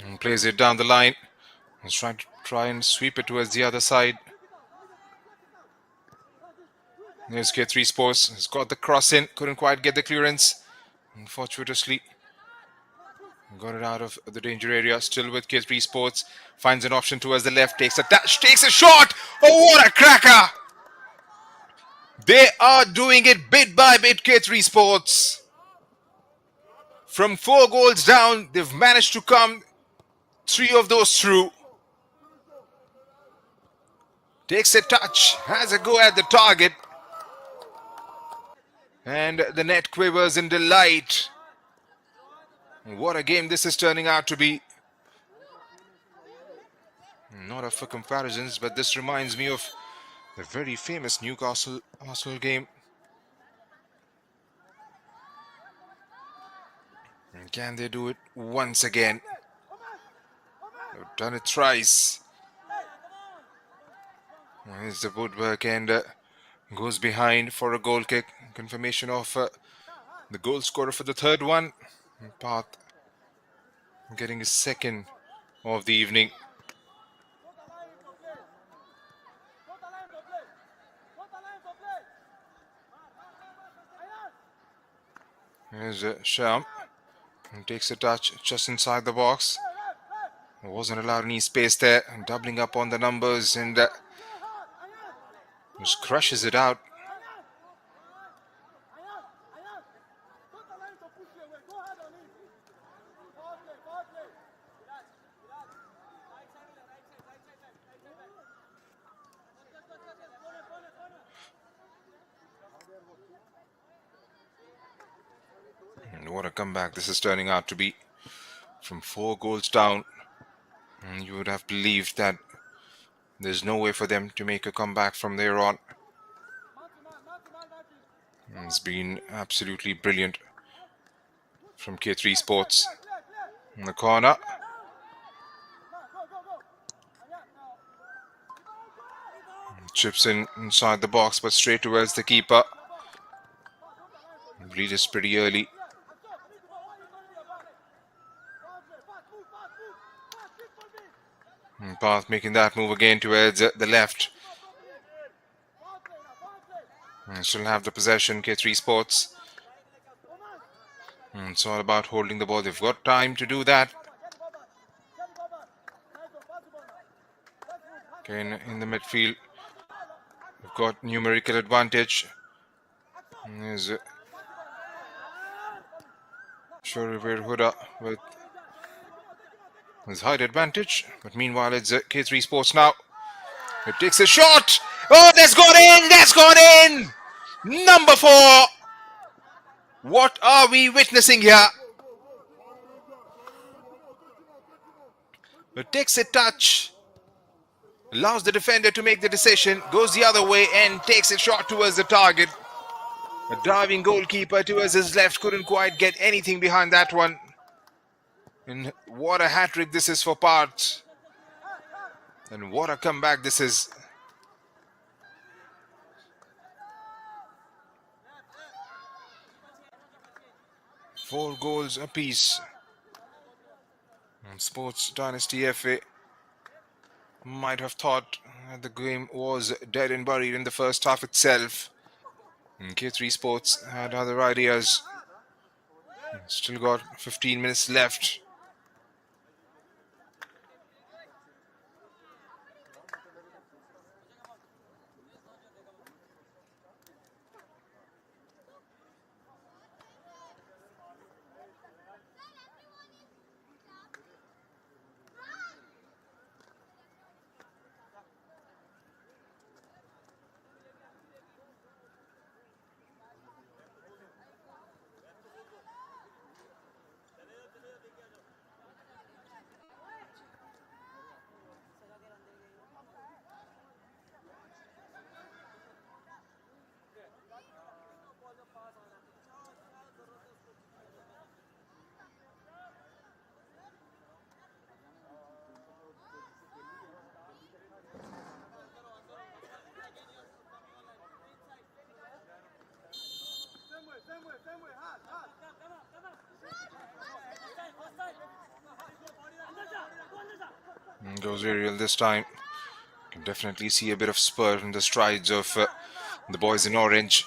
and plays it down the line. He's trying to and sweep it towards the other side. There's K3 Sports. He's got the cross in. Couldn't quite get the clearance. Unfortuitously, got it out of the danger area. Still with K3 Sports. Finds an option towards the left. Takes a touch. Takes a shot. Oh, what a cracker! They are doing it bit by bit, K3 Sports. From 4 goals down, they've managed to come 3 of those through. Takes a touch. Has a go at the target. And the net quivers in delight. What a game this is turning out to be. Not up for comparisons, but this reminds me of the very famous Newcastle Arsenal game. And can they do it once again? They've done it thrice. Here's the woodwork and goes behind for a goal kick. Confirmation of the goal scorer for the third one. Path getting his second of the evening. Here's Sham. Takes a touch just inside the box. Wasn't allowed any space there. Doubling up on the numbers and just crushes it out. And what a comeback this is turning out to be. From 4 goals down, and you would have believed that there's no way for them to make a comeback from there on. It's been absolutely brilliant from K3 Sports. In the corner. Chips in inside the box, but straight towards the keeper. Bleed is pretty early. And Path making that move again towards the left. And still have the possession, K3 Sports. And it's all about holding the ball. They've got time to do that. Okay, in the midfield, we've got numerical advantage. And there's Shorivir Huda with his height advantage. But meanwhile, it's K3 Sports now. It takes a shot. Oh, that's gone in! That's gone in! Number 4. What are we witnessing here? It takes a touch. Allows the defender to make the decision. Goes the other way and takes a shot towards the target. A diving goalkeeper towards his left. Couldn't quite get anything behind that one. And what a hat-trick this is for Parth. And what a comeback this is. Four goals apiece. And Sports Dynasty FA might have thought the game was dead and buried in the first half itself. And K3 Sports had other ideas. Still got 15 minutes left. Goes Ariël this time. Can definitely see a bit of spur in the strides of the boys in orange.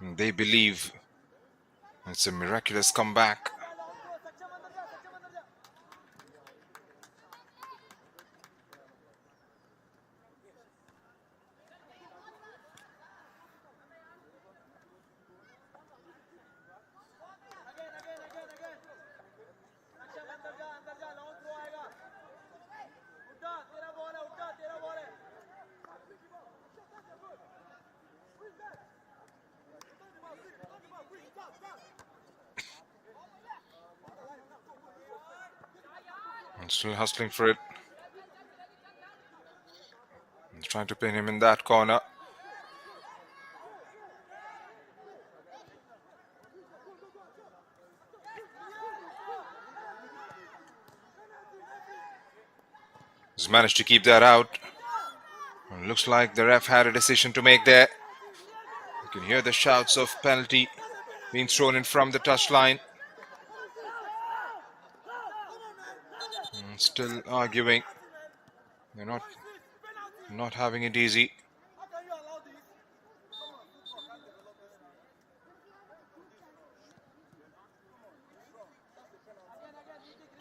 They believe it's a miraculous comeback. And still hustling for it. He's trying to pin him in that corner. He's managed to keep that out. And looks like the ref had a decision to make there. You can hear the shouts of penalty being thrown in from the touchline. Still arguing. They're not having it easy.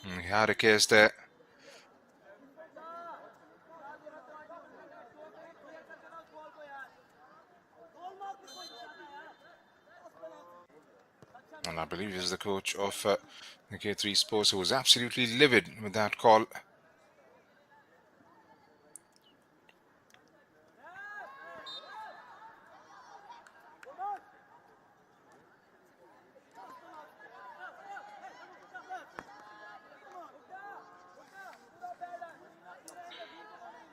He had a case there. And I believe he's the coach of the K3 Sports, who was absolutely livid with that call.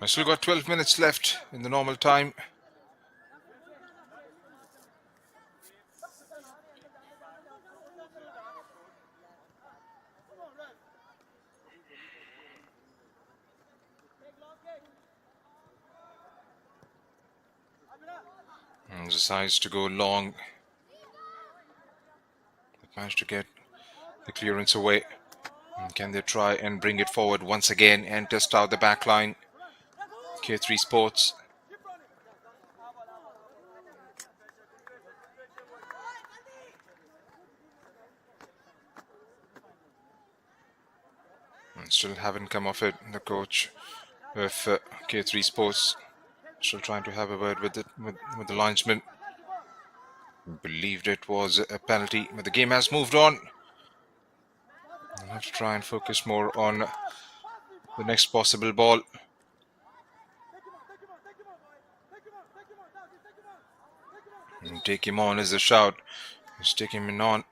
I've still got 12 minutes left in the normal time. And decides to go long. They managed to get the clearance away. And can they try and bring it forward once again and test out the back line? K3 Sports. And still haven't come off it. The coach of K3 Sports still trying to have a word with the linesman. Believed it was a penalty, but the game has moved on. I'll have to try and focus more on the next possible ball. And take him on is the shout. Just take him on.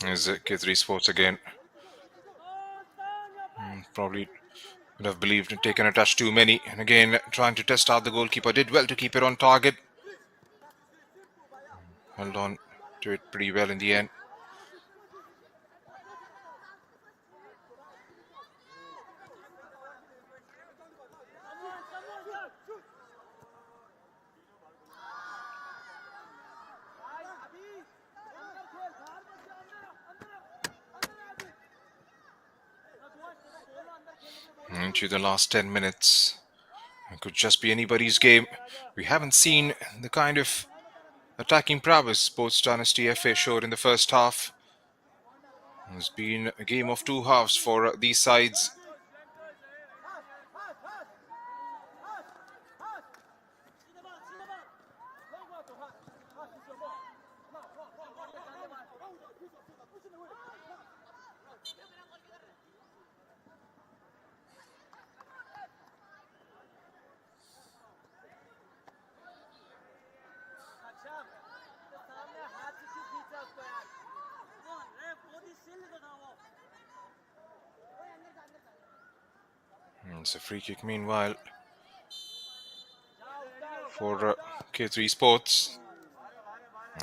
Is K3 Sports again. Probably would have believed and taken a touch too many. And again, trying to test out the goalkeeper. Did well to keep it on target. Held on to it pretty well in the end. Into the last 10 minutes. It could just be anybody's game. We haven't seen the kind of attacking prowess Sports Dynasty FA showed in the first half. It's been a game of two halves for these sides. It's a free kick meanwhile. for K3 Sports.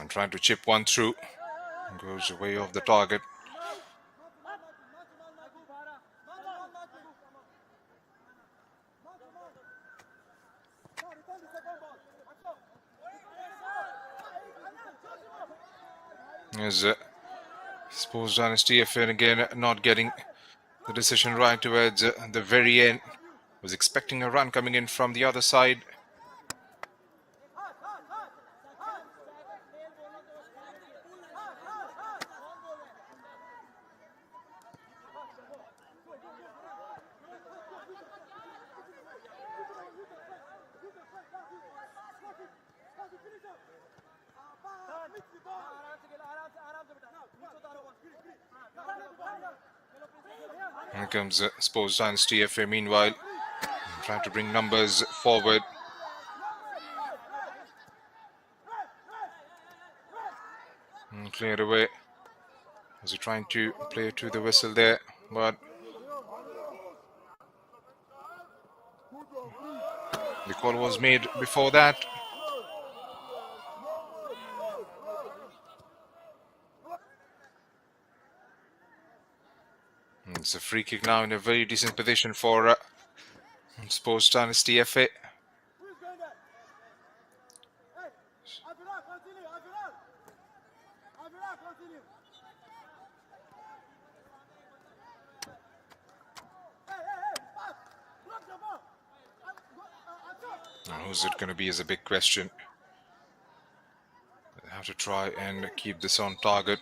And trying to chip one through. Goes away off the target. As Sports Dynasty FN again not getting the decision right towards the very end. Was expecting a run coming in from the other side. Here comes Sports Dynasty FA meanwhile, trying to bring numbers forward. And cleared away. Was he trying to play to the whistle there, but the call was made before that. It's a free kick now in a very decent position for Sports Dynasty FA. And who's it going to be is a big question. They have to try and keep this on target.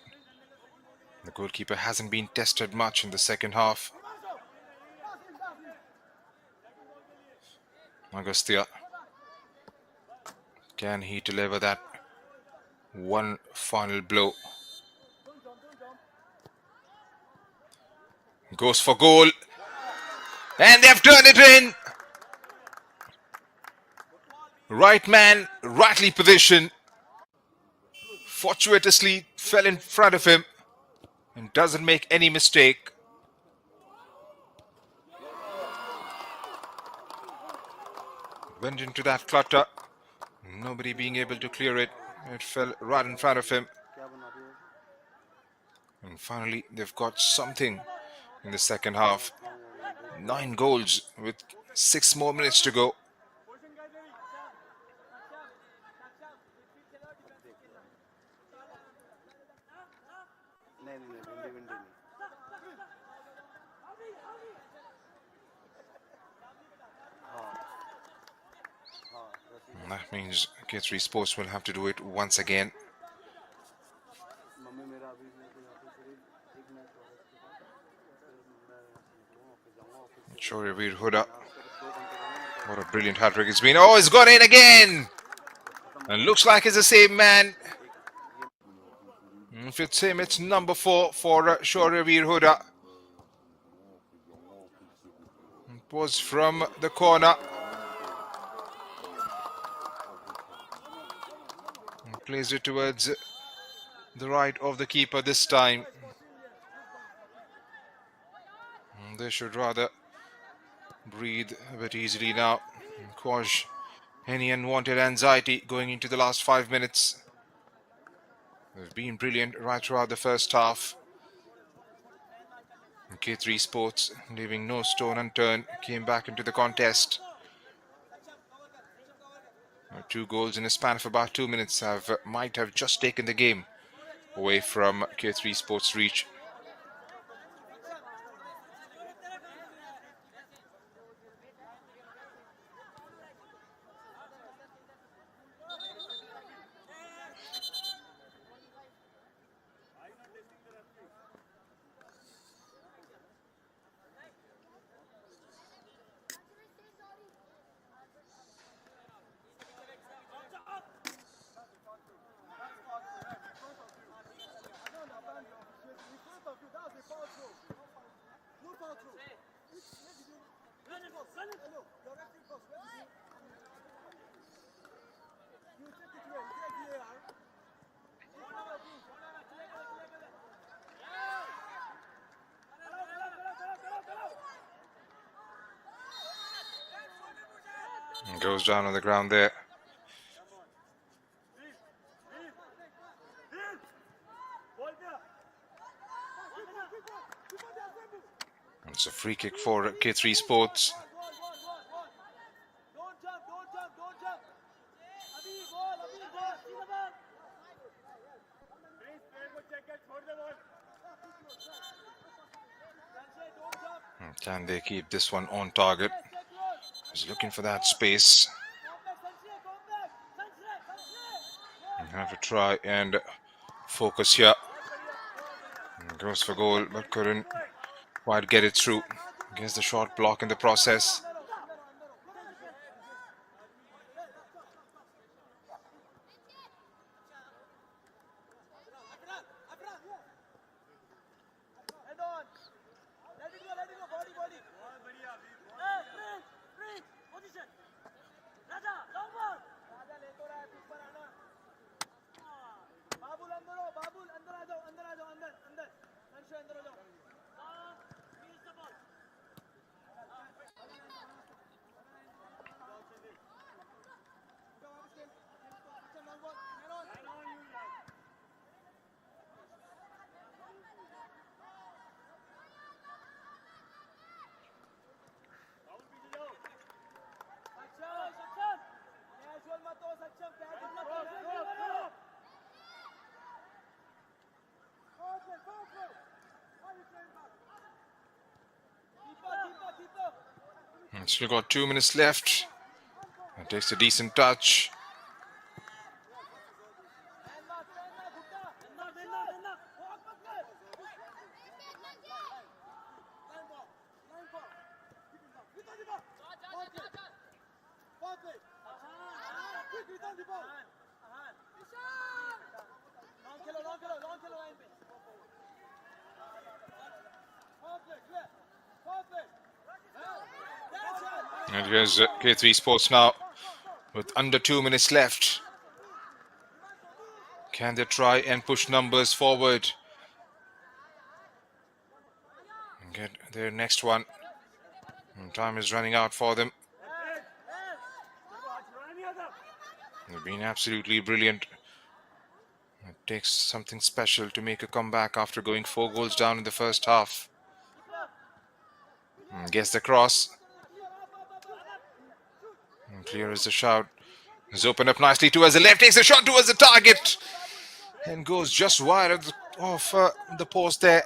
The goalkeeper hasn't been tested much in the second half. Agastya. Can he deliver that one final blow? Goes for goal. And they've turned it in. Right man, rightly positioned. Fortuitously fell in front of him. And doesn't make any mistake. Went into that clutter. Nobody being able to clear it. It fell right in front of him. And finally, they've got something in the second half. 9 goals with 6 more minutes to go. That means K3 Sports will have to do it once again. Shauryaveer Huda. What a brilliant hat-trick it's been. Oh, it's gone in again! And looks like it's the same man. If it's him, it's number 4 for Shauryaveer Huda. It was from the corner. Plays it towards the right of the keeper this time. They should rather breathe a bit easily now. Quash any unwanted anxiety going into the last 5 minutes. They've been brilliant right throughout the first half. K3 Sports, leaving no stone unturned, came back into the contest. 2 goals in a span of about 2 minutes might have just taken the game away from K3 Sports' reach. And goes down on the ground there. It's a free kick for K3 Sports. Can they keep this one on target? He's looking for that space. Have a try and focus here. Goes for goal, but couldn't quite get it through. Gets the short block in the process. Still got 2 minutes left. It takes a decent touch. And here's K3 Sports now with under 2 minutes left. Can they try and push numbers forward and get their next one? And time is running out for them. They've been absolutely brilliant. It takes something special to make a comeback after going 4 goals down in the first half. And gets the cross. And clear as a shout. He's opened up nicely towards the left, takes a shot towards the target and goes just wide of the post there.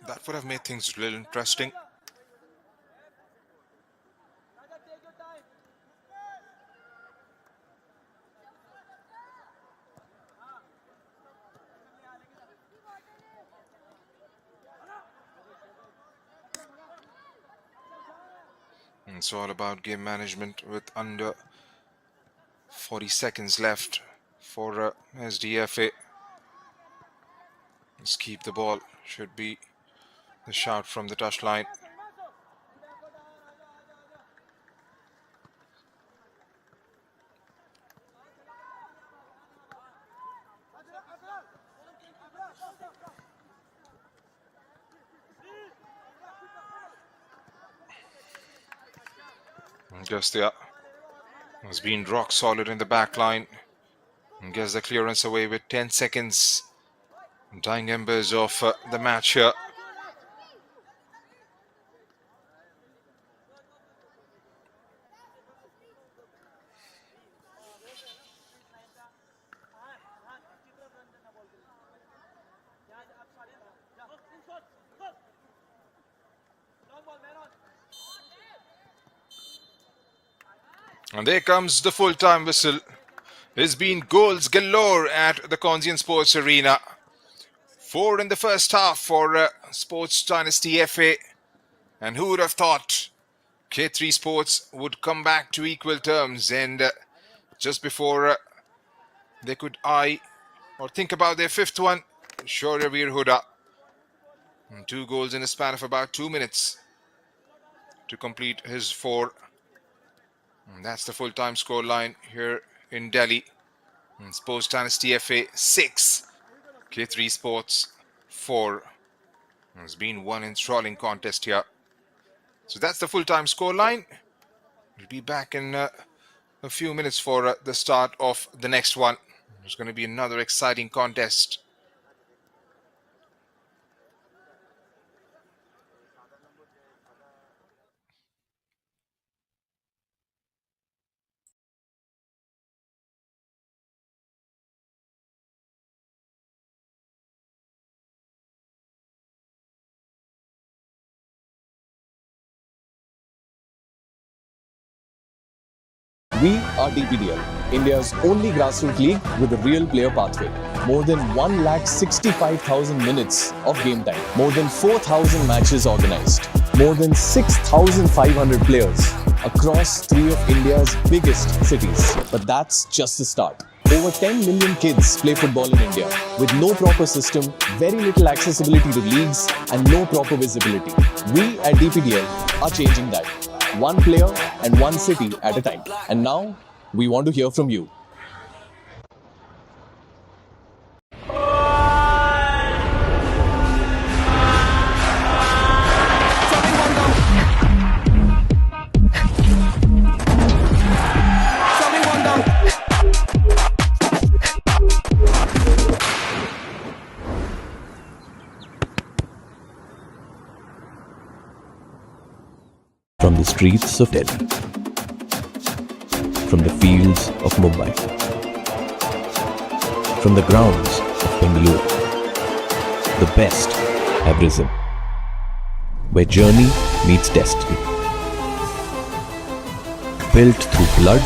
That would have made things a little interesting. It's all about game management with under 40 seconds left for SDFA. Let's keep the ball. Should be the shout from the touchline. Ghaziabad has been rock solid in the back line and gets the clearance away with 10 seconds. Dying embers of the match here. And there comes the full-time whistle. There's been goals galore at the Conscient Sports Arena. 4 in the first half for Sports Dynasty FA. And who would have thought K3 Sports would come back to equal terms, and just before they could eye or think about their 5th one, Ariël Huda. 2 goals in a span of about 2 minutes to complete his 4. And that's the full-time score line here in Delhi. And Sports Dynasty FA 6, K3 Sports 4. It's been one enthralling contest here. So that's the full-time score line. We'll be back in a few minutes for the start of the next one. There's going to be another exciting contest. We are DPDL, India's only grassroots league with a real player pathway. More than 1,65,000 minutes of game time. More than 4,000 matches organized. More than 6,500 players across 3 of India's biggest cities. But that's just the start. Over 10 million kids play football in India with no proper system, very little accessibility to leagues, and no proper visibility. We at DPDL are changing that. One player and one city at a time. And now, we want to hear from you. From the streets of Delhi, from the fields of Mumbai, from the grounds of Bengaluru, the best have risen, where journey meets destiny. Built through blood,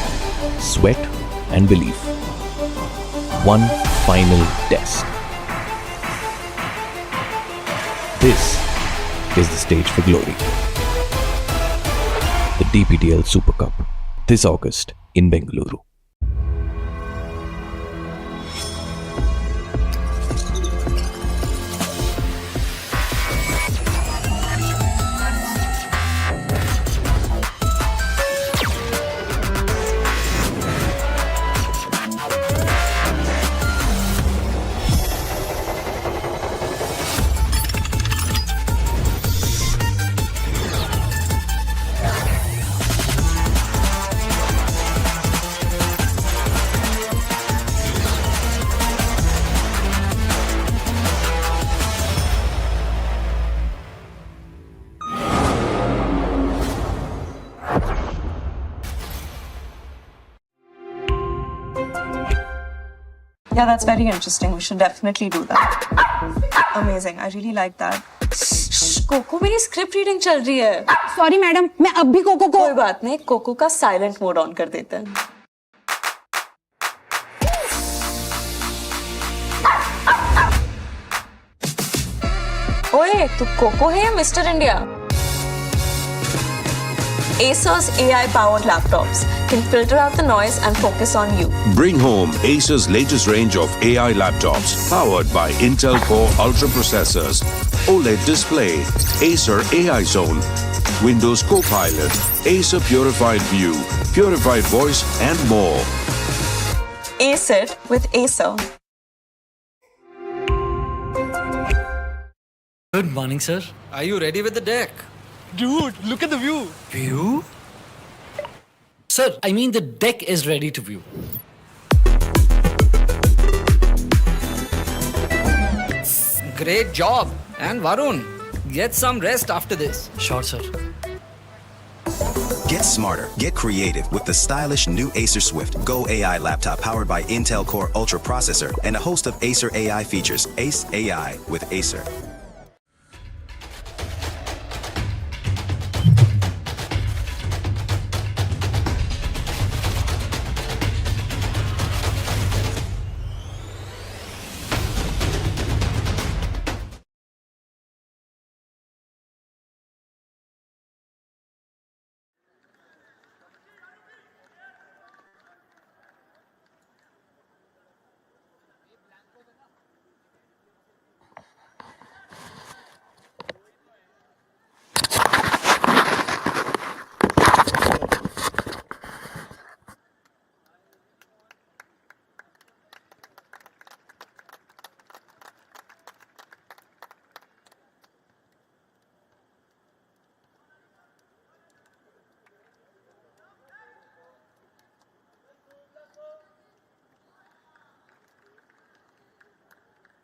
sweat and belief. One final test. This is the stage for glory. The DPDL Super Cup, this August in Bengaluru. Yeah, that's very interesting. We should definitely do that. Amazing. I really like that. Coco मेरी script reading चल रही है. Sorry madam, मैं अब भी cocoa को. कोई बात नहीं, कोको का साइलेंट मोड ऑन कर देते हैं. ओए, तू कोको है या mister India? Acer's AI-powered laptops can filter out the noise and focus on you. Bring home Acer's latest range of AI laptops powered by Intel Core Ultra processors, OLED display, Acer AI Zone, Windows Copilot, Acer Purified View, Purified Voice and more. Ace it with Acer. Good morning, sir. Are you ready with the deck? Dude, look at the view. View? Sir, I mean the deck is ready to view. Great job. And Varun, get some rest after this. Sure, sir. Get smarter, get creative with the stylish new Acer Swift Go AI laptop powered by Intel Core Ultra processor and a host of Acer AI features. Ace AI with Acer.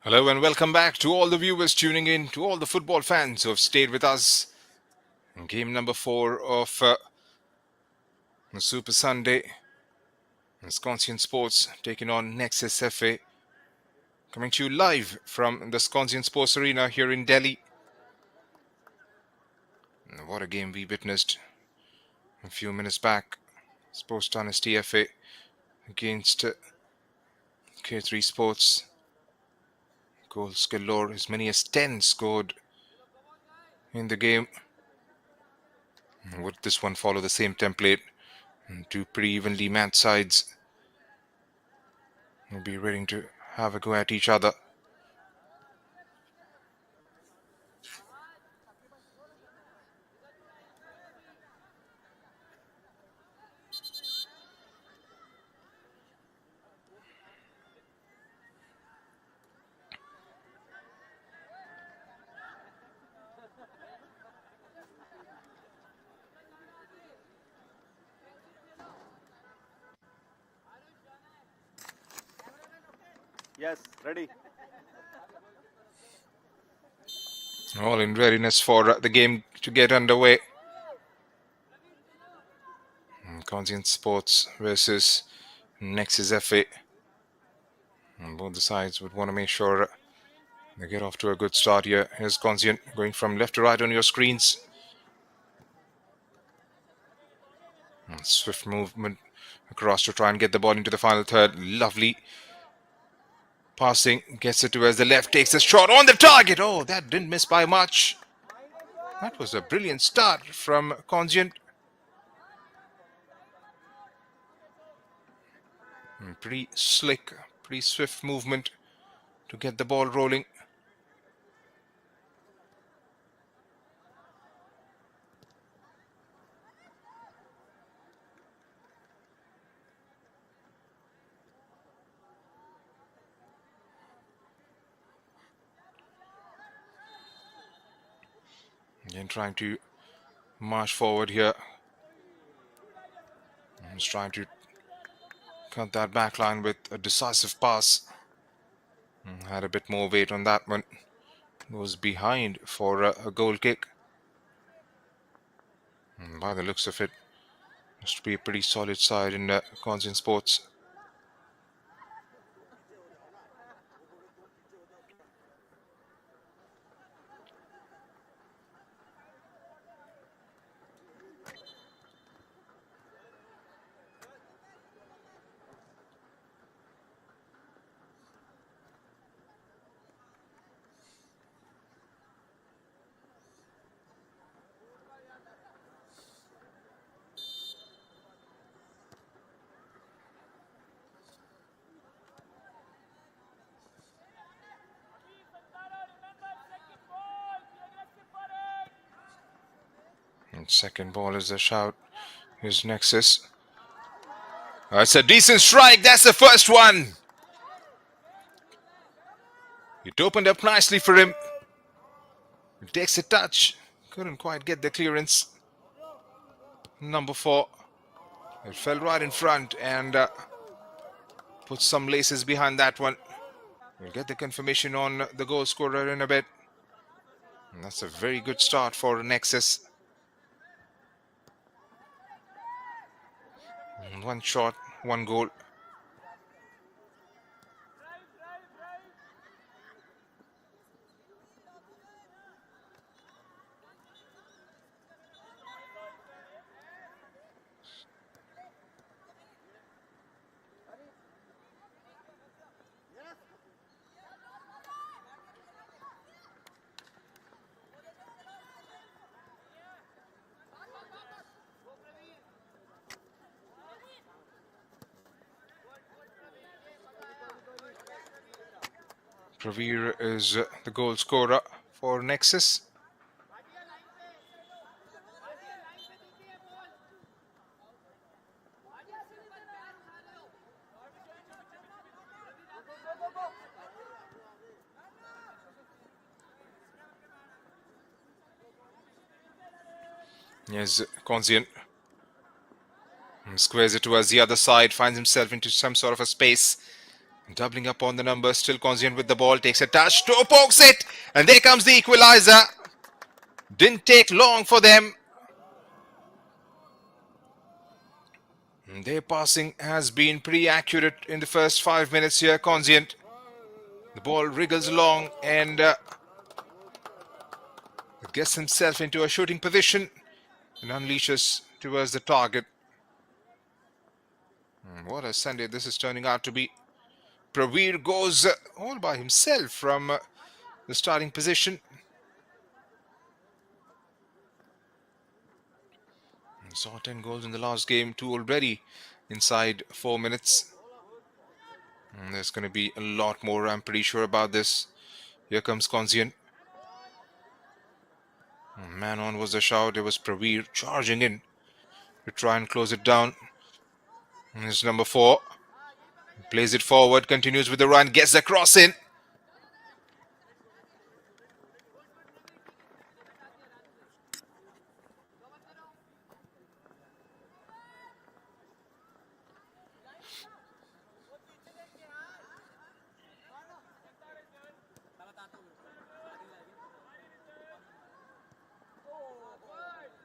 Hello and welcome back to all the viewers tuning in, to all the football fans who have stayed with us in game number 4 of the Super Sunday. It's Conscient Sports taking on Nexus FA. Coming to you live from the Conscient Sports Arena here in Delhi. And what a game we witnessed a few minutes back. Sports Dynasty FA against K3 Sports. Goals galore, as many as 10 scored in the game. Would this one follow the same template? Two pretty evenly matched sides will be ready to have a go at each other. Yes, ready. All in readiness for the game to get underway. Conscient Sports versus Nexus FA. And both the sides would want to make sure they get off to a good start here. Here's Conscient going from left to right on your screens. And swift movement across to try and get the ball into the final third. Lovely passing, gets it towards the left, takes a shot on the target. Oh, that didn't miss by much. That was a brilliant start from Conscient. Pretty slick, pretty swift movement to get the ball rolling. Again, trying to march forward here. Just trying to cut that back line with a decisive pass. Had a bit more weight on that one. Was behind for a goal kick. And by the looks of it, must be a pretty solid side in Conscient Sports. And second ball is a shout. Here's Nexus. That's a decent strike. That's the first one. It opened up nicely for him. He takes a touch. Couldn't quite get the clearance. Number 4. It fell right in front and put some laces behind that one. We'll get the confirmation on the goal scorer in a bit. And that's a very good start for Nexus. One shot, one goal. Pravir is the goal scorer for Nexus. Yes, Conscient squares it towards the other side, finds himself into some sort of a space. Doubling up on the numbers, still Conscient with the ball, takes a touch, toe pokes it, and there comes the equalizer. Didn't take long for them. And their passing has been pretty accurate in the first 5 minutes here, Conscient. The ball wriggles along and gets himself into a shooting position and unleashes towards the target. What a Sunday this is turning out to be. Praveer goes all by himself from the starting position. Saw 10 goals in the last game, 2 already inside 4 minutes. And there's going to be a lot more, I'm pretty sure about this. Here comes Conscient. Man on was the shout. It was Praveer charging in to try and close it down. And it's number 4. Plays it forward, continues with the run, gets the cross in.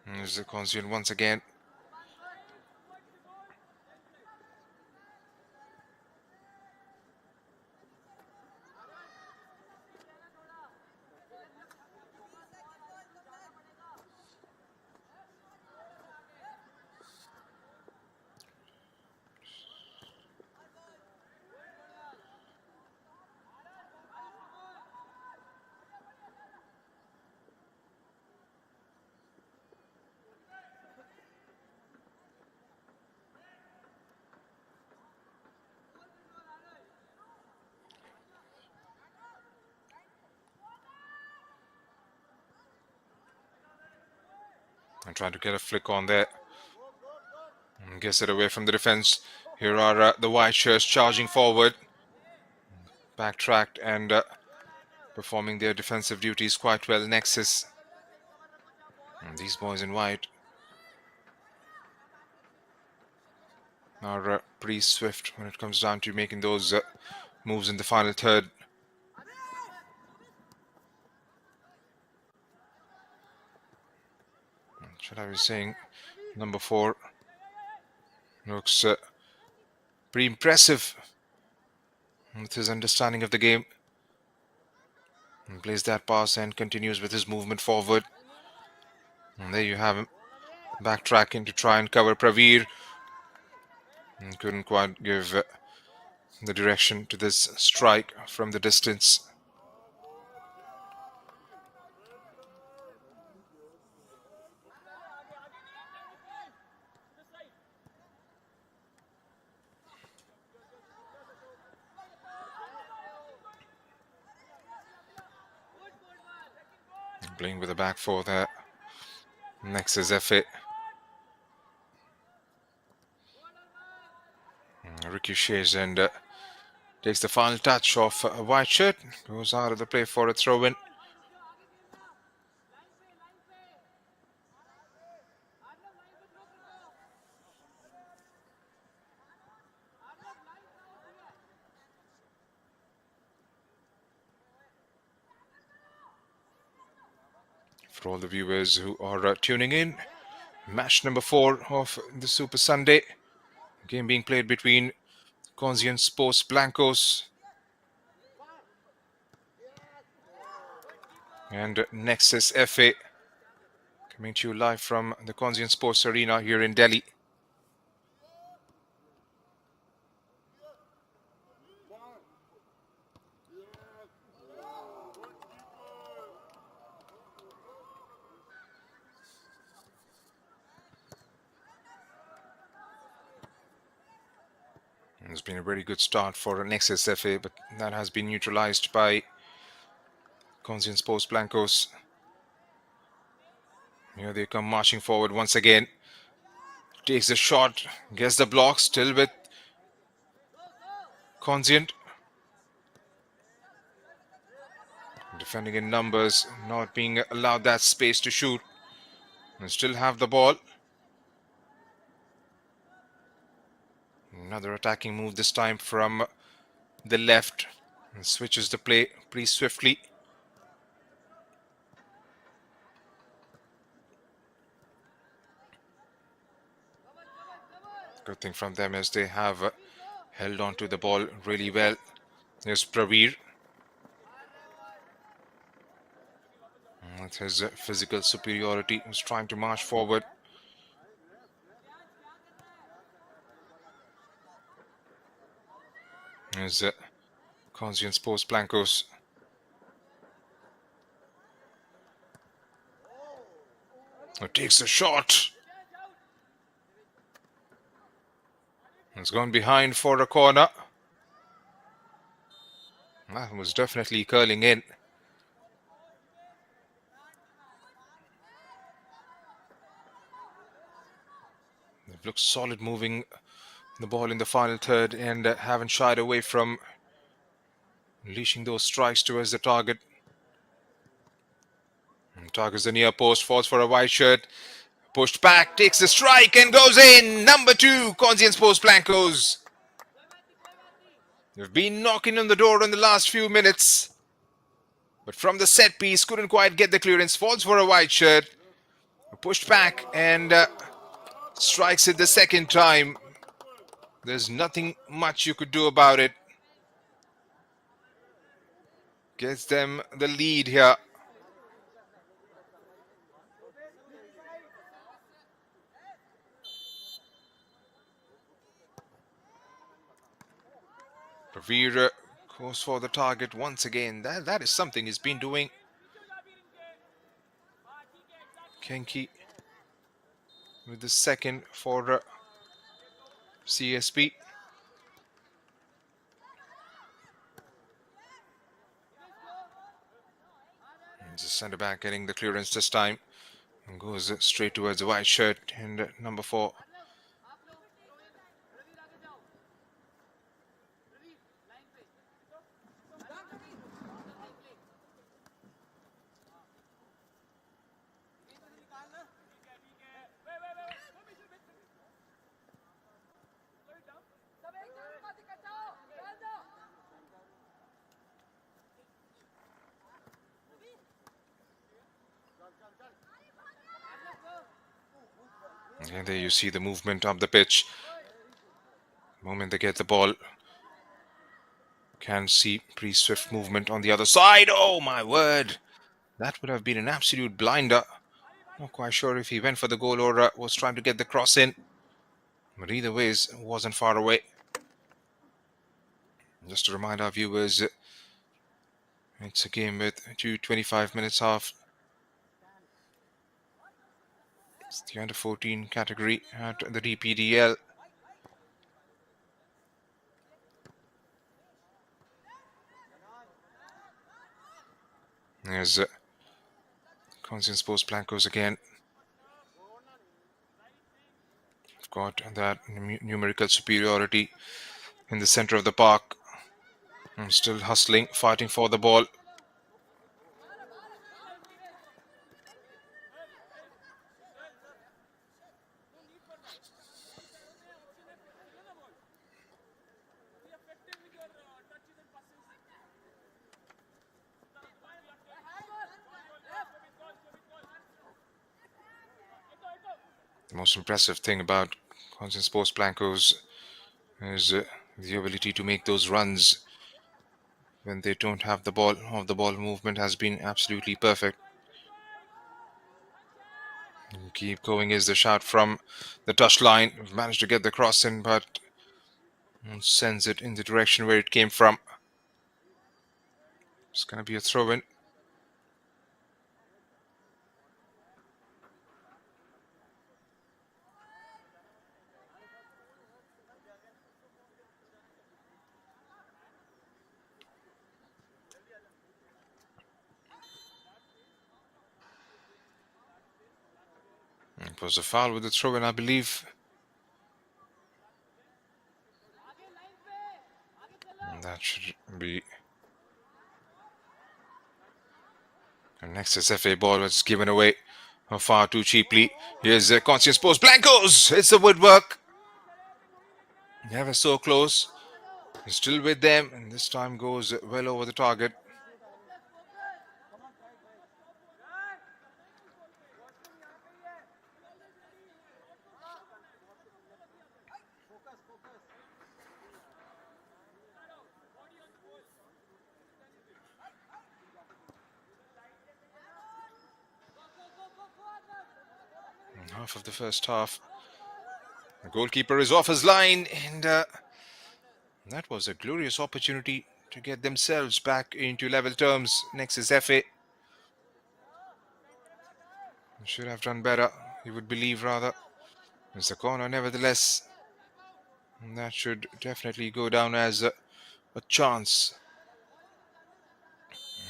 And there's the Conscient once again. And trying to get a flick on there. And gets it away from the defense. Here are the white shirts charging forward. Backtracked and performing their defensive duties quite well. Nexus. And these boys in white are pretty swift when it comes down to making those moves in the final third. Should I be saying number 4 looks pretty impressive with his understanding of the game. And plays that pass and continues with his movement forward. And there you have him, backtracking to try and cover Praveer. And couldn't quite give the direction to this strike from the distance. Playing with the back 4 there. Nexus FA. Ricochets and takes the final touch of a white shirt. Goes out of the play for a throw-in. For all the viewers who are tuning in, match number 4 of the Super Sunday. Game being played between Conscient Sports Blancos and Nexus FA. Coming to you live from the Conscient Sports Arena here in Delhi. It's been a very good start for Nexus FA, but that has been neutralized by Conscient Sports Blancos. Here they come marching forward once again. Takes the shot, gets the block, still with Conscient. Defending in numbers, not being allowed that space to shoot. And still have the ball. Another attacking move, this time from the left. And switches the play pretty swiftly. Good thing from them is they have held on to the ball really well. There's Praveer. With his physical superiority, he's trying to march forward. As Conscient Sports Blancos. Takes a shot. It's gone behind for a corner. That was definitely curling in. They've looked solid moving the ball in the final third and haven't shied away from unleashing those strikes towards the target. And targets the near post, falls for a white shirt. Pushed back, takes a strike and goes in. Number 2, Conscient Sports Blancos. They've been knocking on the door in the last few minutes. But from the set piece, couldn't quite get the clearance. Falls for a white shirt. Pushed back and strikes it the second time. There's nothing much you could do about it. Gets them the lead here. Pravir goes for the target once again. That is something he's been doing. Kenki with the second for CSP. The centre back getting the clearance this time. And goes straight towards the white shirt and number 4. And there you see the movement of the pitch. The moment they get the ball, can see pretty swift movement on the other side. Oh my word! That would have been an absolute blinder. Not quite sure if he went for the goal or was trying to get the cross in. But either way, it wasn't far away. Just to remind our viewers, it's a game with 25 minutes off. It's the under 14 category at the DPDL. There's Conscient Sports Blancos again. We've got that numerical superiority in the center of the park. I'm still hustling, fighting for the ball. The most impressive thing about Conscient Sports Blancos is the ability to make those runs when they don't have the ball. All the ball movement has been absolutely perfect. And keep going is the shot from the touchline. We've managed to get the cross in, but sends it in the direction where it came from. It's going to be a throw-in. It was a foul with the throw-in, I believe. And that should be a Nexus FA ball was given away far too cheaply. Here's Conscient Sports Blancos. It's the woodwork. Never so close. He's still with them, and this time goes well over the target. Half of the first half. The goalkeeper is off his line, and That was a glorious opportunity to get themselves back into level terms. Nexus FA should have done better, you would believe, rather. It's a corner, nevertheless. And that should definitely go down as a chance.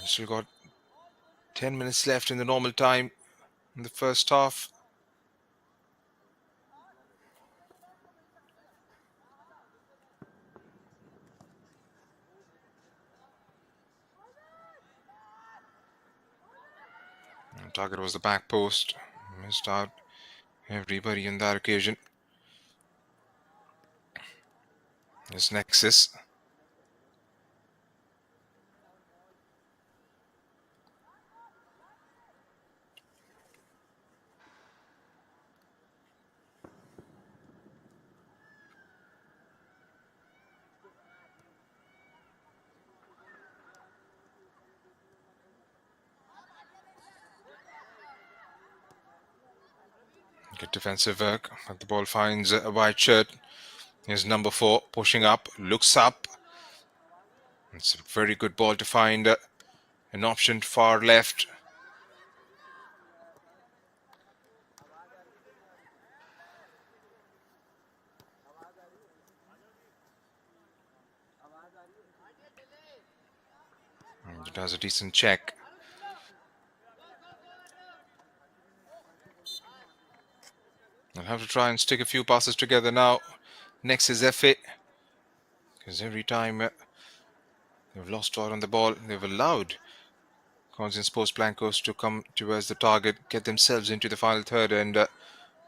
Still got 10 minutes left in the normal time in the first half. And target was the back post. Missed out everybody on that occasion. There's Nexus. Good defensive work, but the ball finds a white shirt. Here's number 4 pushing up, looks up. It's a very good ball to find an option far left. And it does a decent check. I'll have to try and stick a few passes together now. Next is FA. Because every time they've lost out on the ball, they've allowed Conscient Sports Blancos to come towards the target, get themselves into the final third and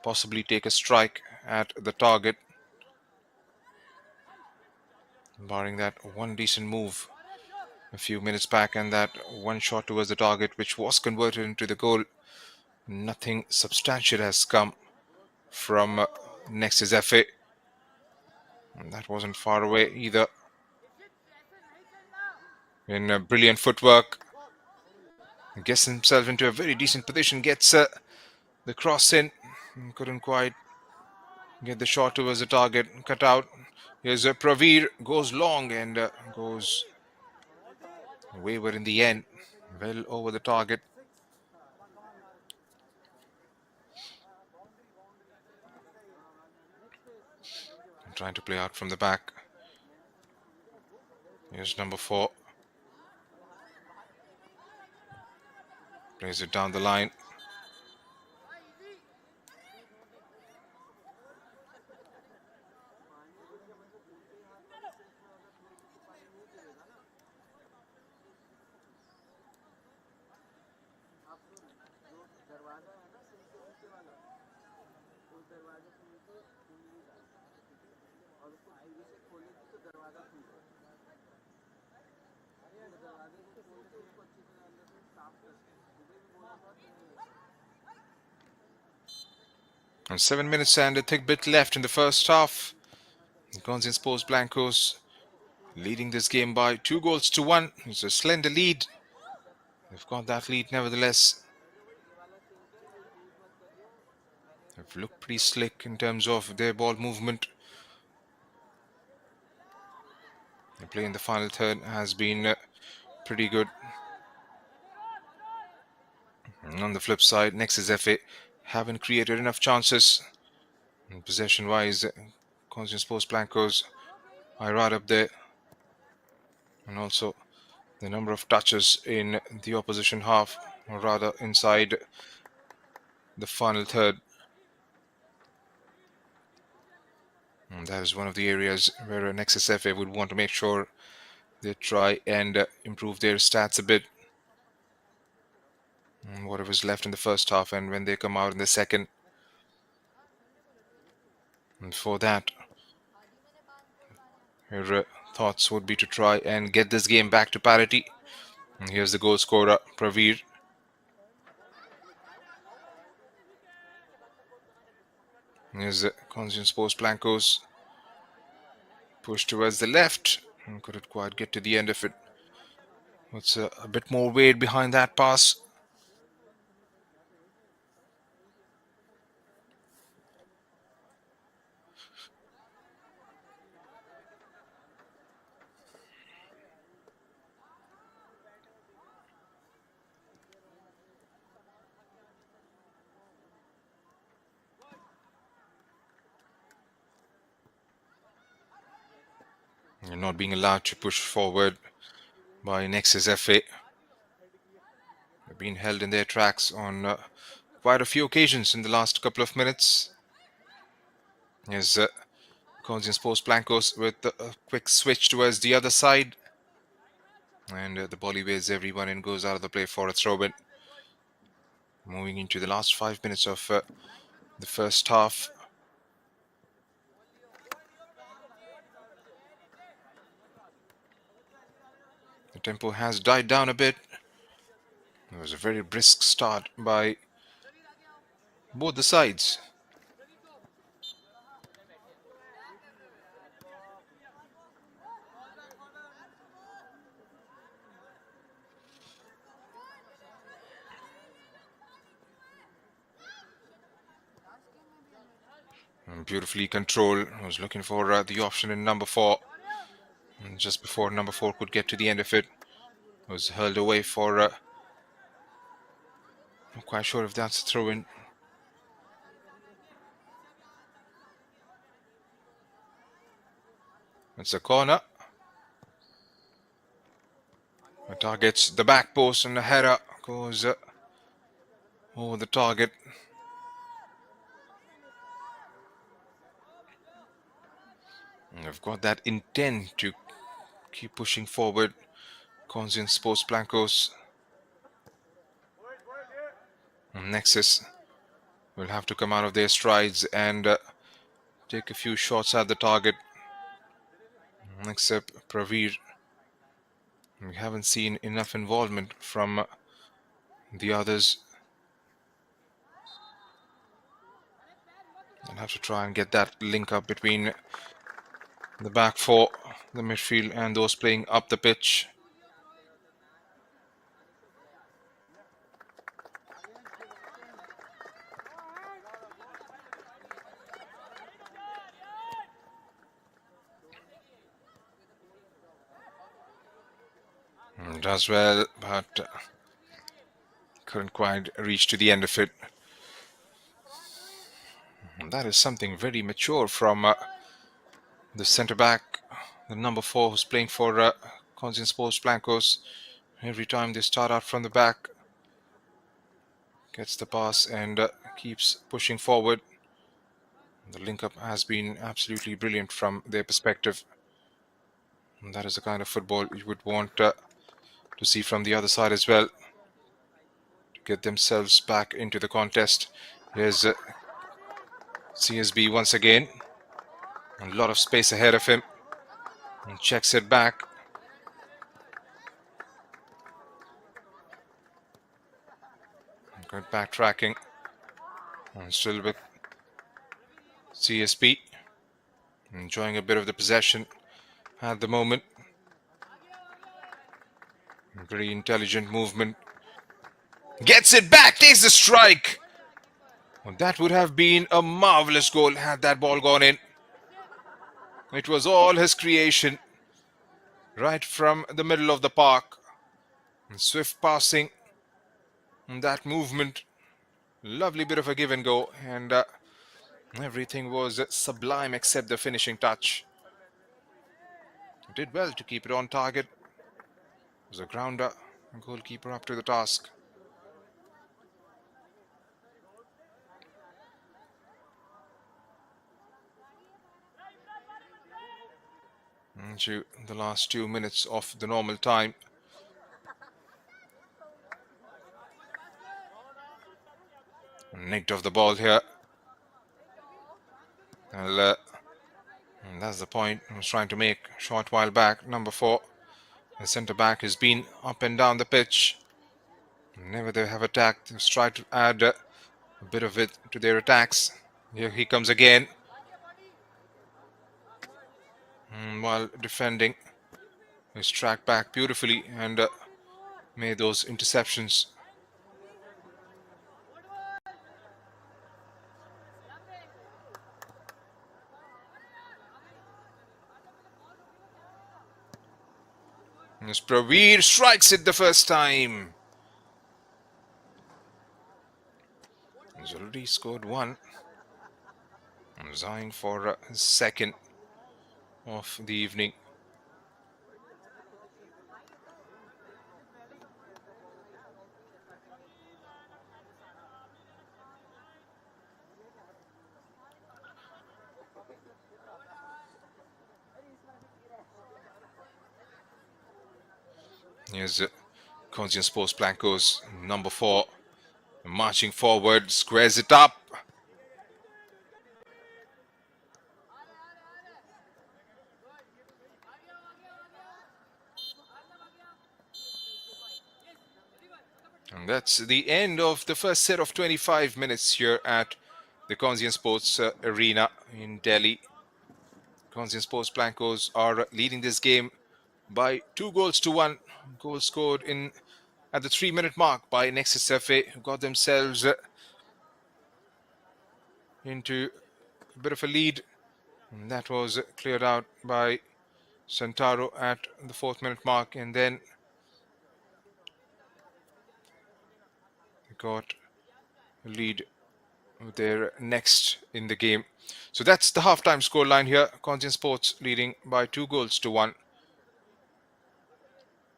possibly take a strike at the target. Barring that one decent move a few minutes back and that one shot towards the target which was converted into the goal, nothing substantial has come from Nexus FA. And that wasn't far away either. In brilliant footwork, gets himself into a very decent position, gets the cross in, couldn't quite get the shot towards the target, cut out. Here's Pravir, goes long and goes wayward in the end, well over the target. Trying to play out from the back. Here's number 4. Plays it down the line. And 7 minutes and a thick bit left in the first half. Conscient Sports Blancos leading this game by 2-1. It's a slender lead. They've got that lead nevertheless. They've looked pretty slick in terms of their ball movement. The play in the final third has been pretty good. And on the flip side, Nexus FA haven't created enough chances. And possession-wise, Conscient Sports Blancos are right up there. And also the number of touches in the opposition half, or rather inside the final third. And that is one of the areas where Nexus FA would want to make sure they try and improve their stats a bit. And whatever's left in the first half and when they come out in the second. And for that, your thoughts would be to try and get this game back to parity. And here's the goal scorer, Pravir. Here's Conscient Sports Blancos. Push towards the left. And couldn't quite get to the end of it. What's a bit more weight behind that pass. And not being allowed to push forward by Nexus FA. They've been held in their tracks on quite a few occasions in the last couple of minutes. Here's Conscient Sports Blancos with a quick switch towards the other side. And the ball evades everyone and goes out of the play for a throw-in. Moving into the last 5 minutes of the first half. The tempo has died down a bit. It was a very brisk start by both the sides. And beautifully controlled. I was looking for the option in number 4. And just before number 4 could get to the end of it, was hurled away for... I'm not quite sure if that's a throw-in. It's a corner. It targets the back post and the header goes over the target. And I've got that intent to keep pushing forward. Conscient Sports Blancos. And Nexus will have to come out of their strides and take a few shots at the target. Except Praveer. We haven't seen enough involvement from the others. I'll have to try and get that link up between the back four, the midfield, and those playing up the pitch. Does well, but couldn't quite reach to the end of it. And that is something very mature from the centre back, the number 4, who's playing for Conscient Sports Blancos. Every time they start out from the back, gets the pass and keeps pushing forward. The link-up has been absolutely brilliant from their perspective. And that is the kind of football you would want to see from the other side as well, to get themselves back into the contest. Here's CSB once again. A lot of space ahead of him. And checks it back. Good backtracking. And still with CSB. Enjoying a bit of the possession at the moment. Very intelligent movement. Gets it back, takes the strike. Well, that would have been a marvelous goal had that ball gone in. It was all his creation. Right from the middle of the park. And swift passing. And that movement. Lovely bit of a give and go. And everything was sublime except the finishing touch. Did well to keep it on target. It was a grounder. Goalkeeper up to the task. Into the last 2 minutes of the normal time. Nicked off the ball here. Well, and that's the point I was trying to make a short while back. Number 4, the centre back, has been up and down the pitch. Whenever they have attacked, they've tried to add a bit of it to their attacks. Here he comes again. While defending, he's tracked back beautifully and made those interceptions. As Praveer strikes it the first time. He's already scored 1. I'm eyeing for his second of the evening. Here's Conscient Sports Blancos, number 4, marching forward, squares it up. And that's the end of the first set of 25 minutes here at the Conscient Sports Arena in Delhi. Conscient Sports Blancos are leading this game by 2-1. Goal scored in at the 3-minute mark by Nexus FA, who got themselves into a bit of a lead. And that was cleared out by Santaro at the 4th-minute mark, and then they got a lead there next in the game. So that's the halftime scoreline here. Conscient Sports leading by 2-1.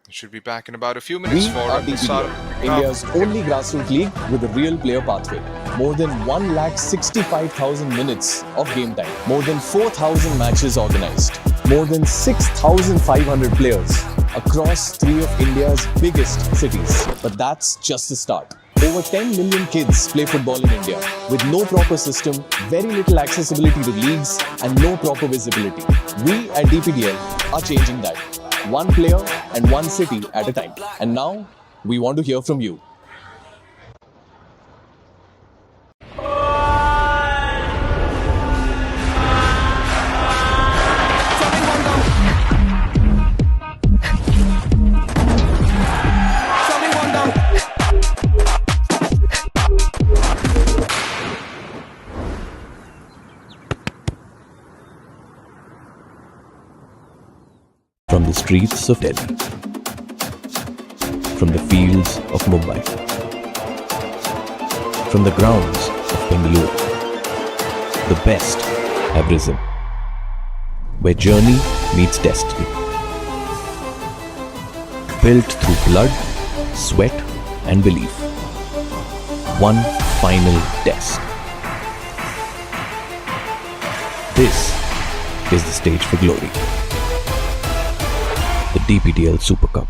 Should be back in about a few minutes We for are the start. DPDL, India's only grassroots league with a real player pathway. More than 165,000 minutes of game time. More than 4,000 matches organized. More than 6,500 players across 3 of India's biggest cities. But that's just the start. Over 10 million kids play football in India with no proper system, very little accessibility to leagues, and no proper visibility. We at DPDL are changing that. One player and one city at a time. And now, we want to hear from you. From the streets of Delhi, from the fields of Mumbai, from the grounds of Bengaluru, the best have risen, where journey meets destiny. Built through blood, sweat and belief. One final test. This is the stage for glory. The DPDL Super Cup,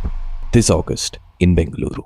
this August in Bengaluru.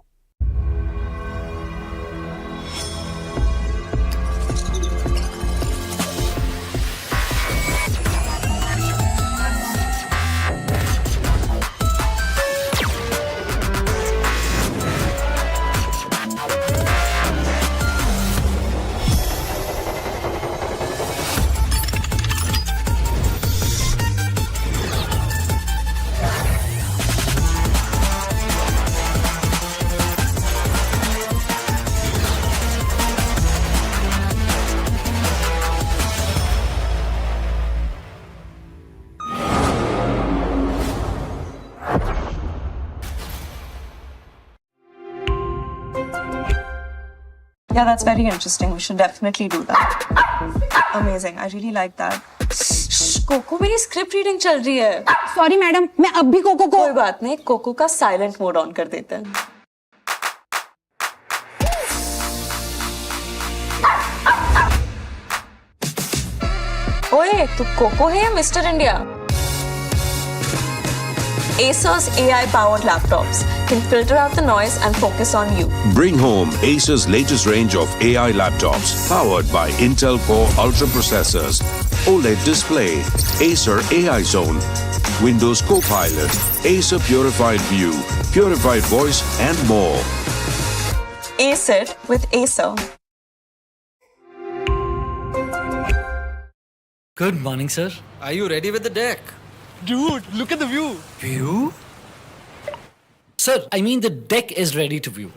Yeah, that's very interesting. We should definitely do that. Amazing. I really like that. Coco मेरी script reading चल रही है. Sorry madam, मैं अब भी cocoa को. कोई बात नहीं, कोको का साइलेंट मोड ऑन कर देते हैं. ओए, तू कोको है या mister India? Acer's AI-powered laptops can filter out the noise and focus on you. Bring home Acer's latest range of AI laptops powered by Intel Core Ultra processors, OLED display, Acer AI Zone, Windows Copilot, Acer Purified View, Purified Voice and more. Ace it with Acer. Good morning, sir. Are you ready with the deck? Dude, look at the view. View? Sir, I mean the deck is ready to view.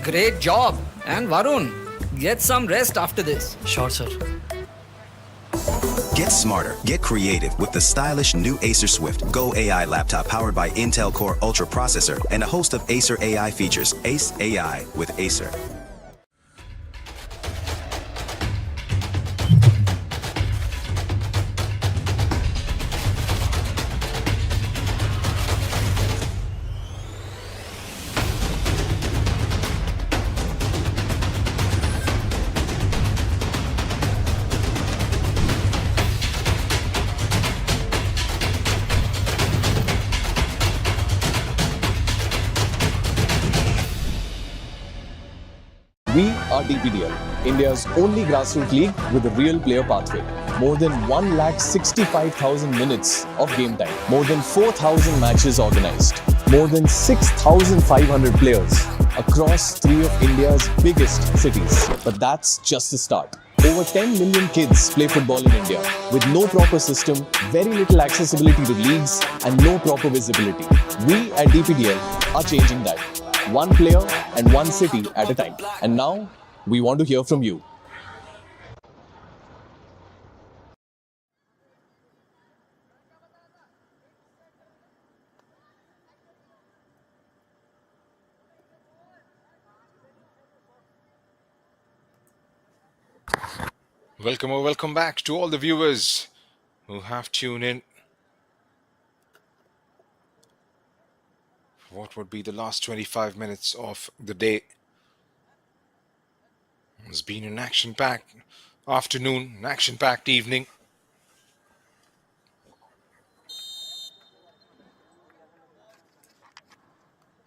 Great job. And Varun, get some rest after this. Sure, sir. Get smarter, get creative with the stylish new Acer Swift Go AI laptop powered by Intel Core Ultra processor and a host of Acer AI features. Ace AI with Acer. We are DPDL, India's only grassroots league with a real player pathway. More than 1,65,000 minutes of game time. More than 4,000 matches organized. More than 6,500 players across 3 of India's biggest cities. But that's just the start. Over 10 million kids play football in India with no proper system, very little accessibility to leagues, and no proper visibility. We at DPDL are changing that. One player and one city at a time. And now, we want to hear from you. Welcome or welcome back to all the viewers who have tuned in. What would be the last 25 minutes of the day? It's been an action-packed afternoon, an action-packed evening.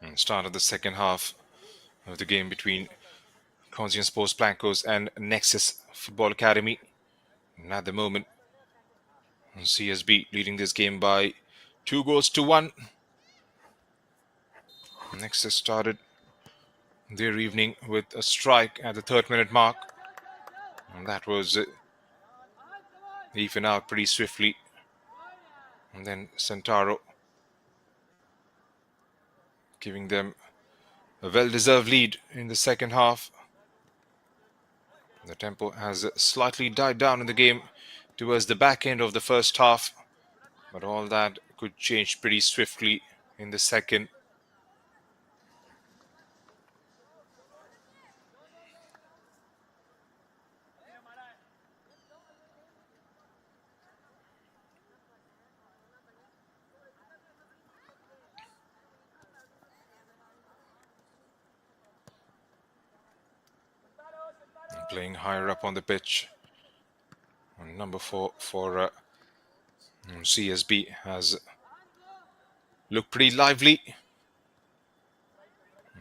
And start of the second half of the game between Conscient Sports Blancos and Nexus Football Academy. And at the moment, CSB leading this game by 2-1. Nexus started their evening with a strike at the 3rd minute mark. And that was even out pretty swiftly. And then Centauro giving them a well-deserved lead in the second half. The tempo has slightly died down in the game towards the back end of the first half, but all that could change pretty swiftly in the second. Playing higher up on the pitch. And number 4 for CSB has looked pretty lively.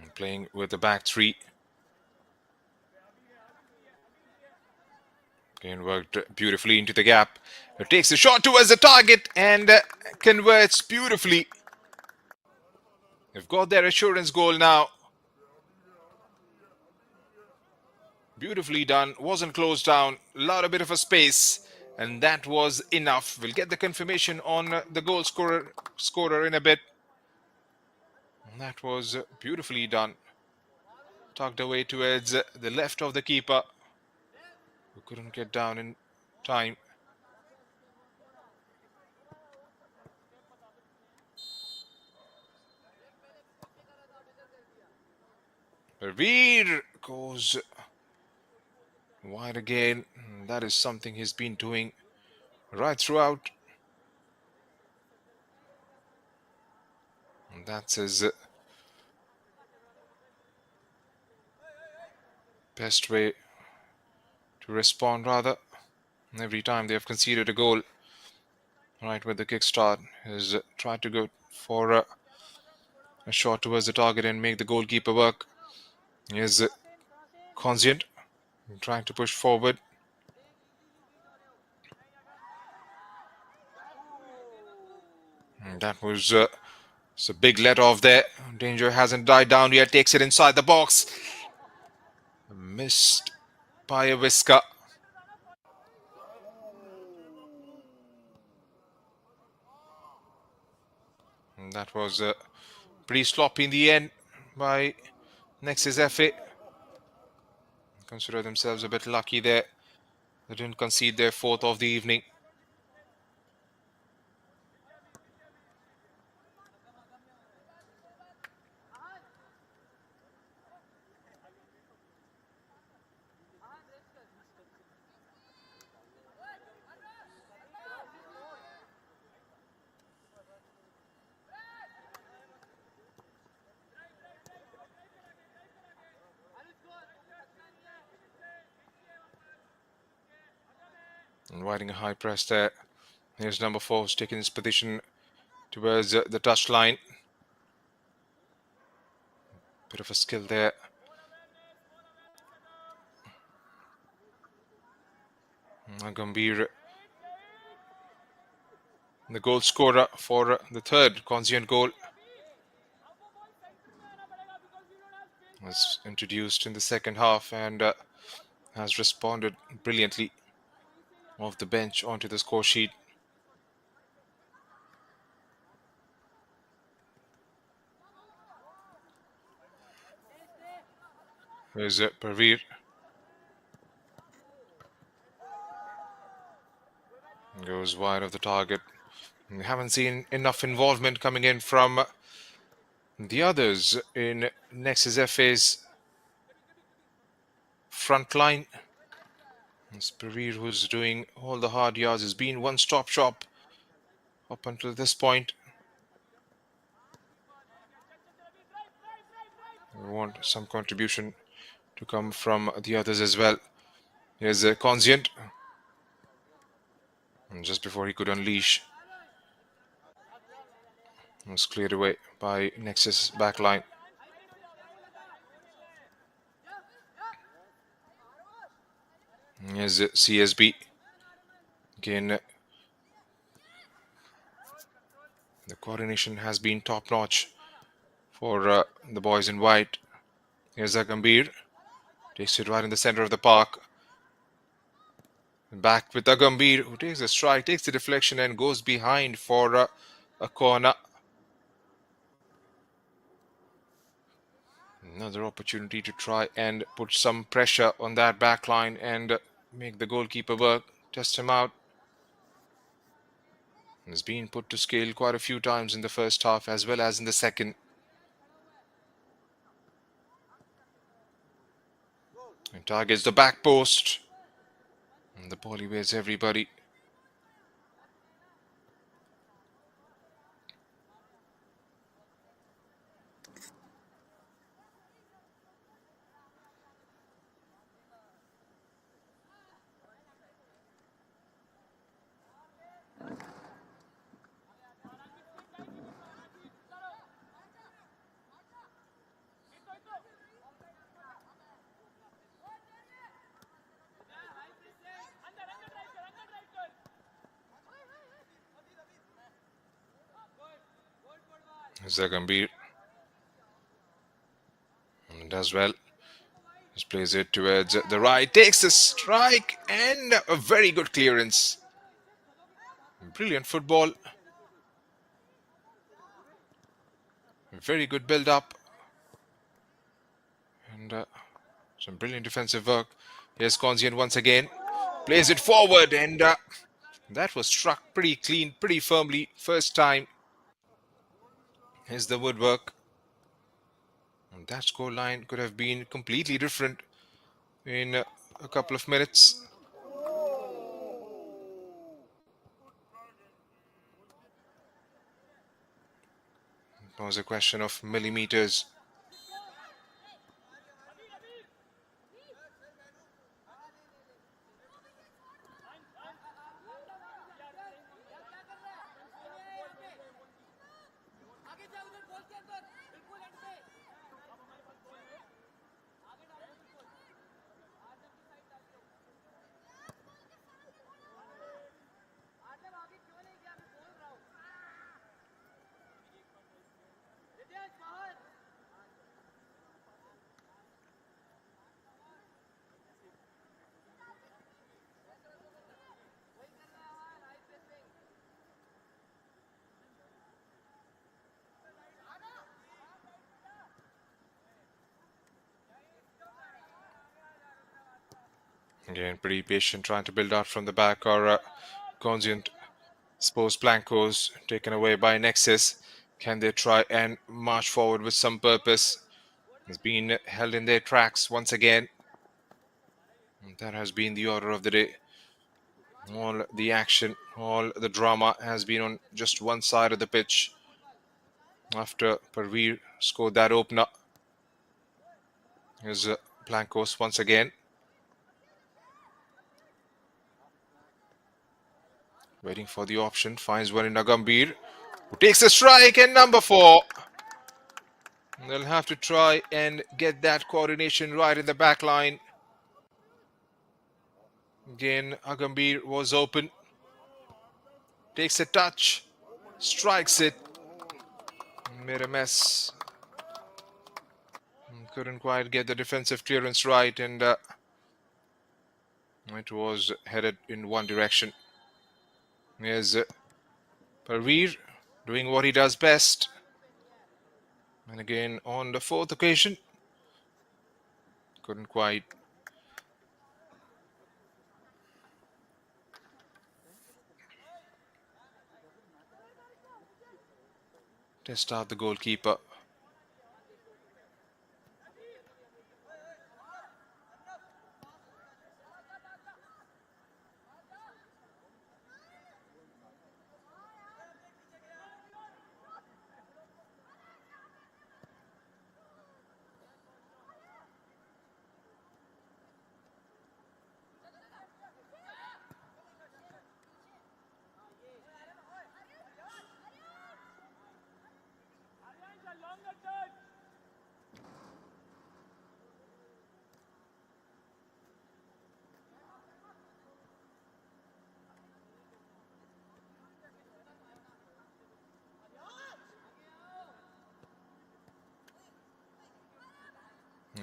And playing with the back 3. Again, worked beautifully into the gap. It takes the shot towards the target and converts beautifully. They've got their assurance goal now. Beautifully done, wasn't closed down, allowed a bit of a space, and that was enough. We'll get the confirmation on the goal scorer in a bit. And that was beautifully done. Tucked away towards the left of the keeper, who couldn't get down in time. Veer goes wide again. That is something he's been doing right throughout. And that's his best way to respond, rather. Every time they have conceded a goal, right with the kickstart, is tried to go for a shot towards the target and make the goalkeeper work. Here's Conscient trying to push forward. And that was it's a big let off there. Danger hasn't died down yet. Takes it inside the box. Missed by a whisker. And that was pretty sloppy in the end by Nexus FA. Consider themselves a bit lucky there. They didn't concede their 4th of the evening. Inviting a high press there. Here's number 4 taking his position towards the touch line. Bit of a skill there. Gambhir, the goal scorer for the third Conscient goal, was introduced in the second half and has responded brilliantly off the bench onto the score sheet. There's Parveer. Goes wide of the target. We haven't seen enough involvement coming in from the others in Nexus FA's front line. It's Parveer who's doing all the hard yards. Has been one-stop shop up until this point. We want some contribution to come from the others as well. Here's Conscient. And just before he could unleash, it was cleared away by Nexus backline. Here's CSB. Again, the coordination has been top-notch for the boys in white. Here's Gambhir. Takes it right in the center of the park. Back with Gambhir, who takes a strike, takes the deflection and goes behind for a corner. Another opportunity to try and put some pressure on that back line and make the goalkeeper work, test him out. Has been put to scale quite a few times in the first half as well as in the second. And targets the back post. And the ball evades everybody. Gambhir does well. Just plays it towards the right, takes a strike and a very good clearance. Brilliant football. Very good build-up and some brilliant defensive work. Here's Conscient once again. Plays it forward and that was struck pretty clean, pretty firmly first time. Here's the woodwork. And that score line could have been completely different in a couple of minutes. It was a question of millimeters. Again, pretty patient, trying to build out from the back. Or Conscient suppose Blancos taken away by Nexus. Can they try and march forward with some purpose? Has been held in their tracks once again. And that has been the order of the day. All the action, all the drama has been on just one side of the pitch. After Parveer scored that opener. Here's Blancos once again. Waiting for the option, finds one in Gambhir, who takes a strike, and number 4. They'll have to try and get that coordination right in the back line. Again, Agambir was open. Takes a touch. Strikes it. Made a mess. Couldn't quite get the defensive clearance right, and it was headed in one direction. Here's Parveer doing what he does best. And again, on the fourth occasion, couldn't quite. Test out the goalkeeper.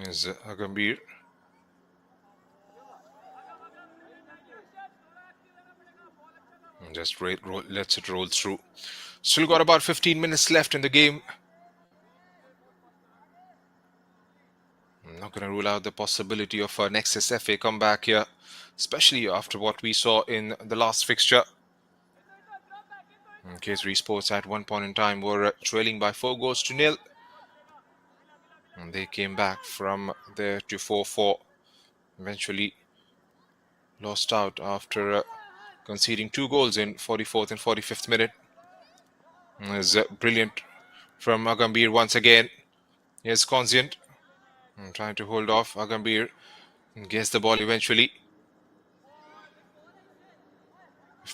Is Agambir. Just lets it roll through. Still got about 15 minutes left in the game. I'm not going to rule out the possibility of a Nexus FA comeback here, especially after what we saw in the last fixture. Kesari Sports at one point in time were trailing by 4-0. And they came back from there to 4-4. Eventually lost out after conceding 2 goals in 44th and 45th minute. It was brilliant from Agambir once again. Here's Conscient trying to hold off Agambir and gets the ball eventually.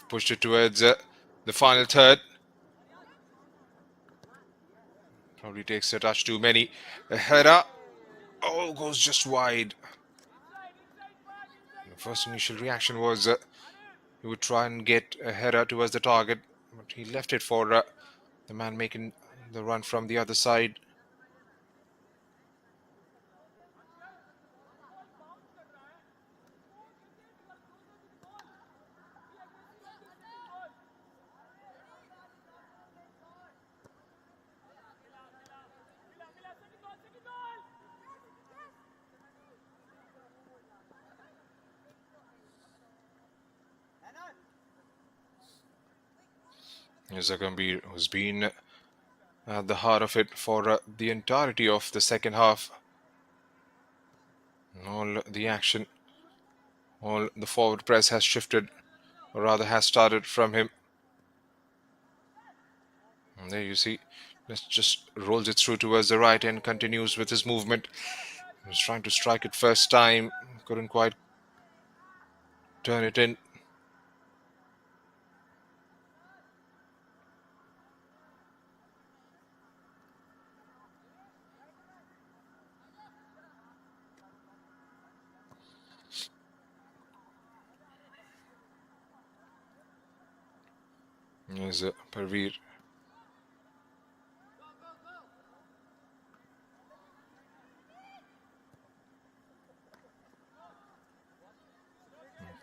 Pushed it towards the final third. Probably takes a touch too many. A header. Oh, goes just wide. The first initial reaction was he would try and get a header towards the target, but he left it for the man making the run from the other side. Agambir, who's been at the heart of it for the entirety of the second half. All the action, all the forward press has shifted, or rather has started from him. And there you see, just rolls it through towards the right and continues with his movement. He's trying to strike it first time, couldn't quite turn it in. Here's Parveer.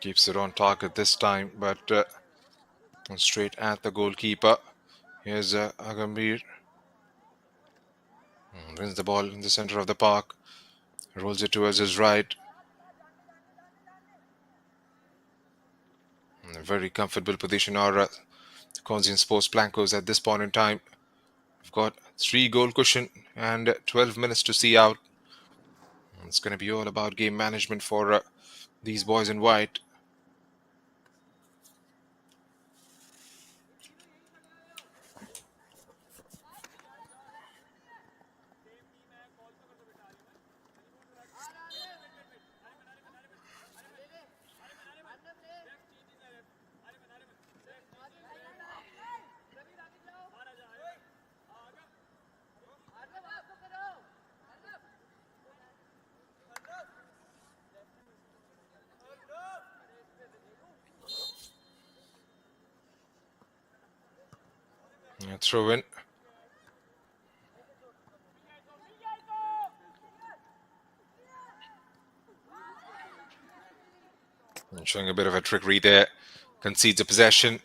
Keeps it on target this time, but straight at the goalkeeper. Here's Agambir. Wins the ball in the center of the park. Rolls it towards his right. In a very comfortable position are Conscient Sports Blancos at this point in time. We've got 3 goal cushion and 12 minutes to see out. It's going to be all about game management for these boys in white. Throw in. And showing a bit of a trickery there. Concedes a possession.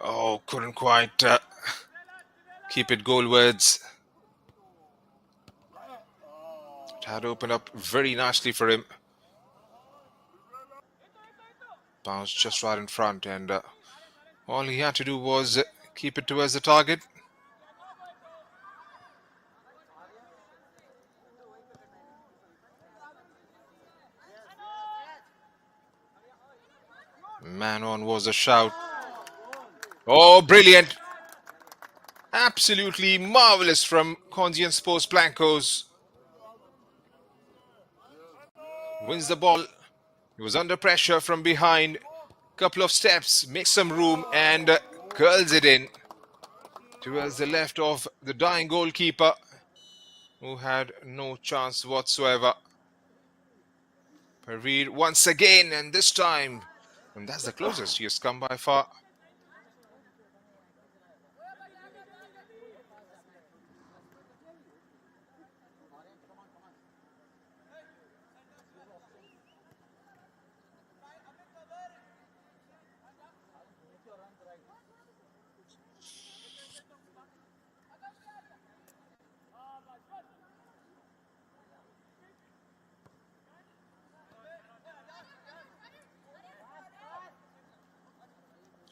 Oh, couldn't quite keep it goalwards. It had opened up very nicely for him. Bounced just right in front, and all he had to do was keep it towards the target. Man on was a shout. Oh, brilliant. Absolutely marvelous from Conscient Sports Blancos. Wins the ball. He was under pressure from behind. Couple of steps, makes some room, and curls it in towards the left of the dying goalkeeper, who had no chance whatsoever. Parveer once again, and this time, and that's the closest he has come by far.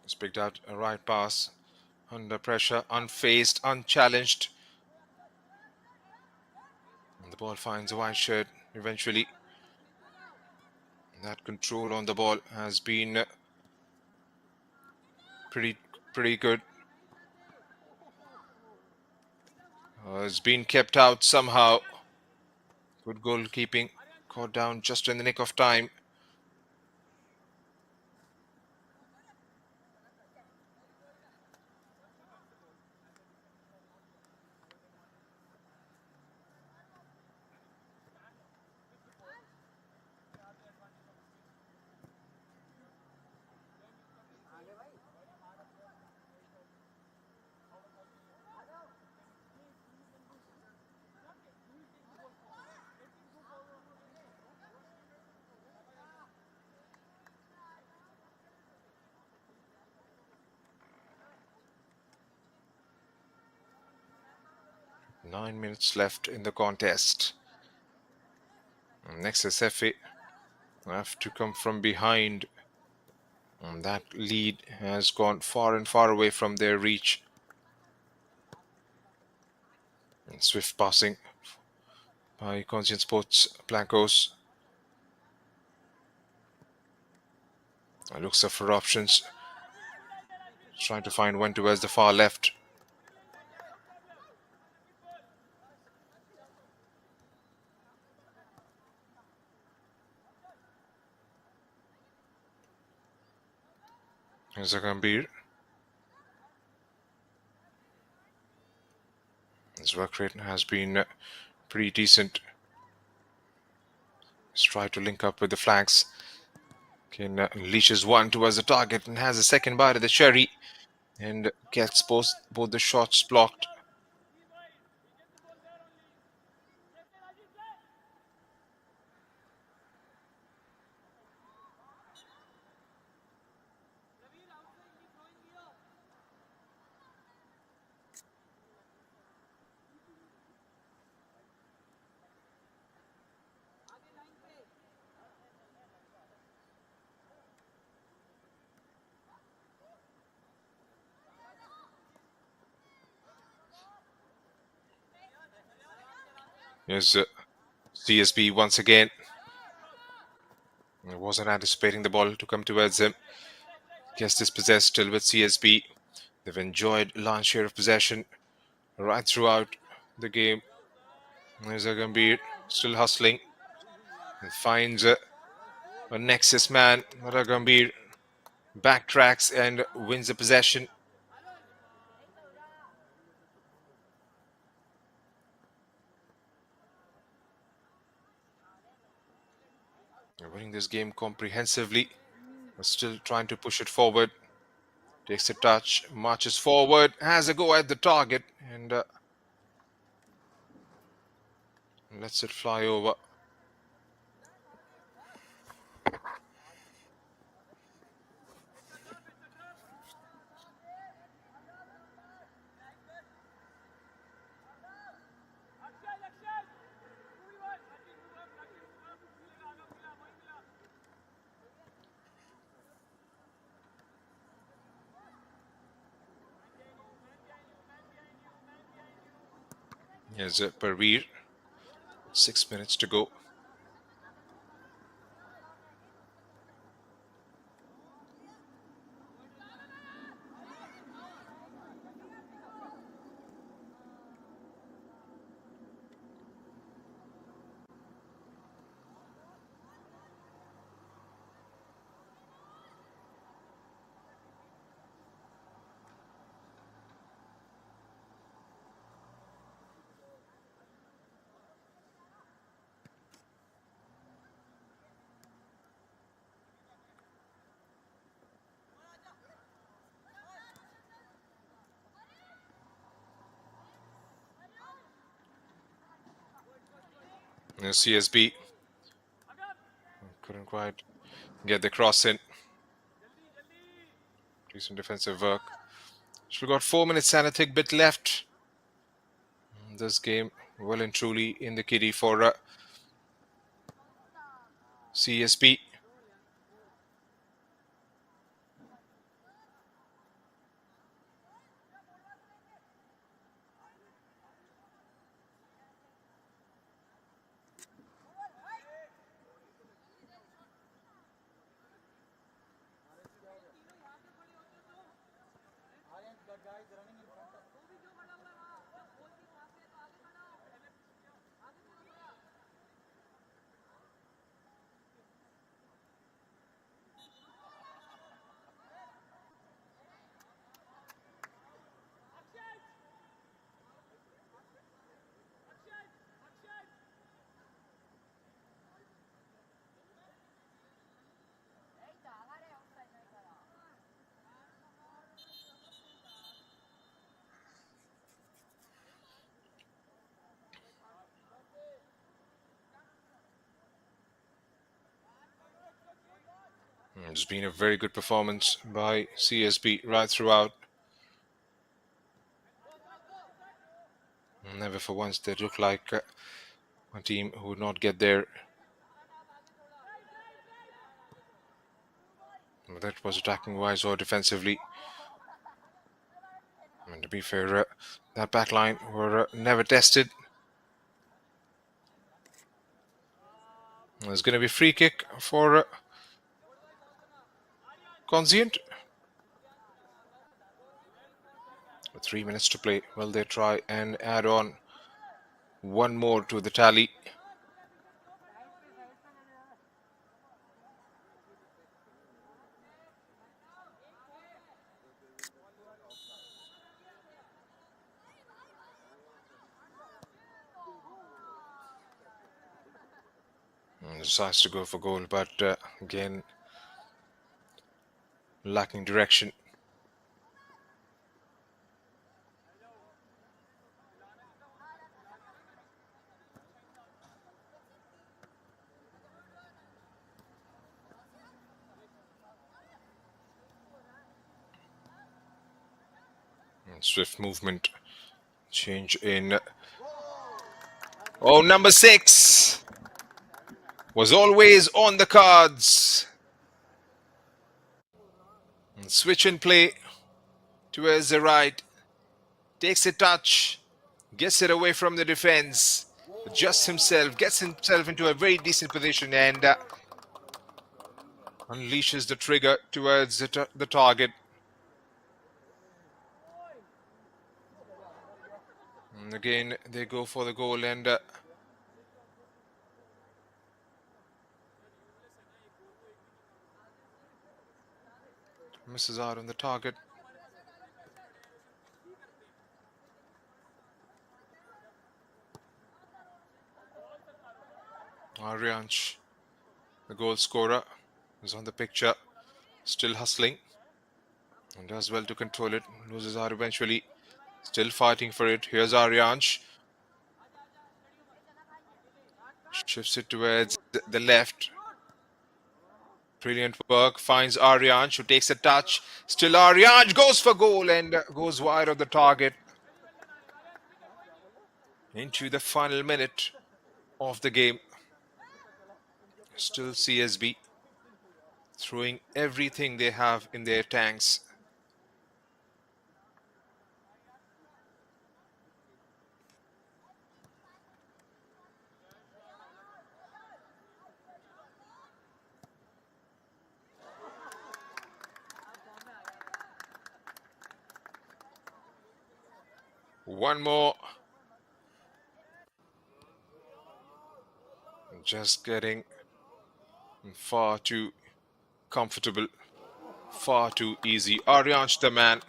He's picked out a right pass, under pressure, unfazed, unchallenged. And the ball finds a white shirt eventually. That control on the ball has been pretty good. It's been kept out somehow. Good goalkeeping, caught down just in the nick of time. Nine minutes left in the contest. Nexus FA have to come from behind. And that lead has gone far and far away from their reach. And swift passing by Conscient Sports Blancos. Looks for options. Trying to find one towards the far left. Here's a Gambhir. His work rate has been pretty decent. He's tried to link up with the flanks. Unleashes one towards the target and has a second bite of the cherry. And gets both the shots blocked. Here's CSB once again. He wasn't anticipating the ball to come towards him. Gets dispossessed still with CSB. They've enjoyed large share of possession right throughout the game. There's a Gambhir still hustling. And finds a Nexus man. But a Gambhir backtracks and wins the possession. They're winning this game comprehensively, but still trying to push it forward. Takes a touch, marches forward, has a go at the target, and lets it fly over. Here's Parveer. 6 minutes to go. CSB couldn't quite get the cross in. Decent defensive work. We've got 4 minutes and a thick bit left. This game well and truly in the kitty for CSB. It's been a very good performance by CSB right throughout. Never for once they look like a team who would not get there. Whether it was attacking wise or defensively. And to be fair, that back line were never tested. There's going to be a free kick for Conscient. With 3 minutes to play, will they try and add on one more to the tally? Decides to go for goal, but again, lacking direction. And swift movement. Change in. Oh, number 6 was always on the cards. And switch and play towards the right. Takes a touch. Gets it away from the defense. Adjusts himself. Gets himself into a very decent position and unleashes the trigger towards the target. And again, they go for the goal and misses out on the target. Ariël, the goal scorer, is on the picture, still hustling. And does well to control it. Loses out eventually. Still fighting for it. Here's Ariansh. Shifts it towards the left. Brilliant work. Finds Ariansh, who takes a touch. Still Ariansh goes for goal and goes wide of the target. Into the final minute of the game. Still CSB throwing everything they have in their tanks. One more. Just getting far too comfortable, far too easy. Ariansh, the man,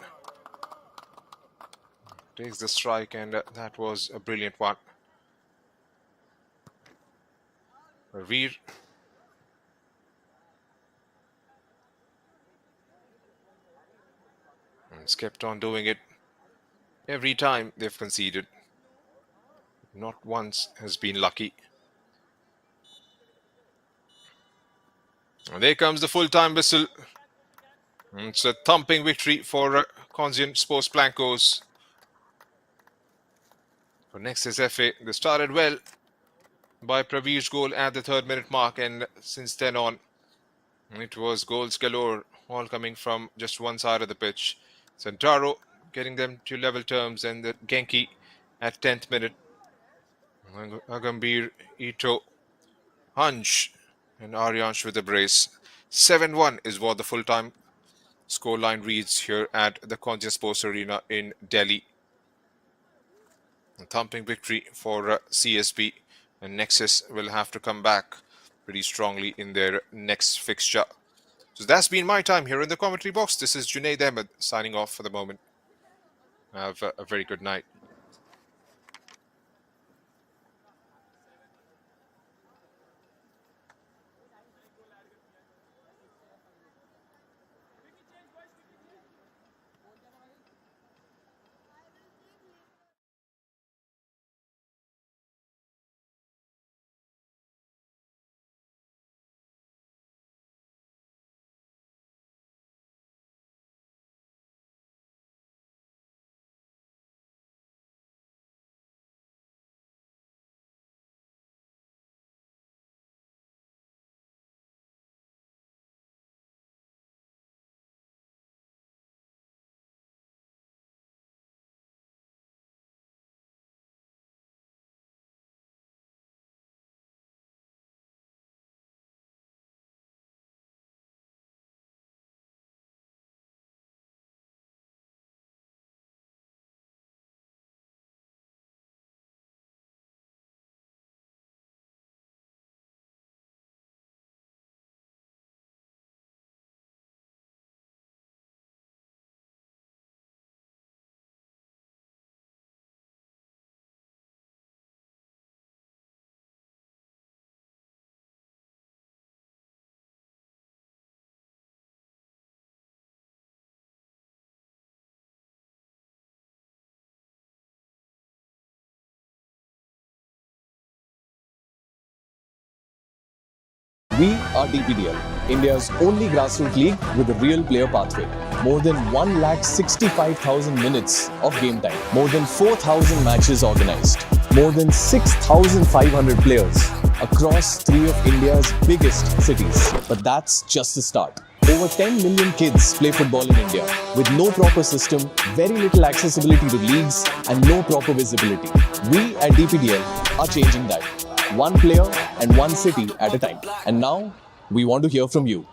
takes the strike, and that was a brilliant one. Veer. And it's kept on doing it. Every time they've conceded, not once has been lucky. And there comes the full-time whistle. It's a thumping victory for Conscient Sports Blancos. For Nexus FA, they started well by Praveer's goal at the 3rd minute mark, and since then on, it was goals galore, all coming from just one side of the pitch. Santaro getting them to level terms, and the Genki at 10th minute. Agambir, Ito, Hunch, and Ariansh with a brace. 7-1 is what the full-time scoreline reads here at the Conscient Sports Arena in Delhi. A thumping victory for CSB, and Nexus will have to come back pretty strongly in their next fixture. So that's been my time here in the commentary box. This is Junaid Ahmed signing off for the moment. Have a very good night. We are DPDL, India's only grassroots league with a real player pathway. More than 1,65,000 minutes of game time. More than 4,000 matches organized. More than 6,500 players across 3 of India's biggest cities. But that's just the start. Over 10 million kids play football in India with no proper system, very little accessibility to leagues, and no proper visibility. We at DPDL are changing that. One player and one city at a time. And now, we want to hear from you.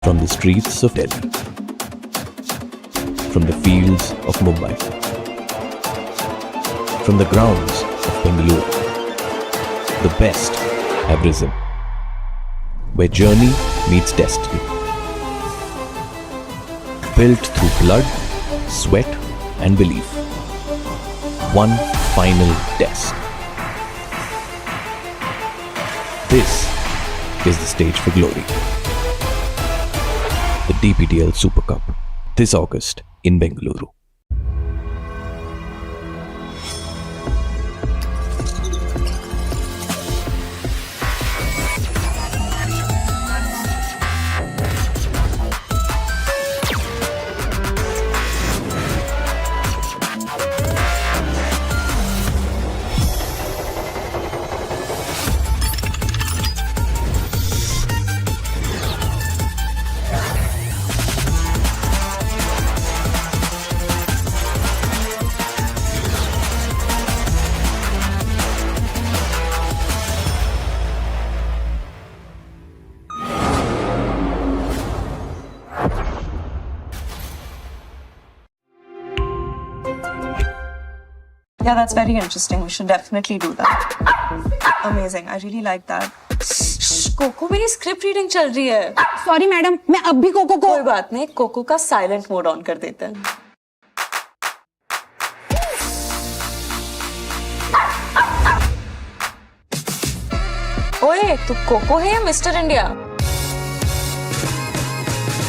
From the streets of Delhi, from the fields of Mumbai, from the grounds of Bengaluru. The best have risen. Where journey meets destiny. Built through blood, sweat and belief. One final test. This is the stage for glory. The DPDL Super Cup, this August in Bengaluru. Yeah, that's very interesting. We should definitely do that. Amazing. I really like that. Coco मेरी script reading चल रही है. Sorry madam, मैं अब भी cocoa को. कोई बात नहीं, कोको का साइलेंट मोड ऑन कर देते हैं. ओए, तू कोको है या mister India?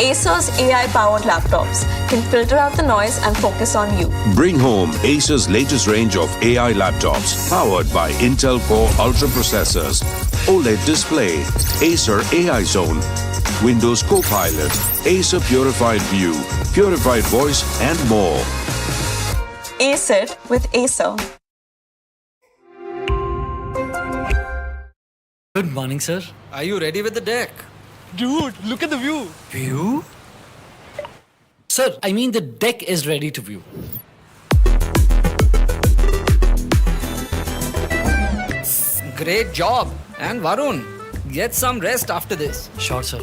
Acer's AI-powered laptops can filter out the noise and focus on you. Bring home Acer's latest range of AI laptops powered by Intel Core Ultra processors, OLED display, Acer AI Zone, Windows Copilot, Acer Purified View, Purified Voice and more. Ace it with Acer. Good morning, sir. Are you ready with the deck? Dude, look at the view. View? Sir, I mean the deck is ready to view. Great job. And Varun, get some rest after this. Sure, sir.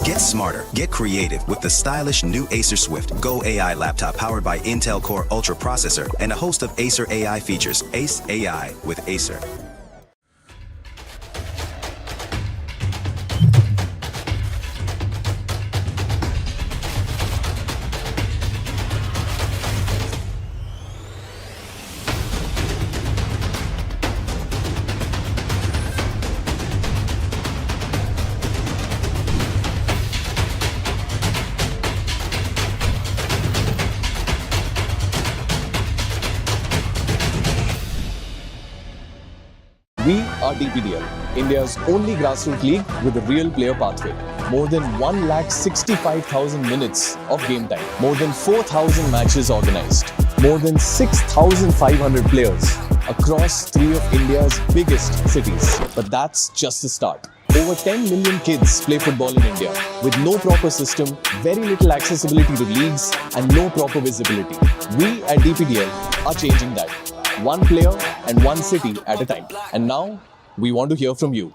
Get smarter, get creative with the stylish new Acer Swift Go AI laptop powered by Intel Core Ultra processor and a host of Acer AI features. Ace AI with Acer. We are DPDL, India's only grassroots league with a real player pathway. More than 1,65,000 minutes of game time. More than 4,000 matches organized. More than 6,500 players across 3 of India's biggest cities. But that's just the start. Over 10 million kids play football in India with no proper system, very little accessibility to leagues and no proper visibility. We at DPDL are changing that. One player and one city at a time. And now, we want to hear from you.